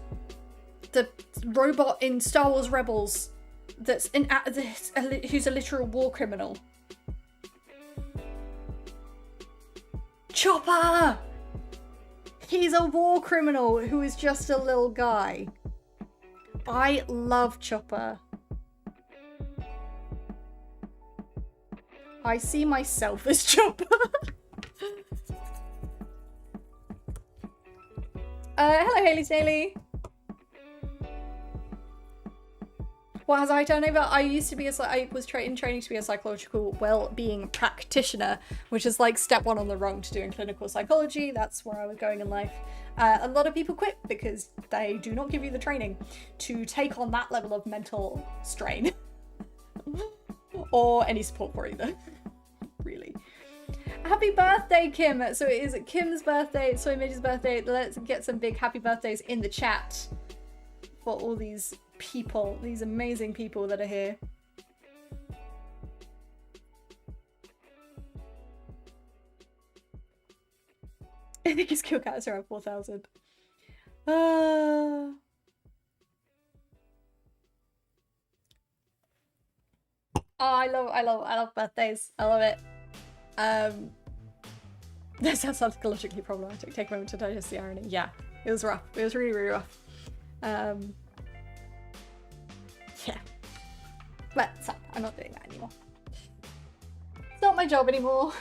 The robot in Star Wars Rebels. That's in who's a literal war criminal. Chopper. He's a war criminal who is just a little guy. I love Chopper. I see myself as Chopper. Hello, Haley Staley. What has I done over? I used to be I was in training to be a psychological well-being practitioner, which is like step 1 on the road to doing clinical psychology. That's where I was going in life. A lot of people quit because they do not give you the training to take on that level of mental strain or any support for either, really. Happy birthday, Kim. So it is Kim's birthday, Soy Midge's birthday. Let's get some big happy birthdays in the chat for all these people, these amazing people that are here. I think his kill count is around 4,000. I love birthdays. I love it. That sounds psychologically problematic. Take a moment to digest the irony. Yeah, it was rough. It was really, really rough. Yeah. But it's fine. I'm not doing that anymore. It's not my job anymore.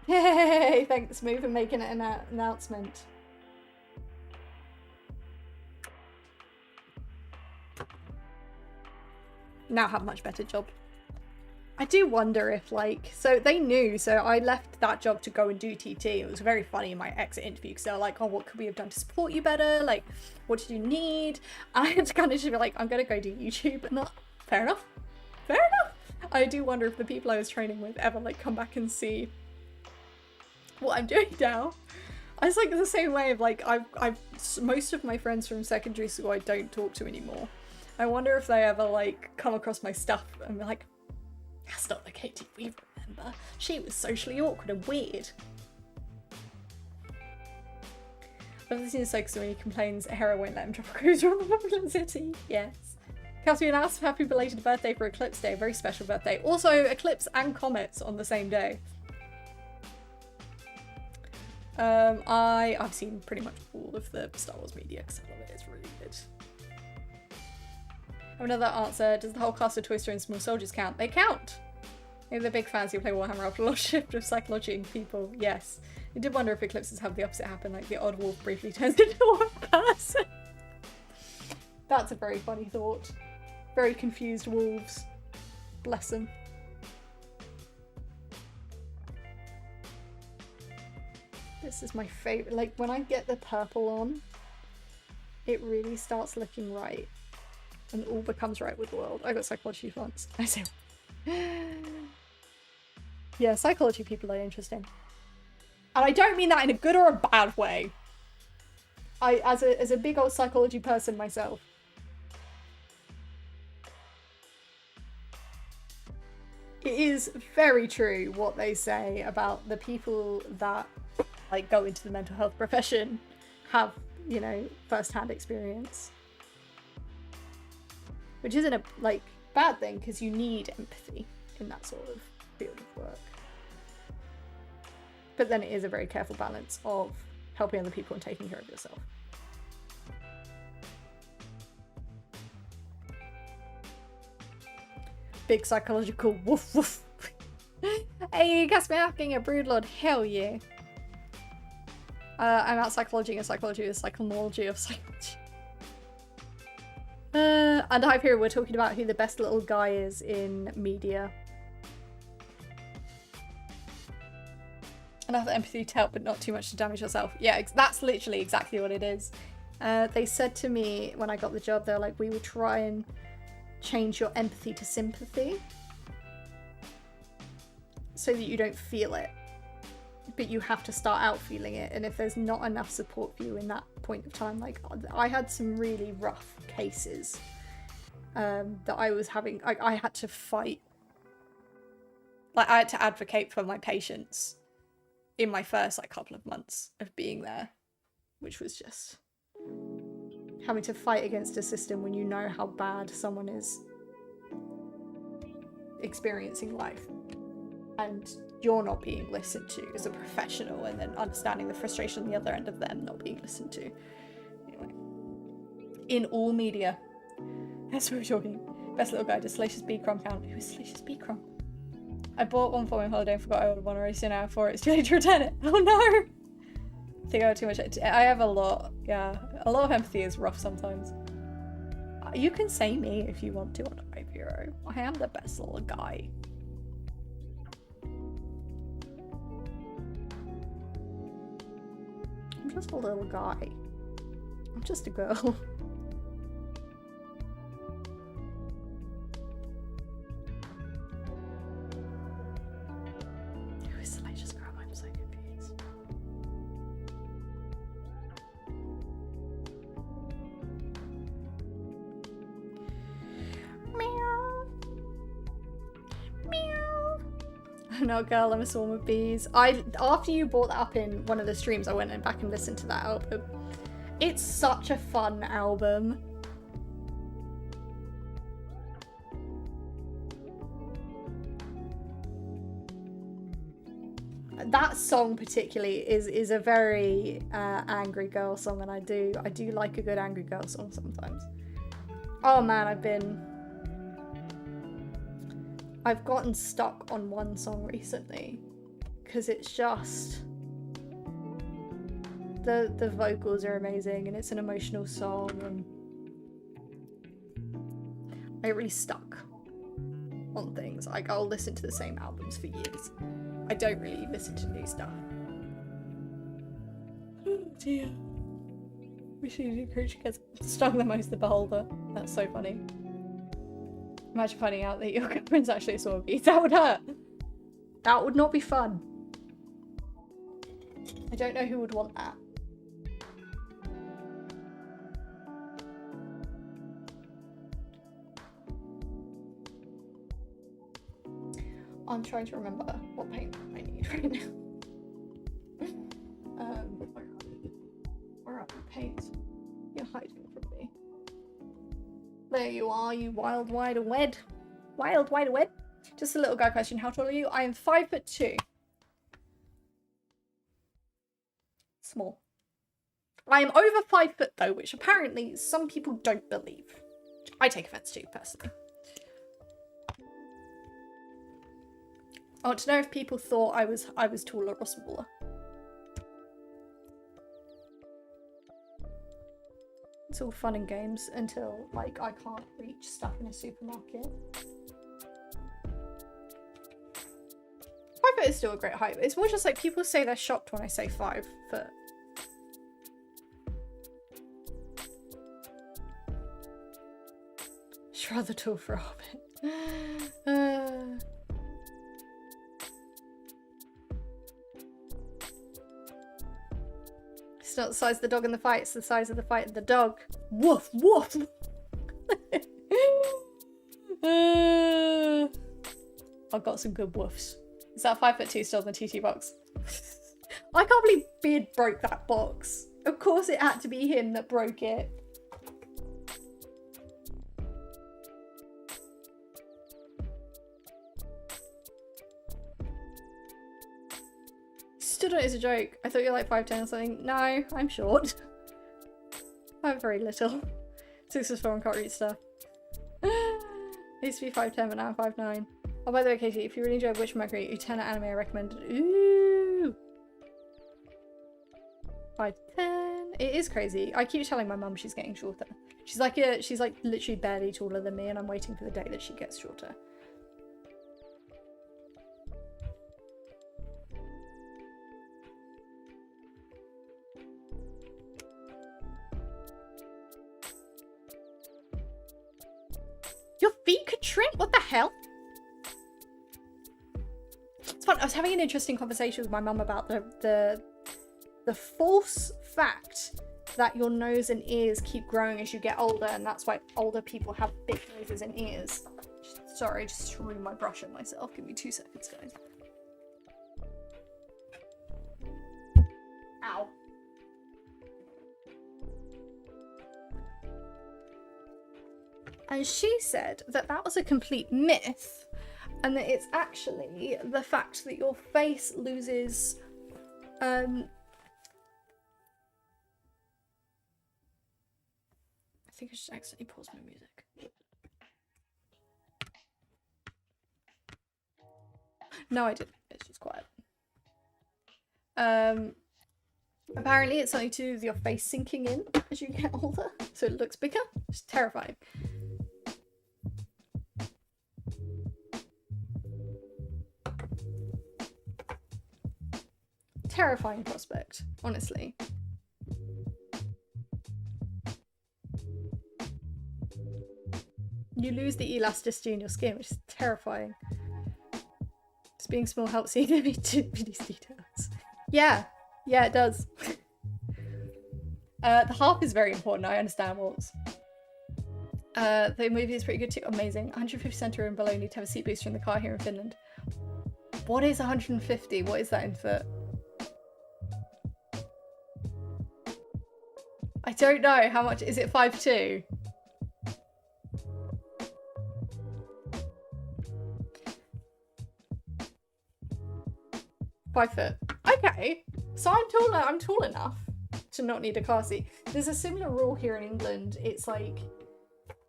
Hey, thanks, Moo, for making it an announcement. Now have a much better job. I do wonder if, like, so they knew, so I left that job to go and do TT. It was very funny in my exit interview because they were like, oh, what could we have done to support you better? Like, what did you need? And I had to kind of just be like, I'm going to go do YouTube. And not, fair enough. Fair enough. I do wonder if the people I was training with ever, like, come back and see what I'm doing now. I was like the same way of like, I've most of my friends from secondary school I don't talk to anymore. I wonder if they ever like come across my stuff and be like, that's not the Katie we remember. She was socially awkward and weird. I've never seen a Soaker when he complains Hera won't let him drop a cruiser on the Babylon City. Yes. Caspian asks, happy belated birthday for Eclipse Day. Very special birthday. Also, Eclipse and Comets on the same day. I've seen pretty much all of the Star Wars media because I love it. It's really good. I have another answer. Does the whole cast of Toy Story and Small Soldiers count? They count! Maybe they're big fans who play Warhammer after a lost shift of psychology in people. Yes. I did wonder if eclipses have the opposite happen, like the odd wolf briefly turns into one person. That's a very funny thought. Very confused wolves. Bless them. this is my favorite. Like, when I get the purple on, it really starts looking right. And all becomes right with the world. I got psychology once. I say, yeah, psychology people are interesting. And I don't mean that in a good or a bad way. As a big old psychology person myself. It is very true what they say about the people that like go into the mental health profession have, you know, first-hand experience. Which isn't a like bad thing, because you need empathy in that sort of field of work. But then it is a very careful balance of helping other people and taking care of yourself. Big psychological woof woof. Hey, you guessed me asking a broodlord. Hell yeah. I'm out psychology, and psychology is psychonology of psychology. And Hive here, we're talking about who the best little guy is in media. Enough empathy to help, but not too much to damage yourself. Yeah, that's literally exactly what it is. They said to me when I got the job, they're like, we will try and change your empathy to sympathy so that you don't feel it, but you have to start out feeling it. And if there's not enough support for you in that point of time, like I had some really rough cases that I was having. I had to fight, like I had to advocate for my patients in my first like couple of months of being there, which was just having to fight against a system when you know how bad someone is experiencing life and you're not being listened to as a professional, and then understanding the frustration on the other end of them not being listened to. Anyway, in all media, that's what we're talking. Best little guy, does Salacious B. Crumb count? Who is Salacious B. Crumb? I bought one for my holiday and forgot I ordered one already, so now for it. It's too late to return it. Oh no! I think I have too much. I have a lot. Yeah, a lot of empathy is rough sometimes. You can say me if you want to on Hive Hero. I am the best little guy. I'm just a little guy. I'm just a girl. Who is the latest girl? I'm so confused. Meow. Meow. I'm not a girl, I'm a swarm of bees. After you brought that up in one of the streams, I went back and listened to that album. It's such a fun album. That song particularly is a very angry girl song, and I do like a good angry girl song sometimes. Oh man, I've gotten stuck on one song recently because it's just the vocals are amazing and it's an emotional song, and I get really stuck on things. Like I'll listen to the same albums for years. I don't really listen to new stuff. Oh dear. Wish the creature gets stung the most, the beholder. That's so funny. Imagine finding out that your girlfriend's actually a swarm of bees. That would hurt. That would not be fun. I don't know who would want that. I'm trying to remember what paint I need right now. Where are the paints? You're hiding from me. There you are, you wild wide wed. Wild wide wed. Just a little guy question. How tall are you? I am 5'2". Small. I am over 5 foot though, which apparently some people don't believe. I take offense to, personally. I want to know if people thought I was taller or smaller. It's all fun and games until, like, I can't reach stuff in a supermarket. 5'8" foot is still a great height. It's more just like people say they're shocked when I say 5 foot. It's rather tall for a hobbit. It's not the size of the dog in the fight, it's the size of the fight of the dog. Woof, woof! I've got some good woofs. Is that 5'2" still in the TT box? I can't believe Beard broke that box. Of course it had to be him that broke it. Stood on it as a joke. I thought you were like 5'10" or something. No, I'm short. I'm very little. 6'4" and can't read stuff. I used to be 5'10", but now I'm 5'9". Oh, by the way, Katie, if you really enjoyed Witch Mercury, Utena anime I recommended. Ooh! 5'10". It is crazy. I keep telling my mum she's getting shorter. She's like literally barely taller than me, and I'm waiting for the day that she gets shorter. Your feet could shrink? What the hell? It's fun. I was having an interesting conversation with my mum about the false fact that your nose and ears keep growing as you get older, and that's why older people have big noses and ears. Sorry, I just threw my brush at myself. Give me 2 seconds, guys. Ow. And she said that that was a complete myth, and that it's actually the fact that your face loses I think I should accidentally pause my music. No, I didn't. It's just quiet. Apparently it's something to do with your face sinking in as you get older, so it looks bigger. It's terrifying. Terrifying prospect, honestly. You lose the elasticity in your skin, which is terrifying. Just being small helps you to these details. Yeah, it does. The harp is very important. I understand walls. The movie is pretty good too. Amazing. 150 center and below need to have a seat booster in the car here in Finland. What is 150? What is that in foot? I don't know. How much is it? 5'2"? Five foot. Okay. So I'm tall enough to not need a car seat. There's a similar rule here in England. It's like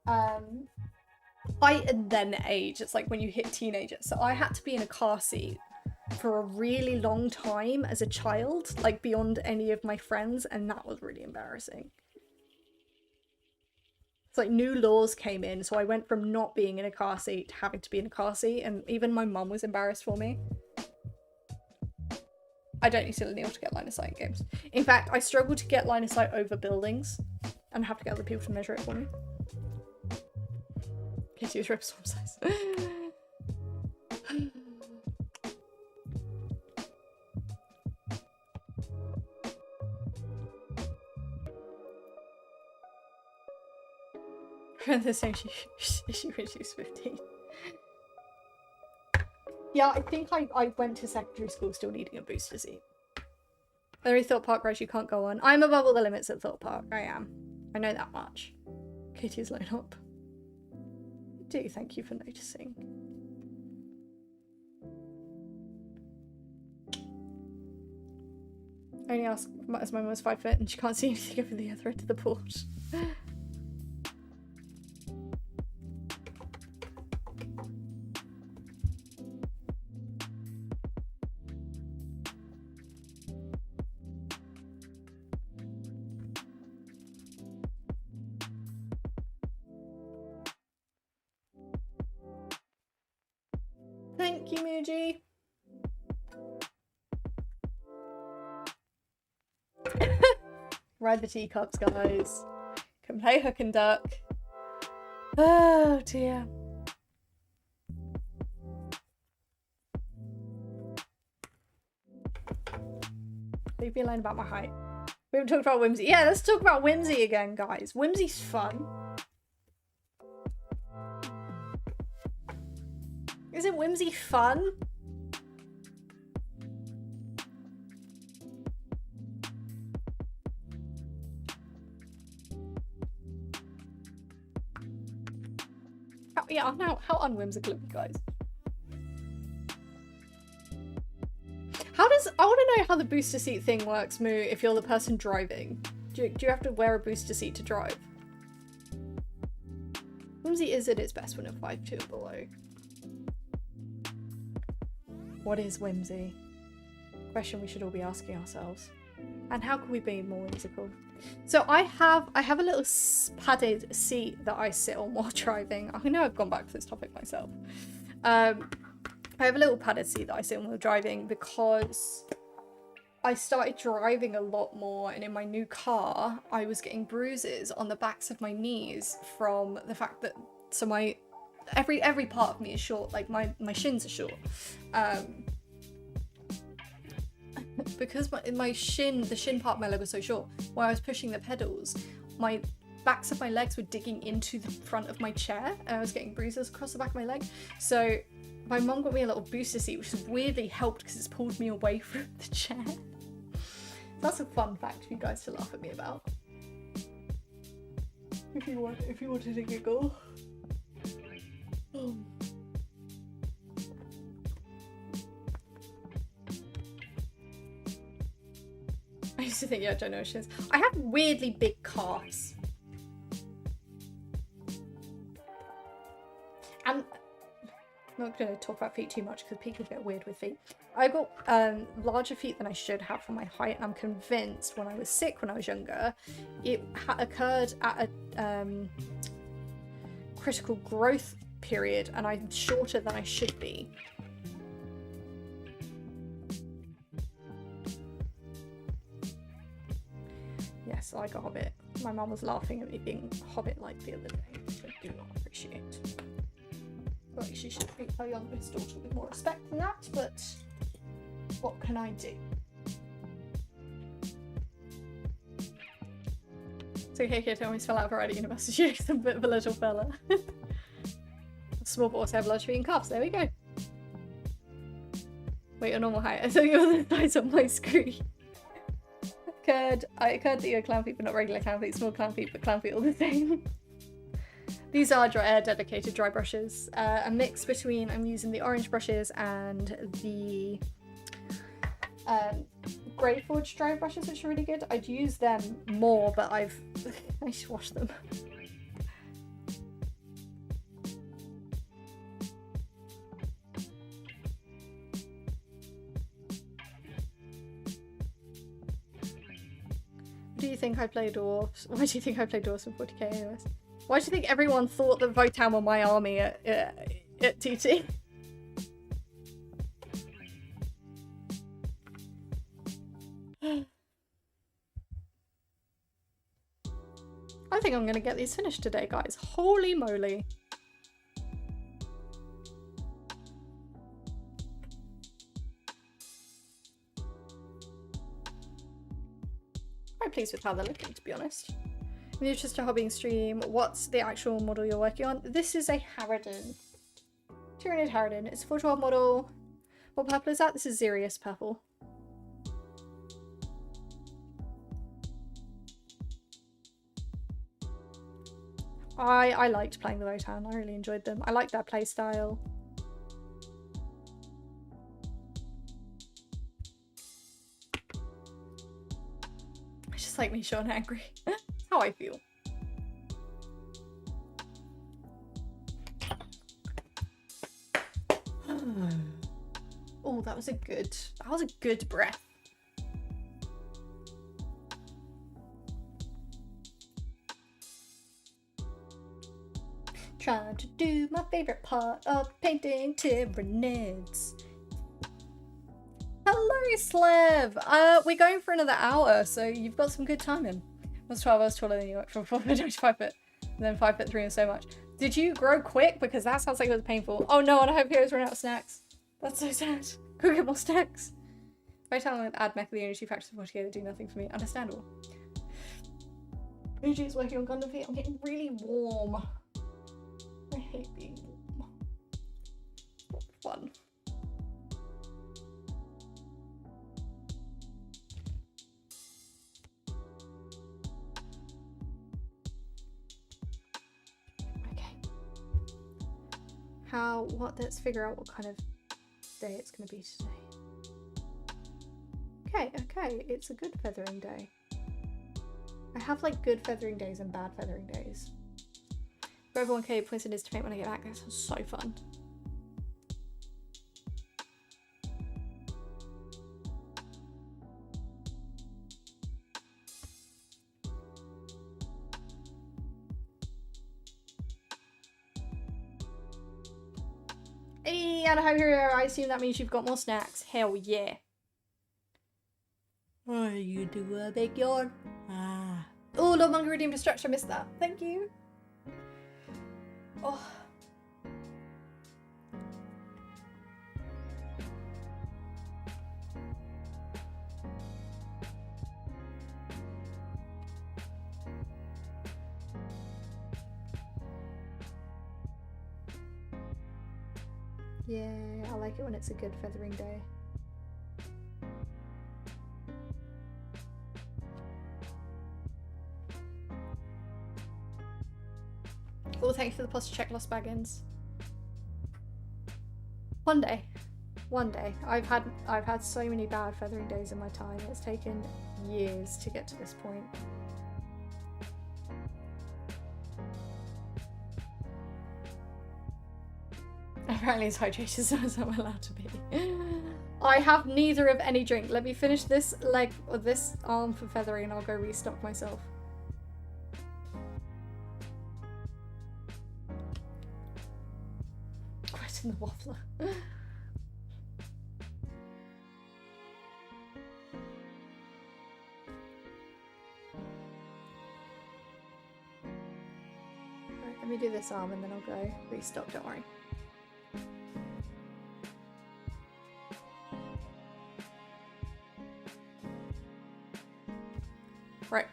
height and then age. It's like when you hit teenager. So I had to be in a car seat for a really long time as a child, like beyond any of my friends, and that was really embarrassing. It's like new laws came in, so I went from not being in a car seat to having to be in a car seat, and even my mum was embarrassed for me. I don't need to kneel to get line of sight in games. In fact, I struggle to get line of sight over buildings and have to get other people to measure it for me. Kids use rip storm size. The same issue when she was 15. Yeah, I think I went to secondary school still needing a booster seat. There is Thought Park rides you can't go on. I'm above all the limits at Thought Park. I am. I know that much. Katie's line up. Do thank you for noticing. I only asked as my mum was 5 foot and she can't see anything over the other end of the porch. Thank you, Muji. Ride the teacups, guys. Can play hook and duck. Oh dear. Leave me alone about my height. We haven't talked about whimsy. Yeah, let's talk about whimsy again, guys. Whimsy's fun. Isn't whimsy fun? How unwhimsical of you guys. I want to know how the booster seat thing works, Moo, if you're the person driving. Do you have to wear a booster seat to drive? Whimsy is at its best when it's 5'2" or below. What is whimsy? Question we should all be asking ourselves. And how can we be more whimsical? So I have a little padded seat that I sit on while driving. I know I've gone back to this topic myself. I have a little padded seat that I sit on while driving because I started driving a lot more, and in my new car I was getting bruises on the backs of my knees from the fact that every part of me is short, like my shins are short. Because the shin part of my leg was so short, when I was pushing the pedals, my backs of my legs were digging into the front of my chair, and I was getting bruises across the back of my leg. So my mum got me a little booster seat, which has weirdly helped because it's pulled me away from the chair. That's a fun fact for you guys to laugh at me about. If you wanted to giggle. I used to think you had ginormous shins. I have weirdly big calves. And I'm not going to talk about feet too much because people get weird with feet. I got larger feet than I should have for my height, and I'm convinced when I was sick when I was younger, it occurred at a critical growth period, and I'm shorter than I should be. Yes, like a hobbit. My mum was laughing at me being hobbit-like the other day, which I do not appreciate. Like, she should treat her youngest daughter with more respect than that, but what can I do? So kid almost fell out of riding university. She's a bit of a little fella. Small boys have large feet and calves. There we go. Wait, your normal height. I thought you were the size on my screen. I occurred that you had clown feet, but not regular clown feet. Small clown feet, but clown feet all the same. These are dedicated dry brushes. A mix between, I'm using the orange brushes and the Grey Forge dry brushes, which are really good. I'd use them more, but I should wash them. Do you think I play dwarves? Why do you think I play dwarves with 40k AOS? Why do you think everyone thought that Votan were my army at TT? I think I'm gonna get these finished today, guys. Holy moly. I'm pleased with how they're looking, to be honest. In the interest of hobbying stream, what's the actual model you're working on? This is a Harridan. Tyranid Harridan. It's a 412 model. What purple is that? This is Xerius purple. I liked playing the Votan. I really enjoyed them. I liked their playstyle. I just like me showing angry. How I feel. Oh, that was a good breath. Trying to do my favorite part of painting Tyranids. Hello, Slev! We're going for another hour, so you've got some good timing. was 12, I was taller than you. From 4 foot to 5 foot. And then 5 foot 3 and so much. Did you grow quick? Because that sounds like it was painful. Oh no, and I hope Heroes run out of snacks. That's so sad. Go get more snacks. If I tell them to add mech, the only two factors of together do nothing for me. Understandable. Uji is working on Gundam feet. I'm getting really warm. I hate being warm. Not fun. Let's figure out what kind of day it's going to be today. Okay, it's a good feathering day. I have like good feathering days and bad feathering days. For everyone, points in his to paint when I get back. That sounds so fun. Hey, Anaheim Hero, I assume that means you've got more snacks. Hell yeah. What do you do, a big yawn? Ah. Oh, Lord Monkey redeemed destruction. I missed that. Thank you. Oh. Yeah, I like it when it's a good feathering day. Oh, thank you for the posture check, Lost Baggins. One day. I've had so many bad feathering days in my time. It's taken years to get to this point. Apparently it's hydrated, so I'm allowed to be. I have neither of any drink. Let me finish this leg or this arm for feathering and I'll go restock myself. Quite in the waffler. Right, let me do this arm and then I'll go restock, don't worry. Right,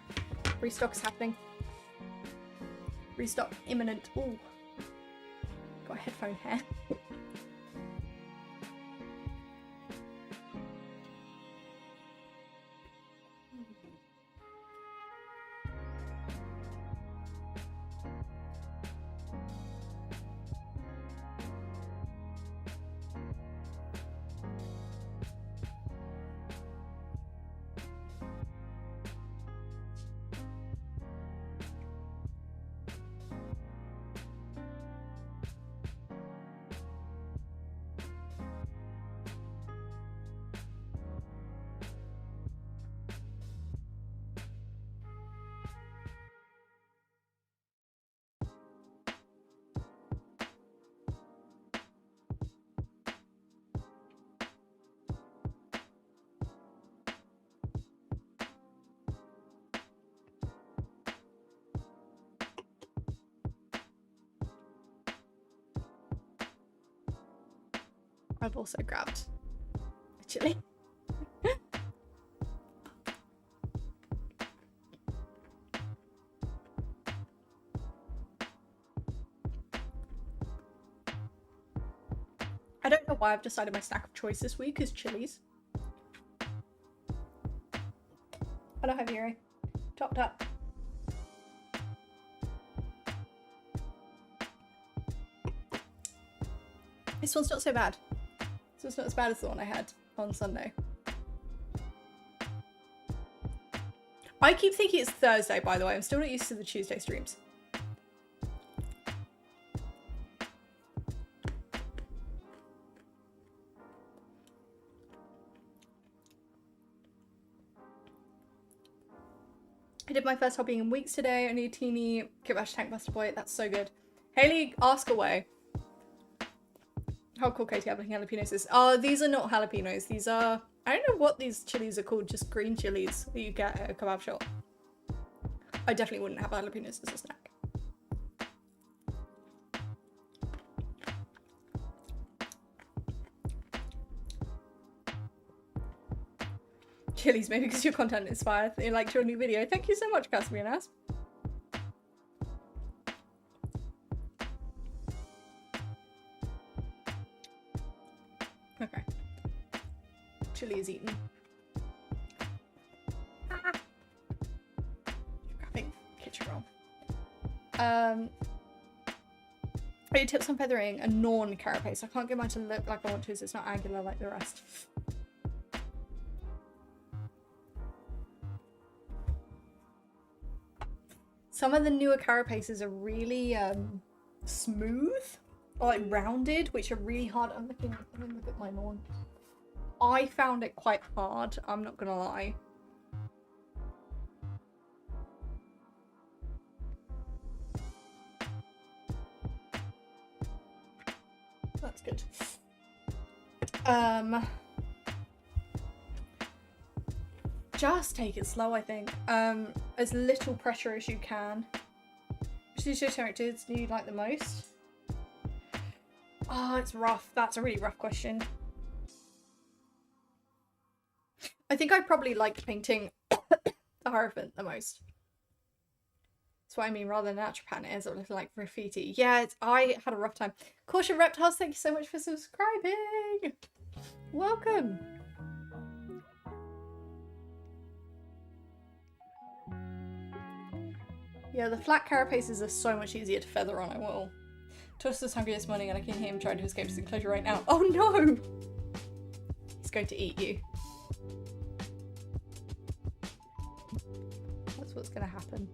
restock's happening. Restock imminent. Ooh, got a headphone hair. I've also grabbed a chili. I don't know why I've decided my snack of choice this week is chilies. I don't have Yuri. Topped up. This one's not so bad. So it's not as bad as the one I had on Sunday. I keep thinking it's Thursday, by the way. I'm still not used to the Tuesday streams. I did my first hobbying in weeks today. Only a teeny Kibash Tank Buster Boy. That's so good. Haley, ask away. How cool Katie having jalapenos is. Oh, these are not jalapenos. These are, I don't know what these chilies are called, just green chilies that you get at a kebab shop. I definitely wouldn't have jalapenos as a snack. Chilies, maybe because your content inspired. You liked your new video. Thank you so much, Caspian Asp. Okay. Chili is eaten. Grabbing kitchen roll. Any tips on feathering a Norn carapace? I can't get mine to look like I want to, so it's not angular like the rest. Some of the newer carapaces are really smooth, or like rounded, which are really hard. I'm looking, let me look at my Norn. I found it quite hard, I'm not gonna lie. That's good. Just take it slow, I think. As little pressure as you can. Which of your characters do you like the most? Oh, it's rough. That's a really rough question. I think I probably liked painting the Hierophant the most. That's what I mean, rather than Naturopan, it ends up looking like graffiti. Yeah, I had a rough time. Caution Reptiles, thank you so much for subscribing. Welcome. Yeah, the flat carapaces are so much easier to feather on, I will. Toast is hungry this morning and I can hear him trying to escape his enclosure right now. Oh no! He's going to eat you. That's what's going to happen.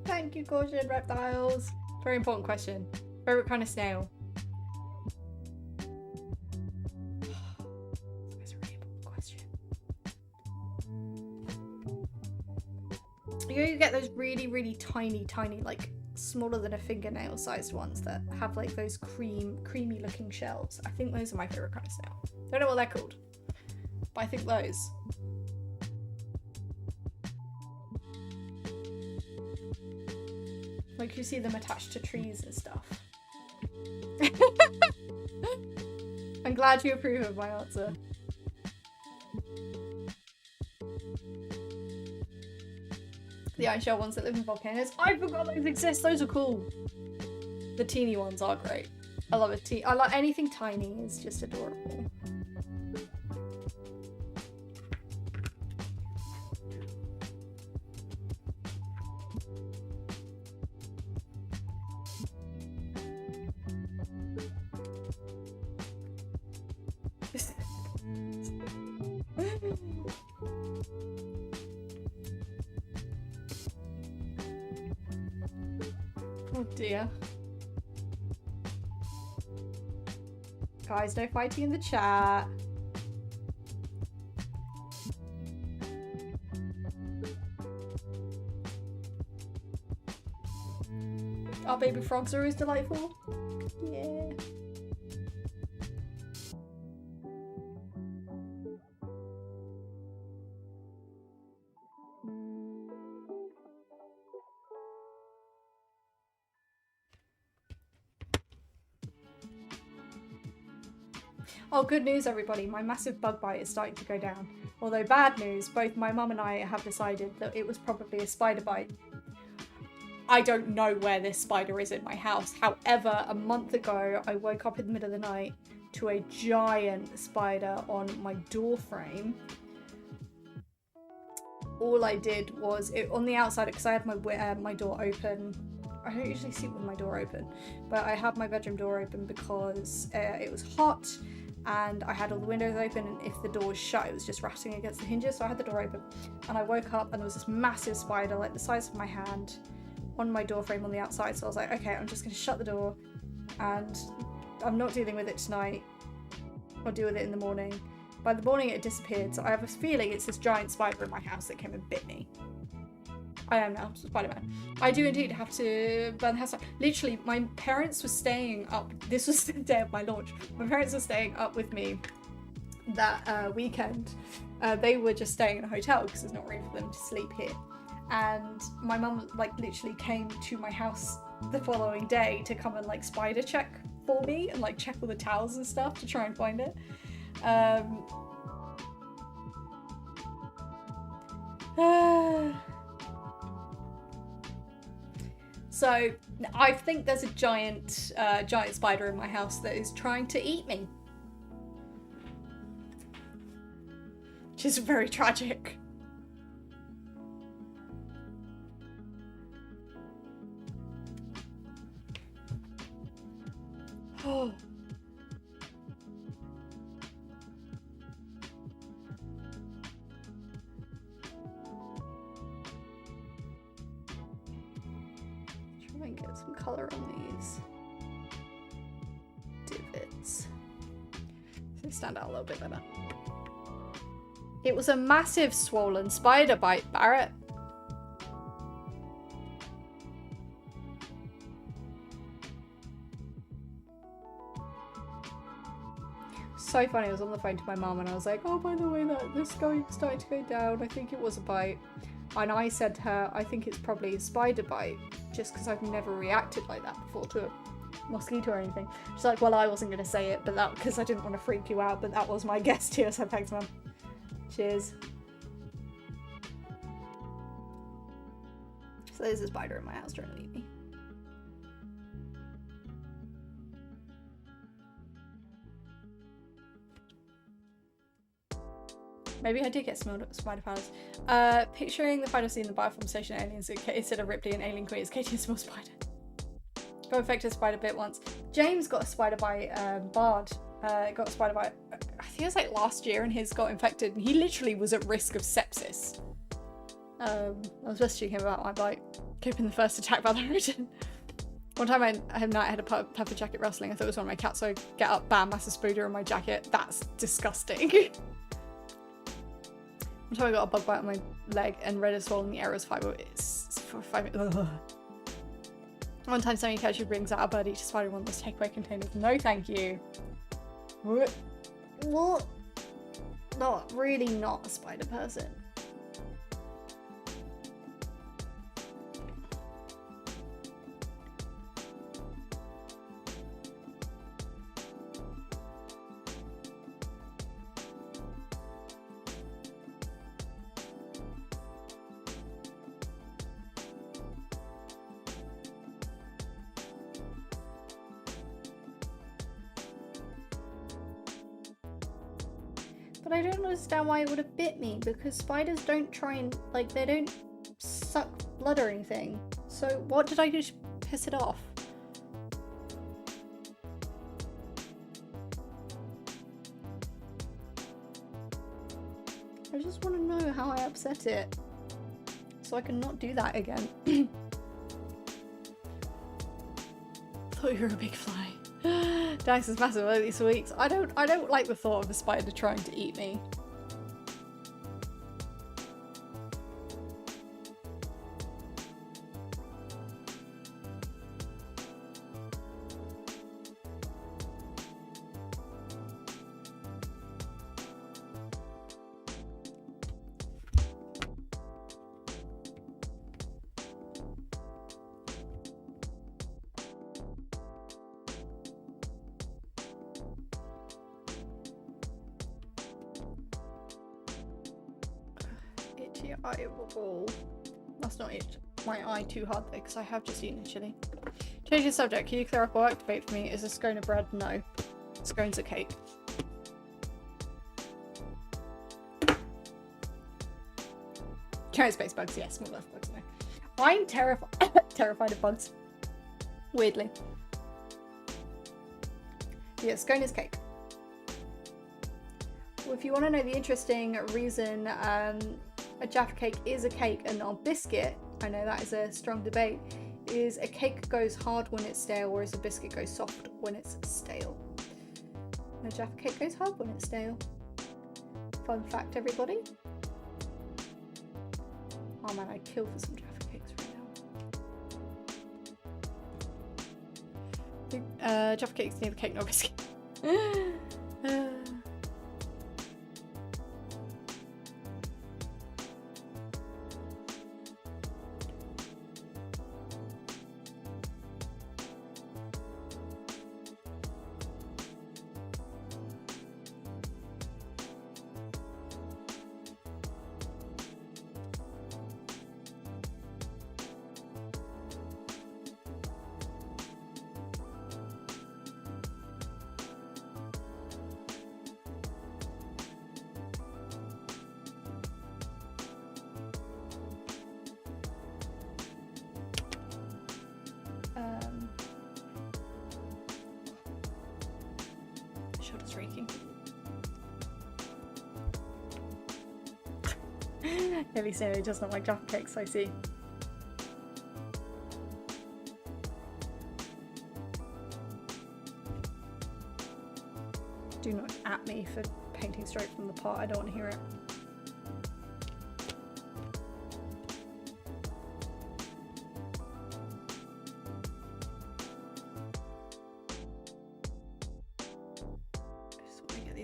Thank you, Caution Reptiles. Very important question. Favorite kind of snail? That's a really important question. You get those really, really tiny, like smaller than a fingernail sized ones that have like those creamy looking shells. I think those are my favorite kind of snail. Don't know what they're called, but I think those. Like you see them attached to trees and stuff. I'm glad you approve of my answer. The ice shell ones that live in volcanoes. I forgot those exist. Those are cool. The teeny ones are great. I love it. I like anything tiny. It's just adorable. Oh dear. Guys, no fighting in the chat. Our baby frogs are always delightful. Yeah. Oh, good news everybody, my massive bug bite is starting to go down. Although bad news, both my mum and I have decided that it was probably a spider bite. I don't know where this spider is in my house. However, a month ago, I woke up in the middle of the night to a giant spider on my door frame. All I did was, on the outside, because I had my door open. I don't usually sleep with my door open, but I had my bedroom door open because it was hot. and I had all the windows open, and if the door was shut, it was just rattling against the hinges. So I had the door open, and I woke up and there was this massive spider, like the size of my hand, on my door frame on the outside. So I was like, okay, I'm just going to shut the door, and I'm not dealing with it tonight. I'll deal with it in the morning. By the morning it disappeared, so I have a feeling it's this giant spider in my house that came and bit me. I am now Spider-Man. I do indeed have to burn the house down. Literally, my parents were staying up. This was the day of my launch. My parents were staying up with me that weekend. They were just staying in a hotel because there's not room for them to sleep here. And my mum like literally came to my house the following day to come and like spider check for me and like check all the towels and stuff to try and find it. So I think there's a giant spider in my house that is trying to eat me, which is very tragic. Oh. Try and get some colour on these divots. They stand out a little bit better. It was a massive swollen spider bite, Barrett. So funny, I was on the phone to my mum and I was like, oh, by the way, this going starting to go down. I think it was a bite. And I said to her, I think it's probably a spider bite, just because I've never reacted like that before to a mosquito or anything. She's like, well, I wasn't going to say it, but that because I didn't want to freak you out, but that was my guess too. So thanks, Mum. Cheers. So there's a spider in my house trying to eat me. Maybe I did get spider powers. Picturing the final scene in the Bioform Station Aliens instead of Ripley and Alien Queen is Katie and Small Spider. Got infected spider bit once. James got a spider bite, Bard got a spider bite, I think it was like last year, and his got infected, and he literally was at risk of sepsis. I was messaging him about my bite, keeping the first attack by the Harridan. One time I had a puffer jacket rustling. I thought it was one of my cats, so I get up, bam, massive spooder in my jacket. That's disgusting. One time I got a bug bite on my leg and red as swollen the area's fibre. It's for 5 minutes. One time somebody casually brings out a birdie to spider one of those takeaway containers. No, thank you. What? Not really, not a spider person. But I don't understand why it would have bit me, because spiders don't try and, like, they don't suck blood or anything. So what did I do to piss it off? I just want to know how I upset it, so I can not do that again. Thought you were a big fly. Dice is massive over these weeks. I don't like the thought of a spider trying to eat me. Eyeball. That's not it. My eye too hard though, because I have just eaten chili. Change the subject. Can you clear up or activate for me? Is a scone of bread? No. Scone's a cake. Giant space bugs, yes. Small earth bugs, no. I'm terrified of bugs. Weirdly. Yeah, scone is cake. if you want to know the interesting reason a Jaffa cake is a cake and not a biscuit, I know that is a strong debate, is a cake goes hard when it's stale, whereas a biscuit goes soft when it's stale. A Jaffa cake goes hard when it's stale. Fun fact, everybody. Oh man, I'd kill for some Jaffa cakes right now. Jaffa cakes neither cake nor biscuit. Shoulder's raking. At least he does not like Jaffa cakes, I see. Do not at me for painting straight from the pot, I don't want to hear it.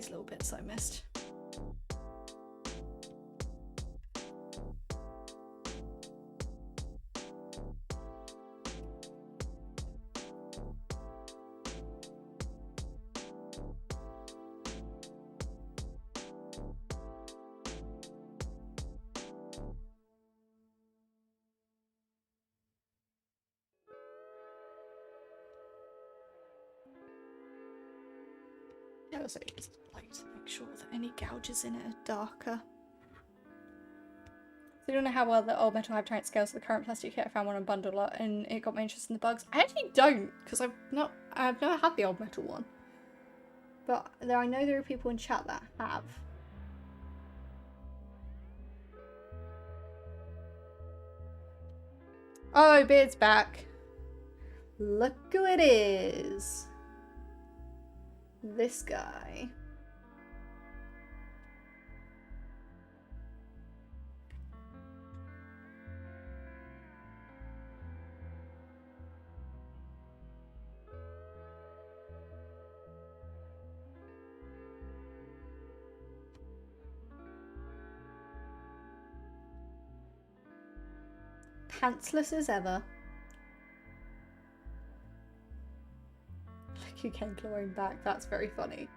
Little bits I missed. I also just like to make sure that any gouges in it are darker. So I don't know how well the old metal Tyranid scales the current plastic kit. I found one on Bundle Lot and it got my interest in the bugs. I actually don't, because I've never had the old metal one. But I know there are people in chat that have. Oh, Beard's back. Look who it is. This guy. Pantsless as ever. You came clawing back, that's very funny.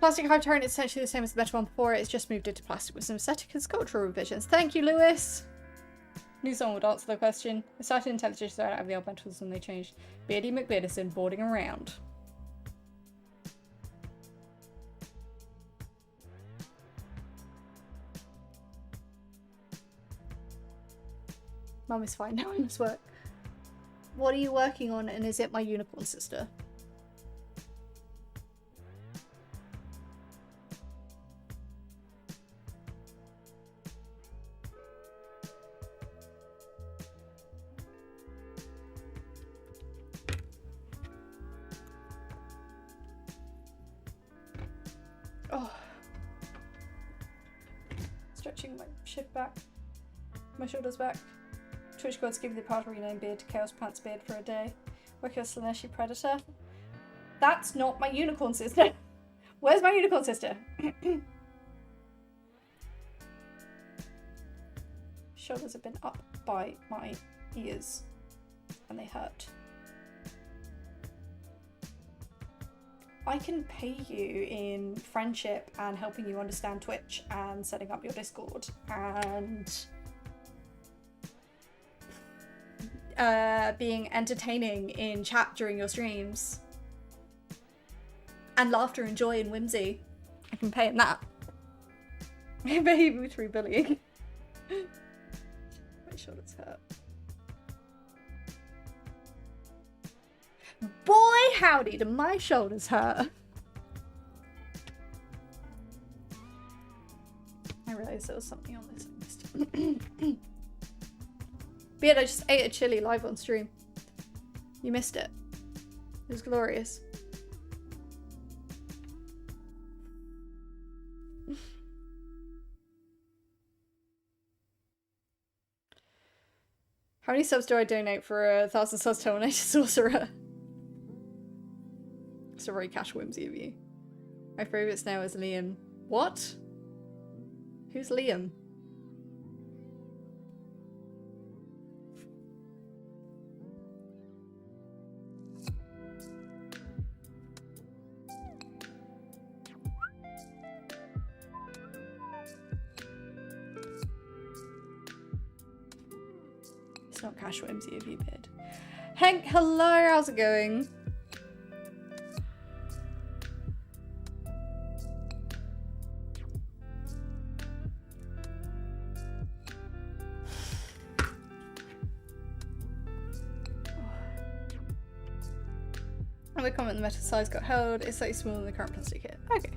Plastic Hive Tyrant is essentially the same as the better one before it. It's just moved into plastic with some aesthetic and sculptural revisions. Thank you, Lewis! Knew someone would answer the question. I started intelligence so out of the old metals and they changed. Beardy McBeardison boarding around. Mum is fine now, I must work. What are you working on and is it my unicorn sister? Oh. Stretching my shit back. My shoulders back. Twitch gods give the part rename beard to Chaos Pants beard for a day. Work your Slaneshi Predator. That's not my unicorn sister. Where's my unicorn sister? Shoulders have been up by my ears and they hurt. I can pay you in friendship and helping you understand Twitch and setting up your Discord and being entertaining in chat during your streams and laughter and joy and whimsy. I can pay in that. Baby through bullying. My shoulders hurt. Boy, howdy, do my shoulders hurt. I realised there was something on this I missed. But yeah, I just ate a chili live on stream. You missed it. It was glorious. How many subs do I donate for 1,000 subs to Terminator Sorcerer? It's a very cash whimsy of you. My favourite now is Liam. What? Who's Liam? It's not cash whimsy of you, Bid. Hank, hello, how's it going? I'm gonna comment the metal size got held. It's slightly smaller than the current plastic kit. Okay.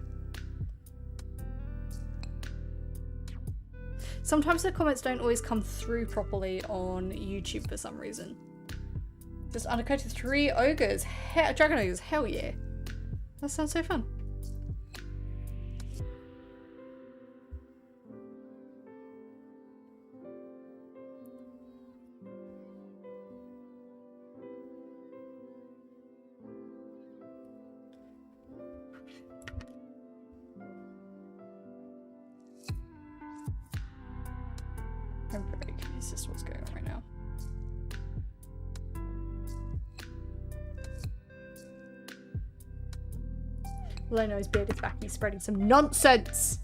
Sometimes the comments don't always come through properly on YouTube for some reason. Just undercoated 3 ogres. Dragon ogres, hell yeah. That sounds so fun. I'm very confused as to what's going on right now. All I know is Beard is back and he's spreading some nonsense!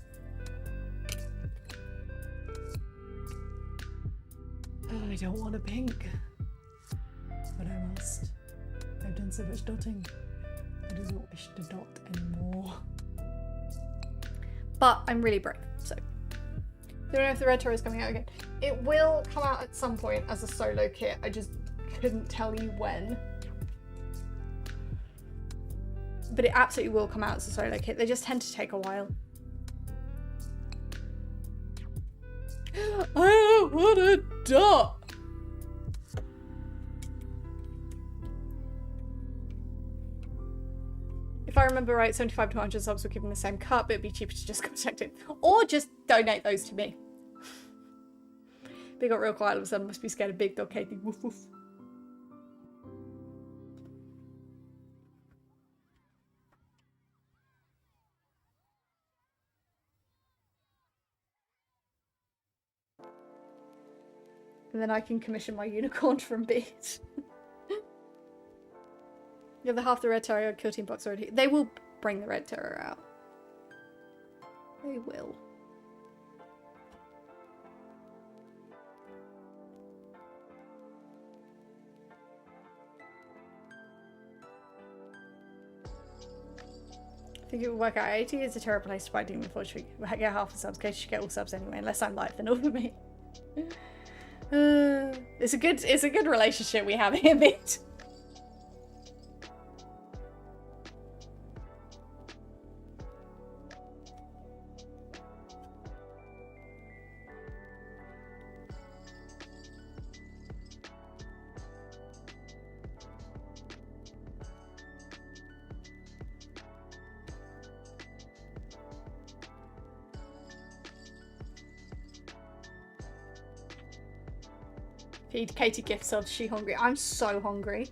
Oh, I don't want a pink. But I must. I've done so much dotting. I do not wish to dot anymore. But I'm really brave, so. Don't know if the Red Tour is coming out again. It will come out at some point as a solo kit. I just couldn't tell you when. But it absolutely will come out as a solo kit. They just tend to take a while. I don't want a dot! If I remember right, 75 to 100 subs will give them the same cut, but it'd be cheaper to just contact it. Or just donate those to me. They got real quiet all of a sudden, must be scared of big dog Katie. Woof woof. And then I can commission my unicorn from Beat. The other half the Red Terror Kill Team box already. They will bring the Red Terror out. They will. I think it would work out. 80 is a terrible place to buy Demon Forge. Get half the subs, because you should get all subs anyway, unless I'm live, then over me. It's a good relationship we have here, mate. Feed Katie gift subs, she hungry. I'm so hungry.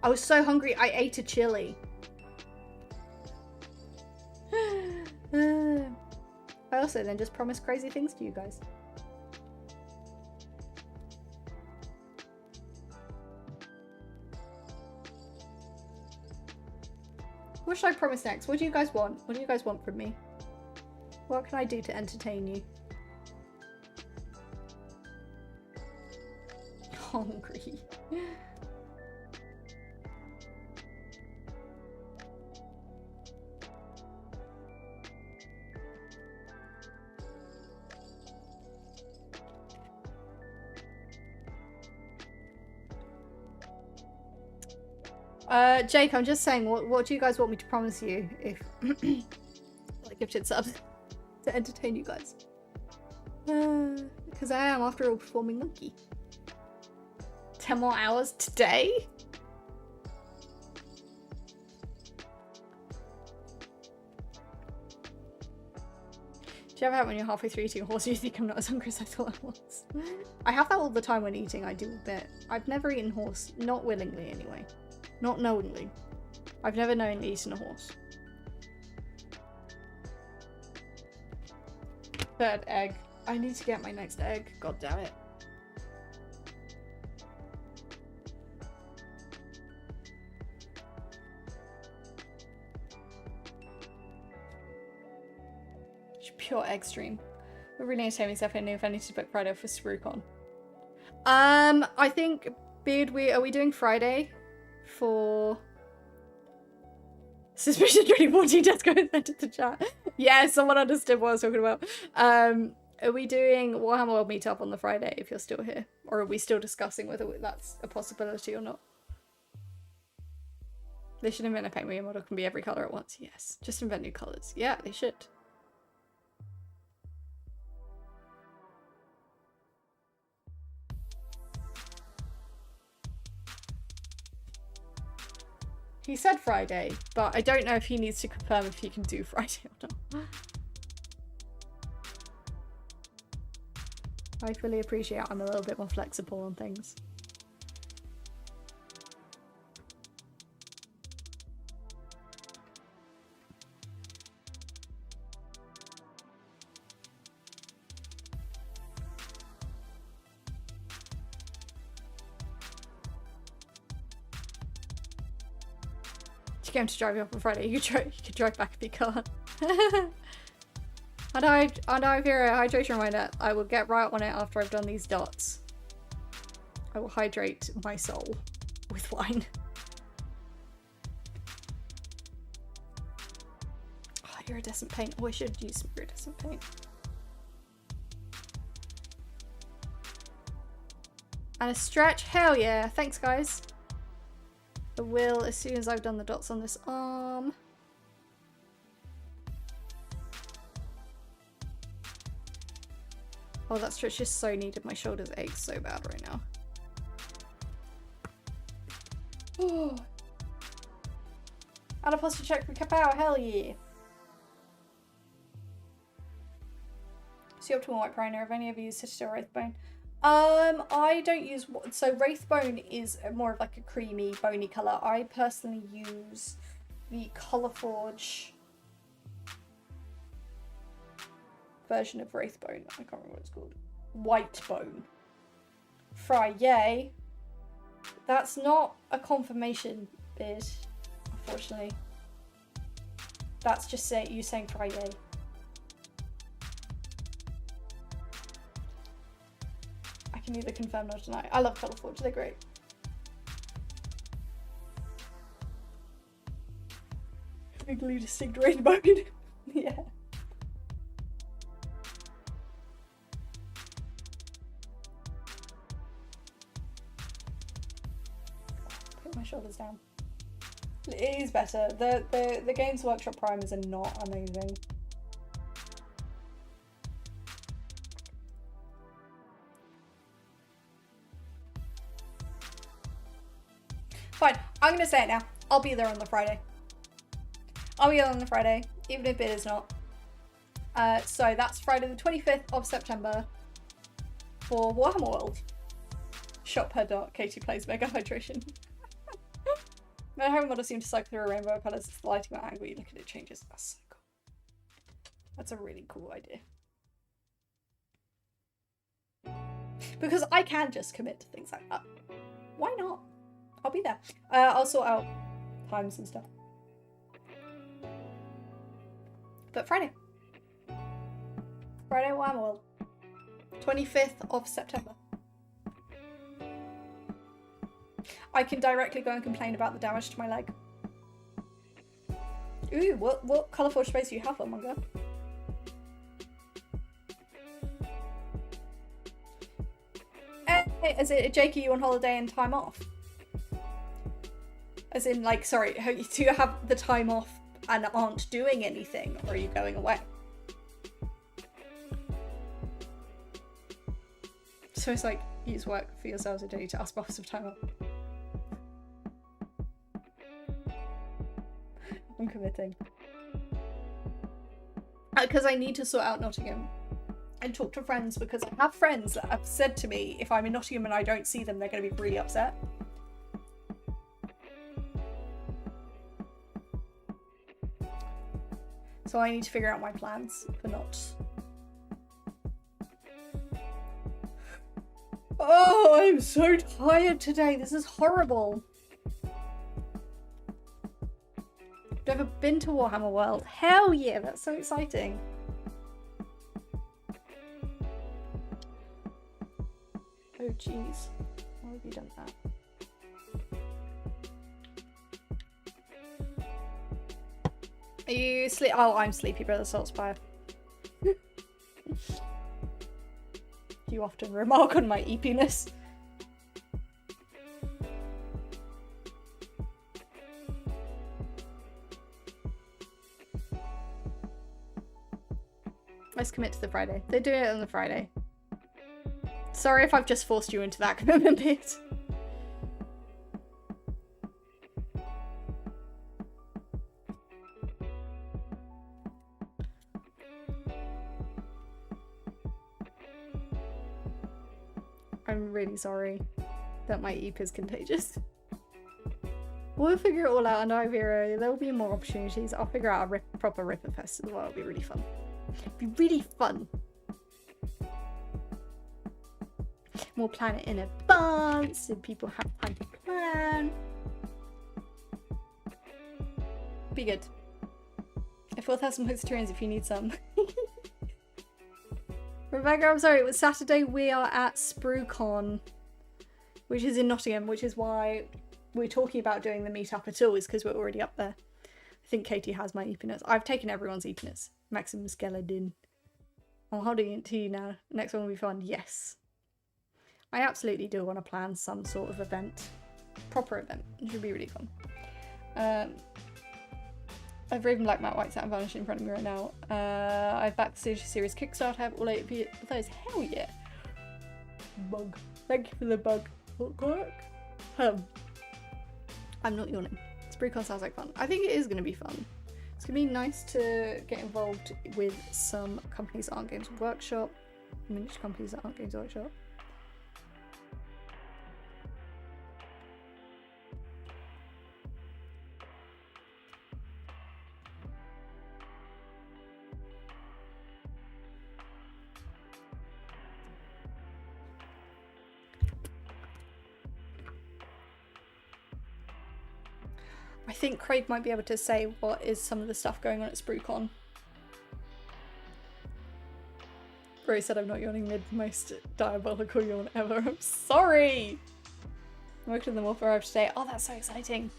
I was so hungry I ate a chili. I also then just promised crazy things to you guys. What should I promise next? What do you guys want? What do you guys want from me? What can I do to entertain you? Hungry. Jake, I'm just saying, what do you guys want me to promise you if like gifted subs to entertain you guys? Because I am, after all, performing monkey. 10 more hours today? Do you ever have when you're halfway through eating a horse, you think I'm not as hungry as I thought I was? I have that all the time when eating, I do admit. I've never eaten horse, not willingly anyway. Not knowingly. I've never knowingly eaten a horse. Third egg. I need to get my next egg. God damn it. Pure egg stream. We're really entertaining stuff. I knew if I need to book Friday for ScrewCon. I think Beard, are we doing Friday for Suspicion 2014? Tesco entered the chat. Yeah, someone understood what I was talking about. Are we doing Warhammer World Meetup on the Friday if you're still here? Or are we still discussing whether that's a possibility or not? They should invent a paint where your model can be every colour at once. Yes. Just invent new colours. Yeah, they should. He said Friday, but I don't know if he needs to confirm if he can do Friday or not. I fully appreciate I'm a little bit more flexible on things. You get him to drive you up on Friday. You could drive back if you can't. And I hear a hydration reminder. I will get right on it after I've done these dots. I will hydrate my soul with wine. Oh, iridescent paint. Oh, I should use some iridescent paint. And a stretch. Hell yeah. Thanks, guys. I will as soon as I've done the dots on this arm. Oh, that stretch is so needed. My shoulders ache so bad right now. Oh. And a posture check for Kapow. Hell yeah. So optimal white primer. Have any of you used Citadel Wraithbone? I don't use, so Wraithbone is more of like a creamy, bony colour. I personally use the Colourforge version of Wraithbone. I can't remember what it's called. Whitebone. Fry, yay. That's not a confirmation bid, unfortunately. That's just you saying fry, yay. I can neither confirm nor deny. I love Colourforge, they're great. Legally distinct rainbow. Yeah. Put my shoulders down. It is better. The Games Workshop primers are not amazing. Fine, I'm gonna say it now. I'll be there on the Friday. I'll be there on the Friday, even if it is not. So that's Friday the 25th of September for Warhammer World. Shop her dot. Katie plays Mega Hydration. My home model seems to cycle through a rainbow of colours. It's the lighting at angle you look at it changes. That's so cool. That's a really cool idea. Because I can just commit to things like that. Why not? I'll be there. I'll sort out times and stuff. But Friday. Friday Warhammer World. 25th of September. I can directly go and complain about the damage to my leg. Ooh, what Colourforge space do you have, Manga? Hey, is it Jake, are you on holiday and time off? As in, like, sorry, do you have the time off and aren't doing anything, or are you going away? So it's like, use work for yourselves and don't need to ask bosses of time off. I'm committing. Because I need to sort out Nottingham and talk to friends, because I have friends that have said to me, if I'm in Nottingham and I don't see them, they're going to be really upset. So I need to figure out my plans for not... Oh, I'm so tired today. This is horrible. Have you ever been to Warhammer World? Hell yeah, that's so exciting. Oh jeez. Why have you done that? Are you sleep? Oh, I'm sleepy, Brother Saltspire. You often remark on my eepiness. Let's commit to the Friday. They're doing it on the Friday. Sorry if I've just forced you into that commitment bit. I'm really sorry that my eep is contagious. We'll figure it all out under Ivero. There will be more opportunities. I'll figure out a proper Ripper Fest as well. It'll be really fun. It'll be really fun. We'll plan it in advance so people have time to plan. Be good. I 4,000 points to if you need some. Rebecca, I'm sorry, it was Saturday. We are at SprueCon, which is in Nottingham, which is why we're talking about doing the meetup at all, is because we're already up there. I think Katie has my eepiness. I've taken everyone's eepiness. Maximum Skeleton. I'm holding it to you now. Next one will be fun. Yes. I absolutely do want to plan some sort of event. Proper event. It should be really fun. I've Raven Black, Matte White, Satin Varnish in front of me right now. I've backed the series Kickstarter. I have all 8 of those. Hell yeah. Bug. Thank you for the bug. I'm not yawning. SprueCon sounds like fun. I think it is going to be fun. It's going to be nice to get involved with some companies that aren't Games Workshop. Miniature companies that aren't Games Workshop. I think Craig might be able to say what is some of the stuff going on at SprueCon. Rory said I'm not yawning mid most diabolical yawn ever. I'm sorry! I'm working on the Warfare Archive today. Oh, that's so exciting.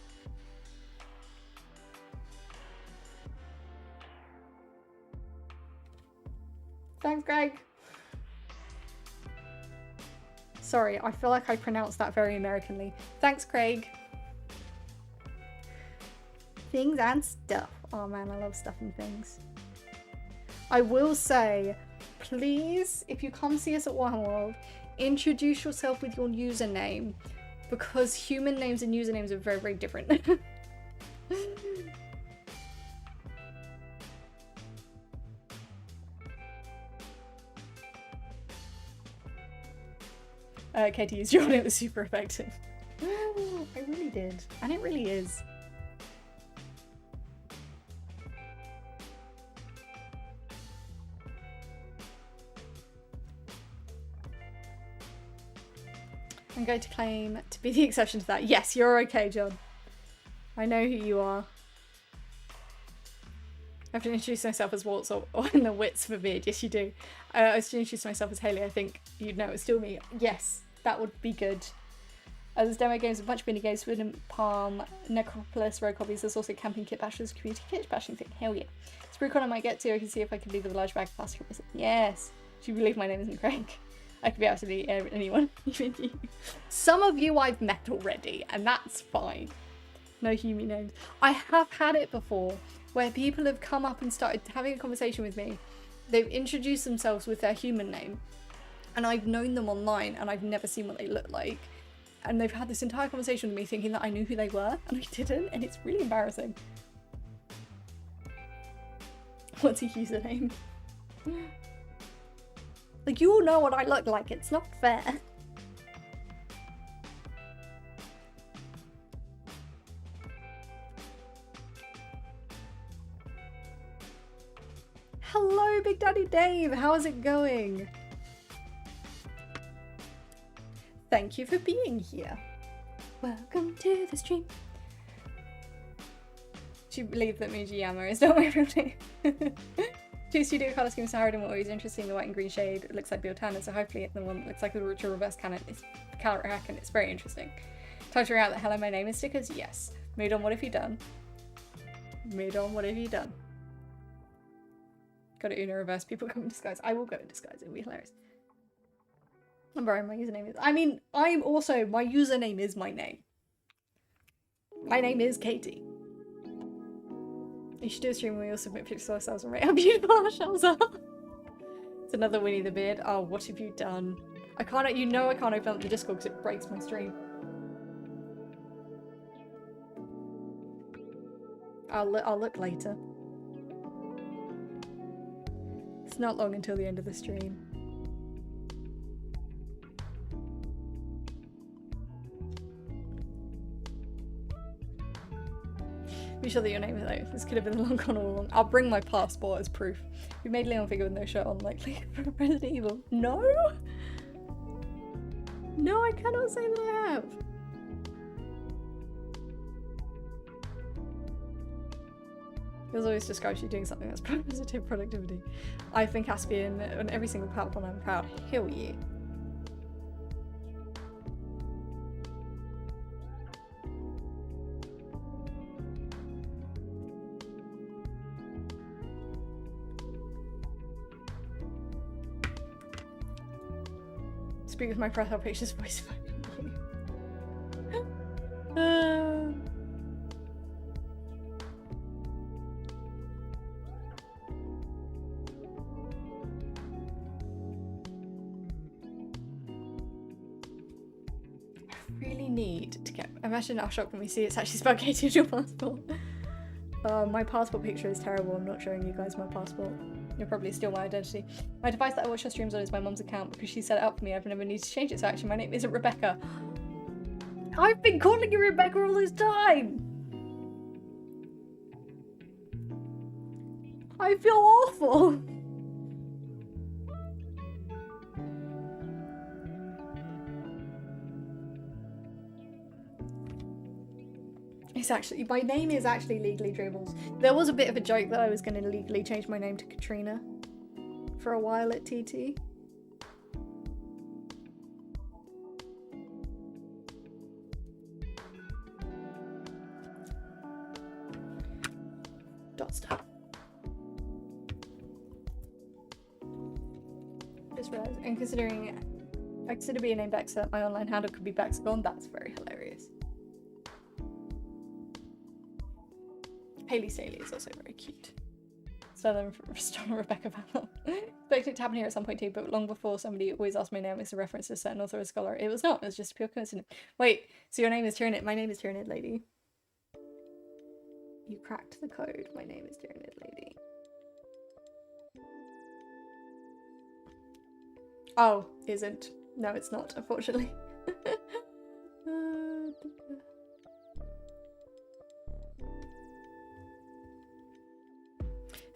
Thanks, Greg. Sorry, I feel like I pronounced that very Americanly. Thanks, Craig. Things and stuff. Oh man, I love stuff and things. I will say, please, if you come see us at Warhammer World, introduce yourself with your username, because human names and usernames are very, very different. Katie used your name, it was super effective. I really did, and it really is. I'm going to claim to be the exception to that. Yes, you're okay, John. I know who you are. I have to introduce myself as Waltz or in the wits for beard. Yes, you do. I was to introduce myself as Haley. I think you'd know it's still me. Yes, that would be good. There's demo games, a bunch of mini games, Wooden Palm, Necropolis, Rogue Hobbies. There's also Camping Kit Bashers, Community Kit Bashing thing. Hell yeah. SprueCon I might get to. I can see if I can leave with a large bag of plastic. Yes. Do you believe my name isn't Craig? I could be absolutely anyone, even you. Some of you I've met already, and that's fine. No human names. I have had it before where people have come up and started having a conversation with me. They've introduced themselves with their human name, and I've known them online and I've never seen what they look like. And they've had this entire conversation with me thinking that I knew who they were, and I didn't, and it's really embarrassing. What's a username? Like, you all know what I look like, it's not fair. Hello, Big Daddy Dave, how is it going? Thank you for being here. Welcome to the stream. Do you believe that Mujiyama is not my real name? Two studio colour schemes to Harridan were always interesting. The white and green shade looks like Biotana, so hopefully the one that looks like the reverse canon is colour hack, and it's very interesting. Time to figure out that hello, my name is stickers. Yes. Mood on, what have you done? Mood on, what have you done? Got to Uno reverse. People come in disguise. I will go in disguise. It'll be hilarious. I'm borrowing my username is. I mean, I'm also, my username is my name. My name is Katie. You should do a stream where we all submit pictures of ourselves and rate how beautiful our shells are. It's another Winnie the Beard. Oh, what have you done? I can't, you know I can't open up the Discord because it breaks my stream. I'll look later. It's not long until the end of the stream. Be sure that your name is though. This could have been a long con all along. I'll bring my passport as proof. We made Leon figure with no shirt on, likely for Resident Evil. No? No, I cannot say that I have. There's always describes you doing something that's positive productivity. I've been Caspian on every single platform. I'm proud. Hell yeah. Speak with my profile picture's voice. Really need to get. Imagine how shocked when we see it's actually spaghetti on your passport. My passport picture is terrible. I'm not showing you guys my passport. You'll probably steal my identity. My device that I watch your streams on is my mum's account because she set it up for me. I've never needed to change it, so actually my name isn't Rebecca. I've been calling you Rebecca all this time! I feel awful! It's actually, my name is actually legally Dribbles. There was a bit of a joke that I was going to legally change my name to Katrina for a while at TT. Dot stop. Just realized, and considering I consider being named Bexa, my online handle could be Bexagon. That's very hilarious. Haley Staley is also very cute. So then from Rebecca Valor. Expected it to happen here at some point too, but long before somebody always asked my name, it's a reference to a certain author or scholar. It was not, it was just a pure coincidence. Wait, so your name is Tyranid. My name is Tyranid Lady. You cracked the code. My name is Tyranid Lady. Oh, isn't. No, it's not, unfortunately.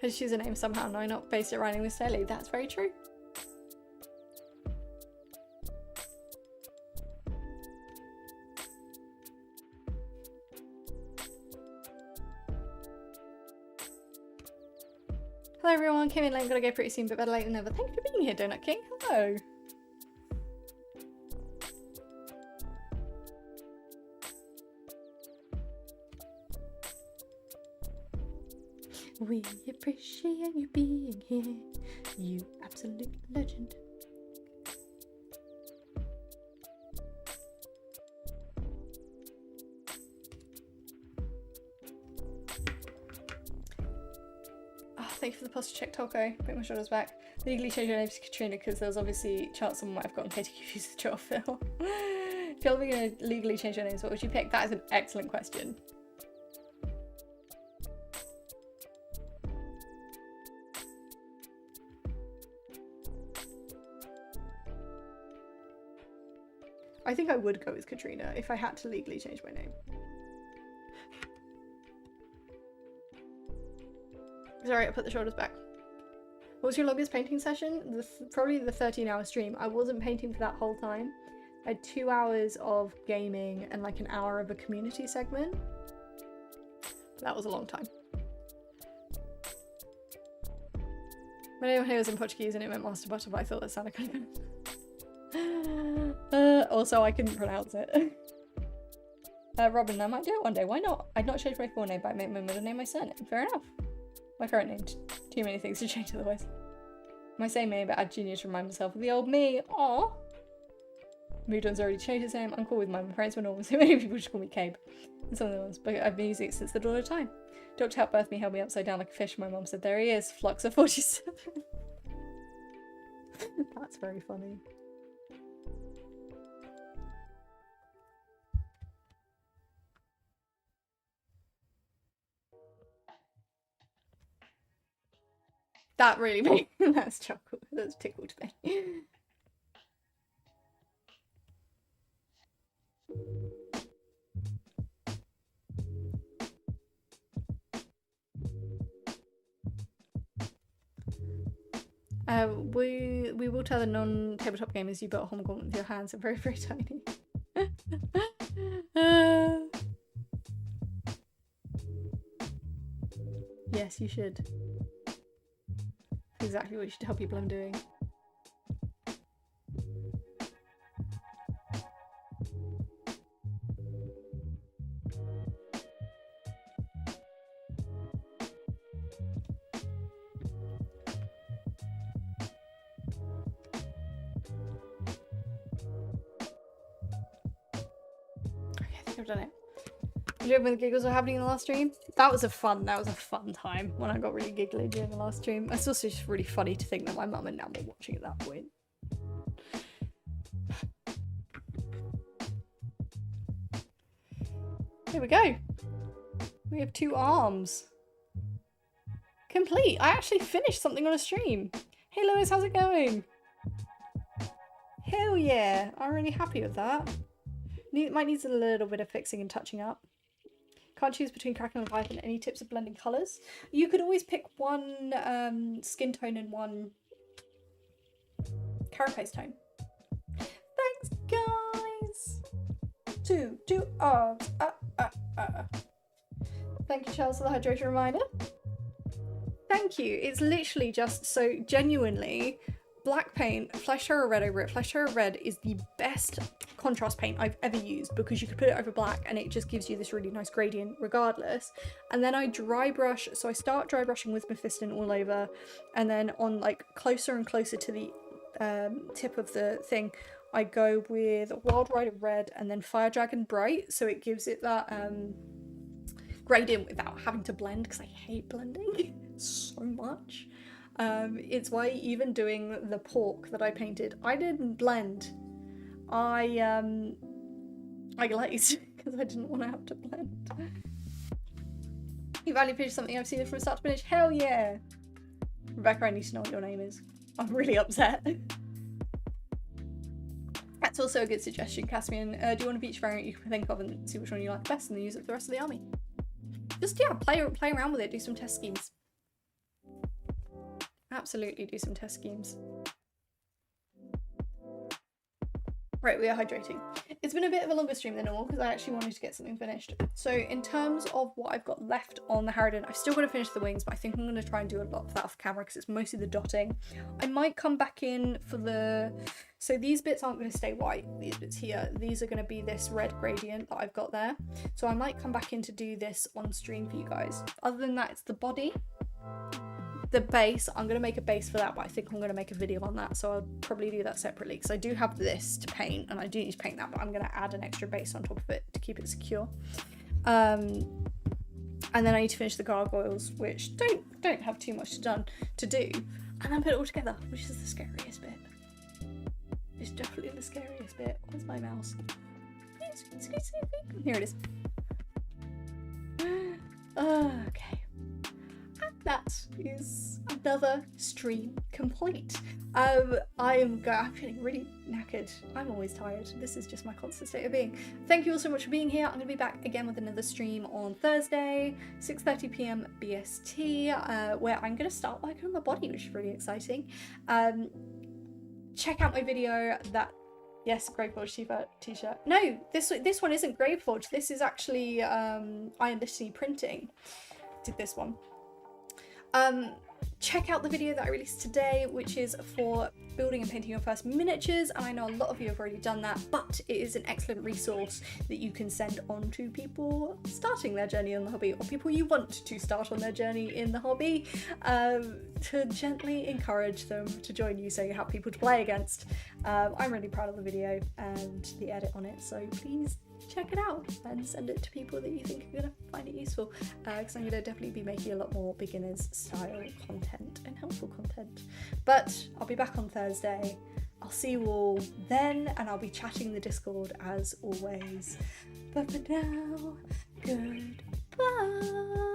Has choose a name somehow, no, not based it rhyming with Staley. That's very true. Hello everyone, came in late, gotta go pretty soon, but better late than never. Thank you for being here, Donut King. Hello. We appreciate you being here, you absolute legend. thank you for the positive check, Taco. Put my shoulders back. Legally change your name to Katrina because there was obviously a chance someone might have gotten paid to give you the job, Phil. If you're going to legally change your names, what would you pick? That is an excellent question. I think I would go with Katrina if I had to legally change my name. Sorry, I put the shoulders back. What was your longest painting session? Probably the 13-hour stream. I wasn't painting for that whole time. I had 2 hours of gaming and like an hour of a community segment. That was a long time. My name here was in Portuguese and it meant Master Butterfly. I thought that sounded kind of... also, I couldn't pronounce it. Robin, I might do it one day. Why not? I'd not change my full name, but I make my middle name my surname. Fair enough. My current name. Too many things to change otherwise. My same name, but add Junior to remind myself of the old me. Aww. Moodon's already changed his name. I'm cool with mine. My parents were normal, so many people just call me Cabe. And some of the ones, but I've been using it since the dawn of time. Doctor helped birth me, held me upside down like a fish. My mum said, there he is, Fluxer 47. That's very funny. That really made that's chuckle. That's tickled me. We will tell the non-tabletop gamers you built a home gauntlet with your hands are very, very tiny. Yes, you should. That's exactly what you should tell people I'm doing. I've done it. You know when the giggles were happening in the last stream? That was a fun time when I got really giggly during the last stream. It's also just really funny to think that my mum and Nan were watching at that point. Here we go. We have 2 arms. Complete. I actually finished something on a stream. Hey Lewis, how's it going? Hell yeah. I'm really happy with that. Might need a little bit of fixing and touching up. Can't choose between Kraken and Python. Any tips of blending colours? You could always pick one skin tone and one carapace tone. Thanks, guys. Two arms. Thank you, Charles, for the hydration reminder. Thank you. It's literally just so genuinely. Black paint, Flesh Terror Red over it. Flesh Terror Red is the best contrast paint I've ever used because you could put it over black and it just gives you this really nice gradient regardless. And then I dry brush, so I start dry brushing with Mephiston all over, and then on like closer and closer to the tip of the thing, I go with Wild Rider Red and then Fire Dragon Bright, so it gives it that gradient without having to blend, because I hate blending so much. It's why even doing the pork that I painted, I didn't blend. I glazed because I didn't want to have to blend. You value finished something I've seen it from start to finish? Hell yeah! Rebecca, I need to know what your name is. I'm really upset. That's also a good suggestion, Caspian. Do you want a beach variant you can think of and see which one you like best and then use it for the rest of the army? Just, yeah, play around with it, do some test schemes. Absolutely do some test schemes. Right, we are hydrating. It's been a bit of a longer stream than normal because I actually wanted to get something finished. So in terms of what I've got left on the Harridan, I've still got to finish the wings, but I think I'm going to try and do a lot of that off camera because it's mostly the dotting. I might come back in for the... So these bits aren't going to stay white, these bits here. These are going to be this red gradient that I've got there. So I might come back in to do this on stream for you guys. Other than that, it's the body. The base, I'm going to make a base for that, but I think I'm going to make a video on that, so I'll probably do that separately because I do have this to paint and I do need to paint that, but I'm going to add an extra base on top of it to keep it secure. And then I need to finish the gargoyles, which don't don't have too much to do, and then put it all together, which is the scariest bit. It's definitely the scariest bit. Where's my mouse? Here it is. Okay. And that is another stream complete. I'm feeling really knackered. I'm always tired. This is just my constant state of being. Thank you all so much for being here. I'm going to be back again with another stream on Thursday, 6:30 p.m. BST, where I'm going to start working on my body, which is really exciting. Check out my video that... Yes, Graveforge t-shirt. No, this one isn't Graveforge. This is actually Iron Litany Printing. Did this one. Check out the video that I released today, which is for building and painting your first miniatures, and I know a lot of you have already done that, but it is an excellent resource that you can send on to people starting their journey in the hobby, or people you want to start on their journey in the hobby, to gently encourage them to join you so you have people to play against. I'm really proud of the video and the edit on it, so please check it out and send it to people that you think are going to find it useful, because I'm going to definitely be making a lot more beginners style content and helpful content. But I'll be back on Thursday. I'll see you all then, and I'll be chatting in the Discord as always. But for now, goodbye.